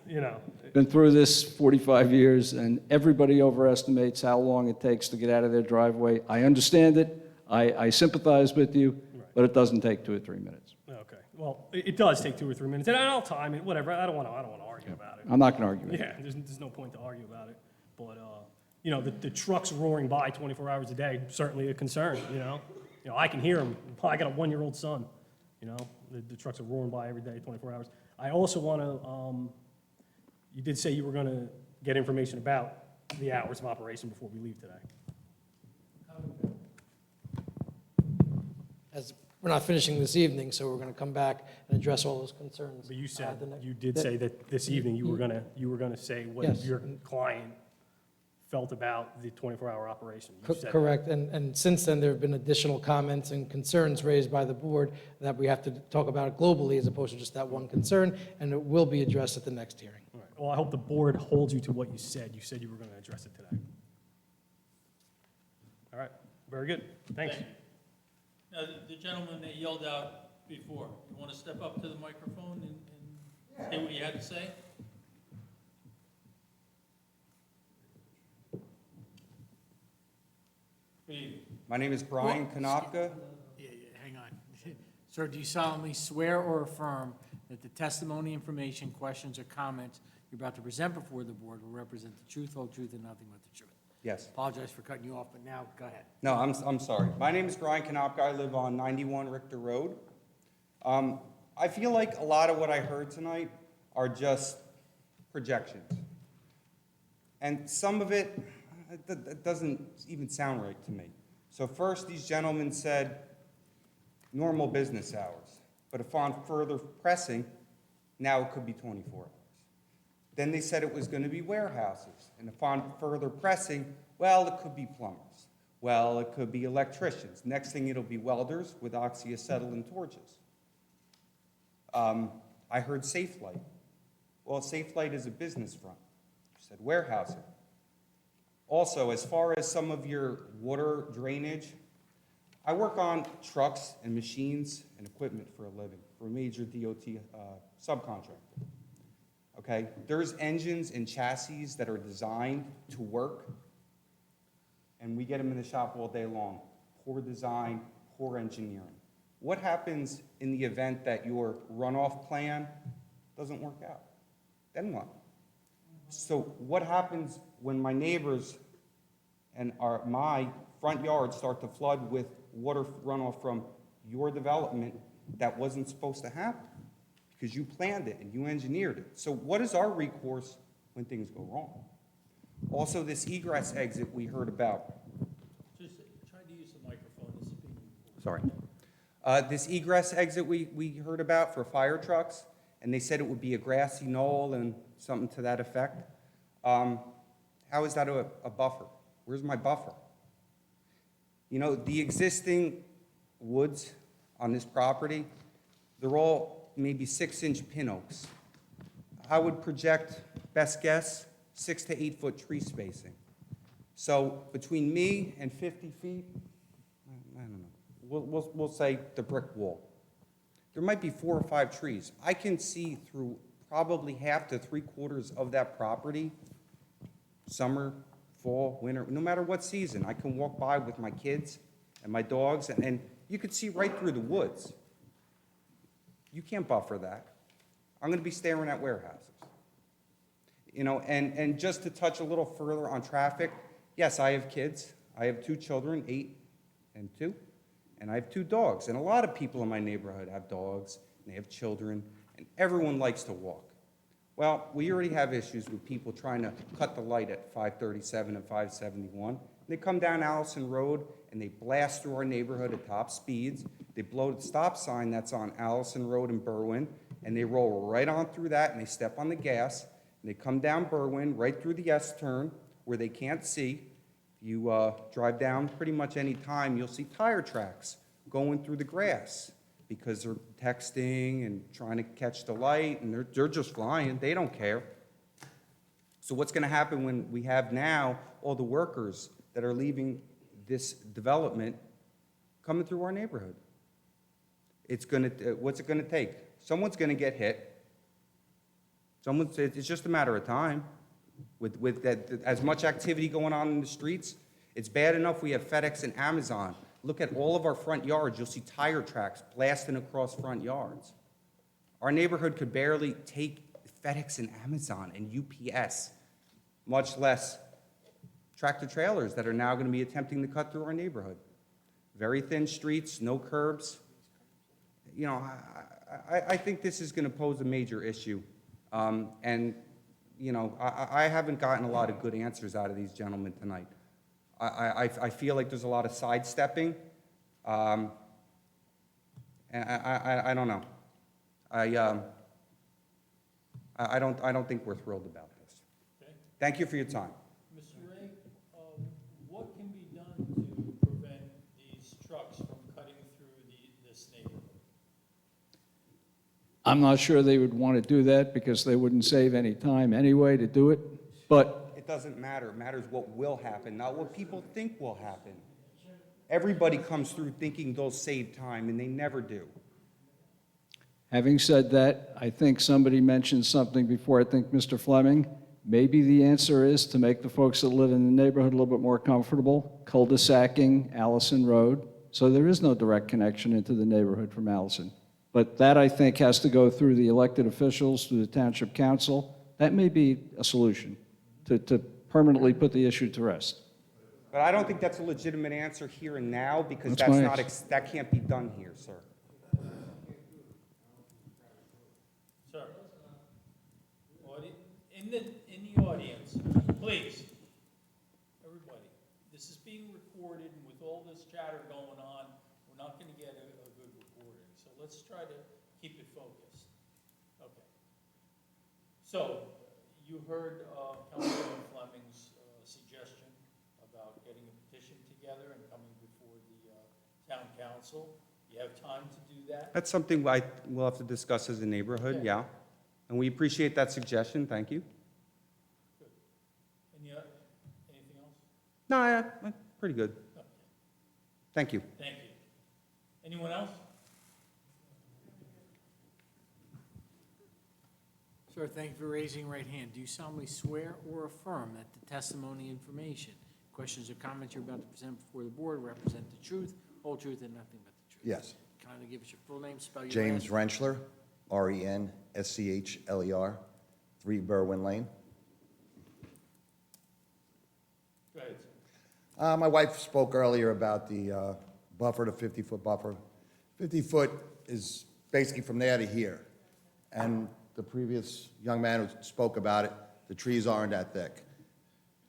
you know. Been through this 45 years, and everybody overestimates how long it takes to get out of their driveway. I understand it. I sympathize with you, but it doesn't take 2 or 3 minutes. Okay, well, it does take 2 or 3 minutes, and I'll time it, whatever. I don't want to argue about it. I'm not going to argue with you. Yeah, there's no point to argue about it. But, you know, the trucks roaring by 24 hours a day, certainly a concern, you know? You know, I can hear them. I got a 1-year-old son, you know? The trucks are roaring by every day, 24 hours. I also want to, you did say you were going to get information about the hours of operation before we leave today. As we're not finishing this evening, so we're going to come back and address all those concerns. But you said, the next- you did say that this evening you were going to say what Yes. your client felt about the 24-hour operation. You said that. Correct, and since then, there have been additional comments and concerns raised by the board that we have to talk about it globally as opposed to just that one concern, and it will be addressed at the next hearing. All right. Well, I hope the board holds you to what you said. You said you were going to address it today. All right, very good. Thanks. Now, the gentleman that yelled out before, you want to step up to the microphone and say what you had to say? My name is Brian Konopka. Yeah, hang on. Sir, do you solemnly swear or affirm that the testimony, information, questions, or comments you're about to present before the board will represent the truth, whole truth, and nothing but the truth? Yes. Apologize for cutting you off, but now, go ahead. No, I'm sorry. My name is Brian Konopka. I live on 91 Richter Road. I feel like a lot of what I heard tonight are just projections. And some of it doesn't even sound right to me. So first, these gentlemen said normal business hours, but upon further pressing, now it could be 24 hours. Then they said it was going to be warehouses, and upon further pressing, well, it could be plumbers. Well, it could be electricians. Next thing, it'll be welders with oxyacetylene torches. I heard Safelite. Well, Safelite is a business front. You said warehousing. Also, as far as some of your water drainage, I work on trucks and machines and equipment for a living, for a major DOT subcontractor. Okay? There's engines and chassis that are designed to work, and we get them in the shop all day long. Poor design, poor engineering. What happens in the event that your runoff plan doesn't work out? Then what? So what happens when my neighbors and my front yards start to flood with water runoff from your development that wasn't supposed to happen? Because you planned it and you engineered it. So what is our recourse when things go wrong? Also, this egress exit we heard about. Just try to use the microphone. This is being recorded. Sorry. This egress exit we heard about for fire trucks, and they said it would be a grassy knoll and something to that effect. How is that a buffer? Where's my buffer? You know, the existing woods on this property, they're all maybe 6-inch pin oaks. I would project, best guess, 6 to 8 foot tree spacing. So between me and 50 feet, I don't know, we'll say the brick wall. There might be 4 or 5 trees. I can see through probably half to 3/4 of that property, summer, fall, winter, no matter what season. I can walk by with my kids and my dogs, and you could see right through the woods. You can't buffer that. I'm going to be staring at warehouses. You know, and just to touch a little further on traffic, yes, I have kids. I have 2 children, 8 and 2, and I have 2 dogs. And a lot of people in my neighborhood have dogs, and they have children, and everyone likes to walk. Well, we already have issues with people trying to cut the light at 537 and 571. They come down Allison Road, and they blast through our neighborhood at top speeds. They blow the stop sign that's on Allison Road in Berwyn, and they roll right on through that, and they step on the gas, and they come down Berwyn, right through the S-turn, where they can't see. If you drive down pretty much any time, you'll see tire tracks going through the grass because they're texting and trying to catch the light, and they're just flying. They don't care. So what's going to happen when we have now all the workers that are leaving this development coming through our neighborhood? What's it going to take? Someone's going to get hit. It's just a matter of time. With that, as much activity going on in the streets, it's bad enough we have FedEx and Amazon. Look at all of our front yards. You'll see tire tracks blasting across front yards. Our neighborhood could barely take FedEx and Amazon and UPS, much less tractor trailers that are now going to be attempting to cut through our neighborhood. Very thin streets, no curbs. You know, I think this is going to pose a major issue. And, you know, I haven't gotten a lot of good answers out of these gentlemen tonight. I feel like there's a lot of sidestepping. And I don't know. I don't think we're thrilled about this. Okay. Thank you for your time. Mr. Ray, what can be done to prevent these trucks from cutting through this neighborhood? I'm not sure they would want to do that because they wouldn't save any time anyway to do it, but It doesn't matter. It matters what will happen, not what people think will happen. Everybody comes through thinking they'll save time, and they never do. having said that, I think somebody mentioned something before, I think Mr. Fleming. Maybe the answer is to make the folks that live in the neighborhood a little bit more comfortable, cul-de-sacing Allison Road, so there is no direct connection into the neighborhood from Allison. But that, I think, has to go through the elected officials, through the township council. That may be a solution to permanently put the issue to rest. But I don't think that's a legitimate answer here and now, because That's my that can't be done here, sir. Sir, in the audience, please, everybody, this is being recorded, and with all this chatter going on, we're not going to get a good recording. So let's try to keep it focused. Okay. So you heard Councilman Fleming's suggestion about getting a petition together and coming before the town council. You have time to do that? That's something we'll have to discuss as a neighborhood, Okay. yeah. And we appreciate that suggestion, thank you. Good. Anything else? No, pretty good. Okay. Thank you. Thank you. Anyone else? Sir, thank you for raising your right hand. Do you solemnly swear or affirm that the testimony, information, questions or comments you're about to present before the board represent the truth, whole truth, and nothing but the truth? Yes. kind of give us your full name, spell your James last. Renschler, Renschler, 3 Berwyn Lane. Go ahead. My wife spoke earlier about the buffer, the 50-foot buffer. 50-foot is basically from there to here. And the previous young man who spoke about it, the trees aren't that thick.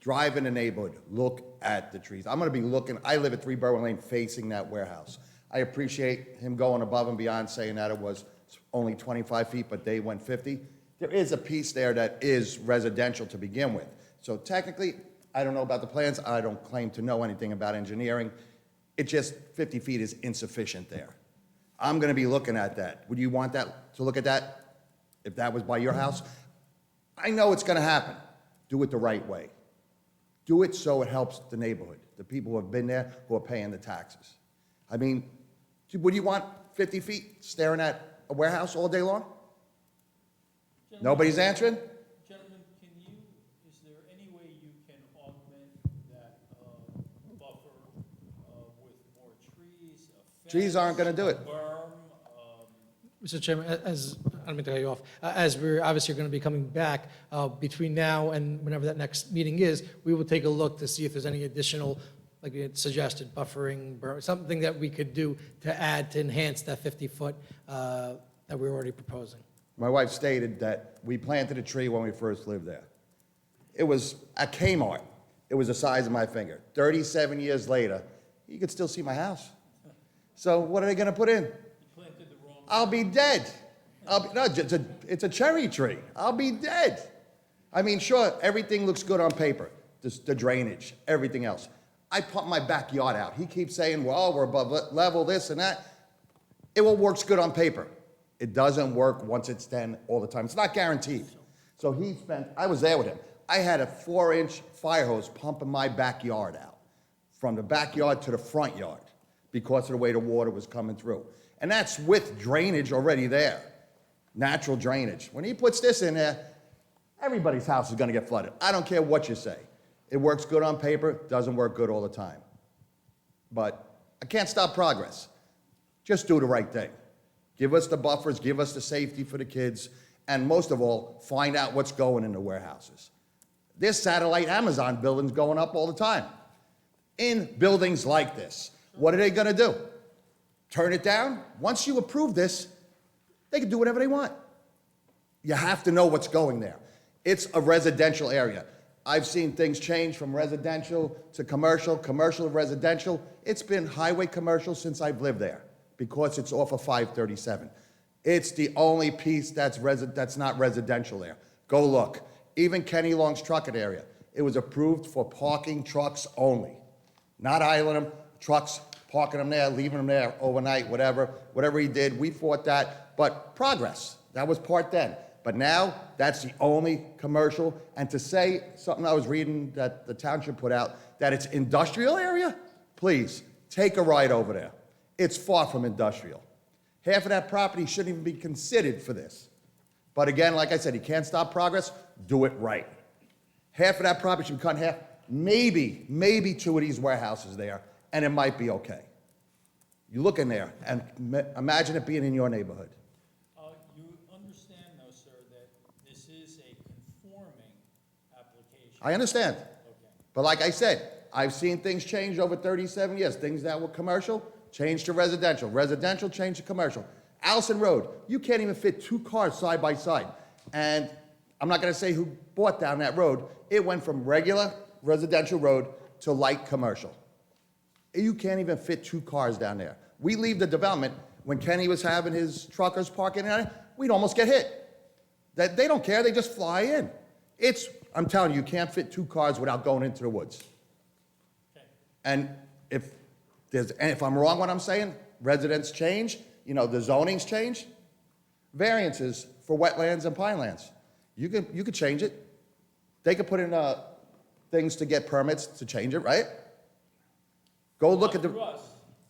Drive in the neighborhood, look at the trees. I'm gonna be looking, I live at 3 Berwyn Lane facing that warehouse. I appreciate him going above and beyond, saying that it was only 25 feet, but they went 50. There is a piece there that is residential to begin with. So technically, I don't know about the plans, I don't claim to know anything about engineering. It just, 50 feet is insufficient there. I'm gonna be looking at that. Would you want that, to look at that, if that was by your house? I know it's gonna happen. Do it the right way. Do it so it helps the neighborhood, the people who have been there, who are paying the taxes. I mean, would you want 50 feet staring at a warehouse all day long? Nobody's answering? Gentlemen, is there any way you can augment that buffer with more trees, a fence? Trees aren't gonna do it. a berm? Mr. Chairman, I don't mean to cut you off, as we're obviously going to be coming back, between now and whenever that next meeting is, we will take a look to see if there's any additional, like we had suggested, buffering, something that we could do to add, to enhance that 50-foot that we're already proposing. My wife stated that we planted a tree when we first lived there. It was at Kmart. It was the size of my finger. 37 years later, you could still see my house. So what are they gonna put in? I'll be dead. No, it's a cherry tree. I'll be dead. I mean, sure, everything looks good on paper, the drainage, everything else. I pump my backyard out. He keeps saying, well, we're above level, this and that. It all works good on paper. It doesn't work once it's done all the time. It's not guaranteed. So I was there with him. I had a 4-inch fire hose pumping my backyard out, from the backyard to the front yard, because of the way the water was coming through. And that's with drainage already there, natural drainage. When he puts this in there, everybody's house is gonna get flooded. I don't care what you say. It works good on paper, doesn't work good all the time. But I can't stop progress. Just do the right thing. Give us the buffers, give us the safety for the kids, and most of all, find out what's going in the warehouses. There's satellite Amazon buildings going up all the time. In buildings like this, what are they gonna do? Turn it down? Once you approve this, they can do whatever they want. You have to know what's going there. It's a residential area. I've seen things change from residential to commercial, commercial to residential. It's been highway commercial since I've lived there, because it's off of 537. It's the only piece that's not residential there. Go look. Even Kenny Long's trucking area, it was approved for parking trucks only. Not idling them, trucks, parking them there, leaving them there overnight, whatever he did, we fought that, but progress, that was part then. But now, that's the only commercial, and to say, something I was reading that the township put out, that it's industrial area, please, take a ride over there. It's far from industrial. Half of that property shouldn't even be considered for this. But again, like I said, you can't stop progress, do it right. Half of that property should be cut in half, maybe 2 of these warehouses there, and it might be okay. You look in there and imagine it being in your neighborhood. You understand, though, sir, that this is a conforming application? I understand. But like I said, I've seen things change over 37 years. Things that were commercial, changed to residential. Residential, changed to commercial. Allison Road, you can't even fit 2 cars side by side. And I'm not gonna say who bought down that road. It went from regular residential road to light commercial. You can't even fit 2 cars down there. We leave the development, when Kenny was having his truckers parking in, we'd almost get hit. They don't care, they just fly in. I'm telling you, you can't fit 2 cars without going into the woods. And if I'm wrong what I'm saying, residents change, the zonings change, variances for wetlands and pinelands. You could change it. They could put in things to get permits to change it, right? Go look at the... Not through us,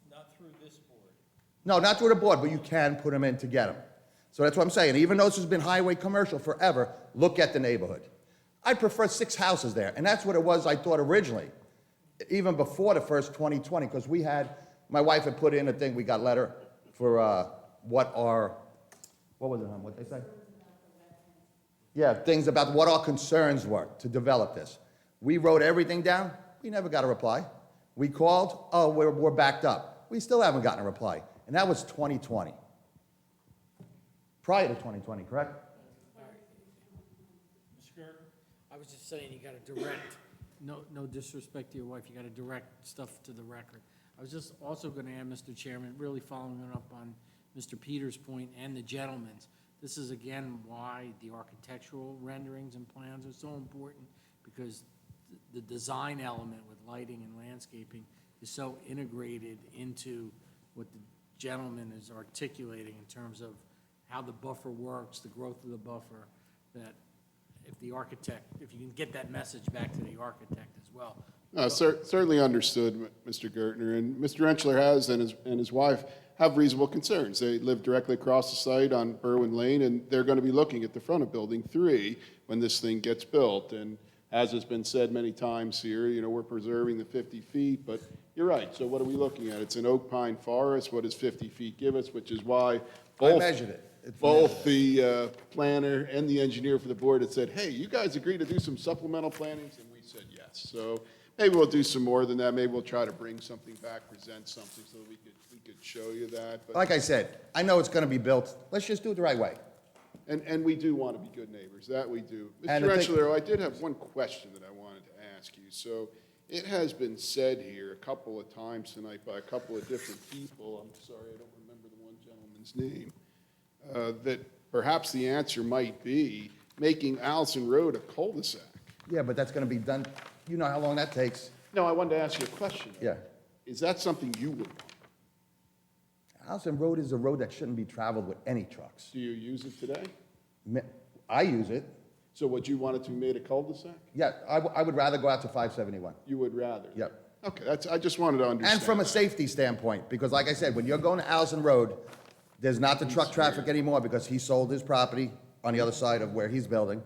not through this board. No, not through the board, but you can put them in to get them. So that's what I'm saying. Even though this has been highway commercial forever, look at the neighborhood. I prefer 6 houses there, and that's what it was, I thought, originally, even before the first 2020, because my wife had put in a thing, we got a letter what was it, hon, what'd they say? Yeah, things about what our concerns were to develop this. We wrote everything down, we never got a reply. We called, oh, we're backed up. We still haven't gotten a reply, and that was 2020. Prior to 2020, correct? Mr. Gerber? I was just saying, you got to direct, no disrespect to your wife, you got to direct stuff to the record. I was just also going to add, Mr. Chairman, really following up on Mr. Peters' point and the gentleman's. This is again why the architectural renderings and plans are so important, because the design element with lighting and landscaping is so integrated into what the gentleman is articulating in terms of how the buffer works, the growth of the buffer, that if the architect, if you can get that message back to the architect as well. Certainly understood, Mr. Gertner, and Mr. Rentschler has and his wife have reasonable concerns. They live directly across the site on Berwyn Lane, and they're going to be looking at the front of Building 3 when this thing gets built. And as has been said many times here, you know, we're preserving the 50 feet, but you're right. So what are we looking at? It's an oak pine forest. What does 50 feet give us? Which is why I measured it. both the planner and the engineer for the board had said, hey, you guys agree to do some supplemental plannings? And we said yes. So maybe we'll do some more than that. Maybe we'll try to bring something back, present something so that we could show you that. But Like I said, I know it's going to be built. Let's just do it the right way. And we do want to be good neighbors, that we do. And Mr. I think- Rentschler, I did have one question that I wanted to ask you. So it has been said here a couple of times tonight by a couple of different people, I'm sorry, I don't remember the one gentleman's name, that perhaps the answer might be making Allison Road a cul-de-sac. Yeah, but that's going to be done, you know how long that takes. No, I wanted to ask you a question. Yeah. Is that something you would want? Allison Road is a road that shouldn't be traveled with any trucks. Do you use it today? I use it. So would you want it to be made a cul-de-sac? Yeah, I would rather go out to 571. You would rather? Yep. Okay, I just wanted to understand. And from a safety standpoint, because like I said, when you're going to Allison Road, there's not the truck traffic anymore because he sold his property on the other side of where he's building.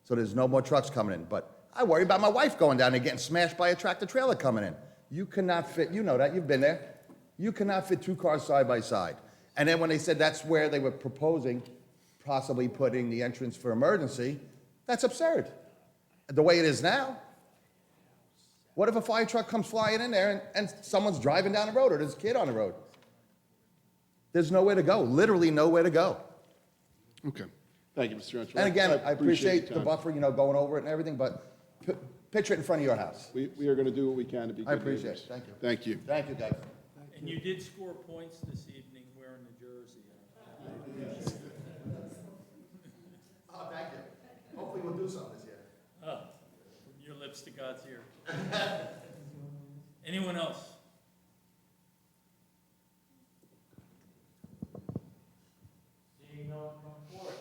So there's no more trucks coming in. But I worry about my wife going down there getting smashed by a tractor trailer coming in. You cannot fit, you know that, you've been there. You cannot fit two cars side by side. And then when they said that's where they were proposing possibly putting the entrance for emergency, that's absurd. The way it is now. What if a fire truck comes flying in there and someone's driving down the road or there's a kid on the road? There's nowhere to go, literally nowhere to go. Okay. Thank you, Mr. Rentschler. And again, I appreciate your the time. buffer, you know, going over it and everything, but picture it in front of your house. We are going to do what we can to be good I appreciate neighbors. it. Thank you. Thank you. Thank you, guys. And you did score points this evening wearing the jersey. Oh, thank you. Hopefully we'll do something this year. Oh, from your lips to God's ear. Anyone else? Seeing no one come forward.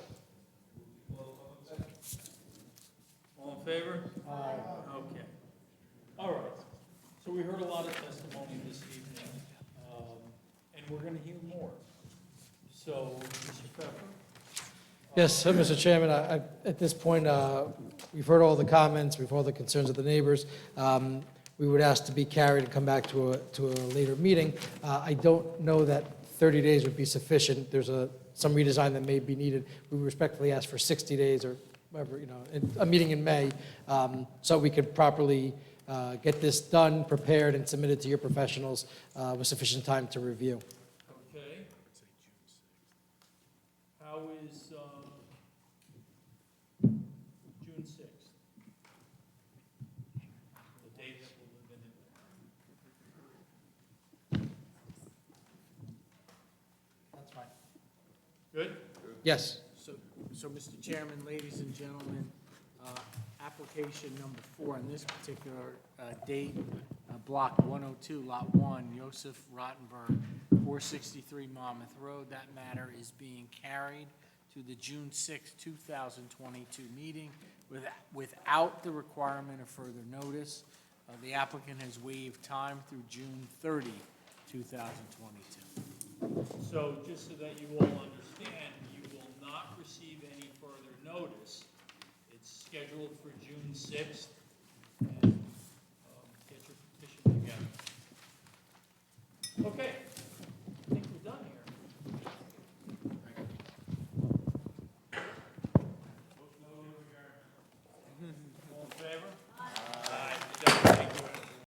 All in favor? Aye. Okay. All right. So we heard a lot of testimony this evening, and we're going to hear more. So, Mr. Pfeffer? Yes, Mr. Chairman, at this point, we've heard all the comments, we've heard the concerns of the neighbors. We would ask to be carried and come back to a later meeting. I don't know that 30 days would be sufficient. There's some redesign that may be needed. We respectfully ask for 60 days or whatever, you know, a meeting in May, so we could properly get this done, prepared, and submitted to your professionals with sufficient time to review. Okay. How is June 6th? The date that we'll live in. That's fine. Good? Yes. So, Mr. Chairman, ladies and gentlemen, application number 4 on this particular date, block 102, lot 1, Joseph Rottenberg, 463 Monmouth Road. That matter is being carried to the June 6, 2022 meeting without the requirement of further notice. The applicant has waived time through June 30, 2022. So, just so that you all understand, you will not receive any further notice. It's scheduled for June 6th, and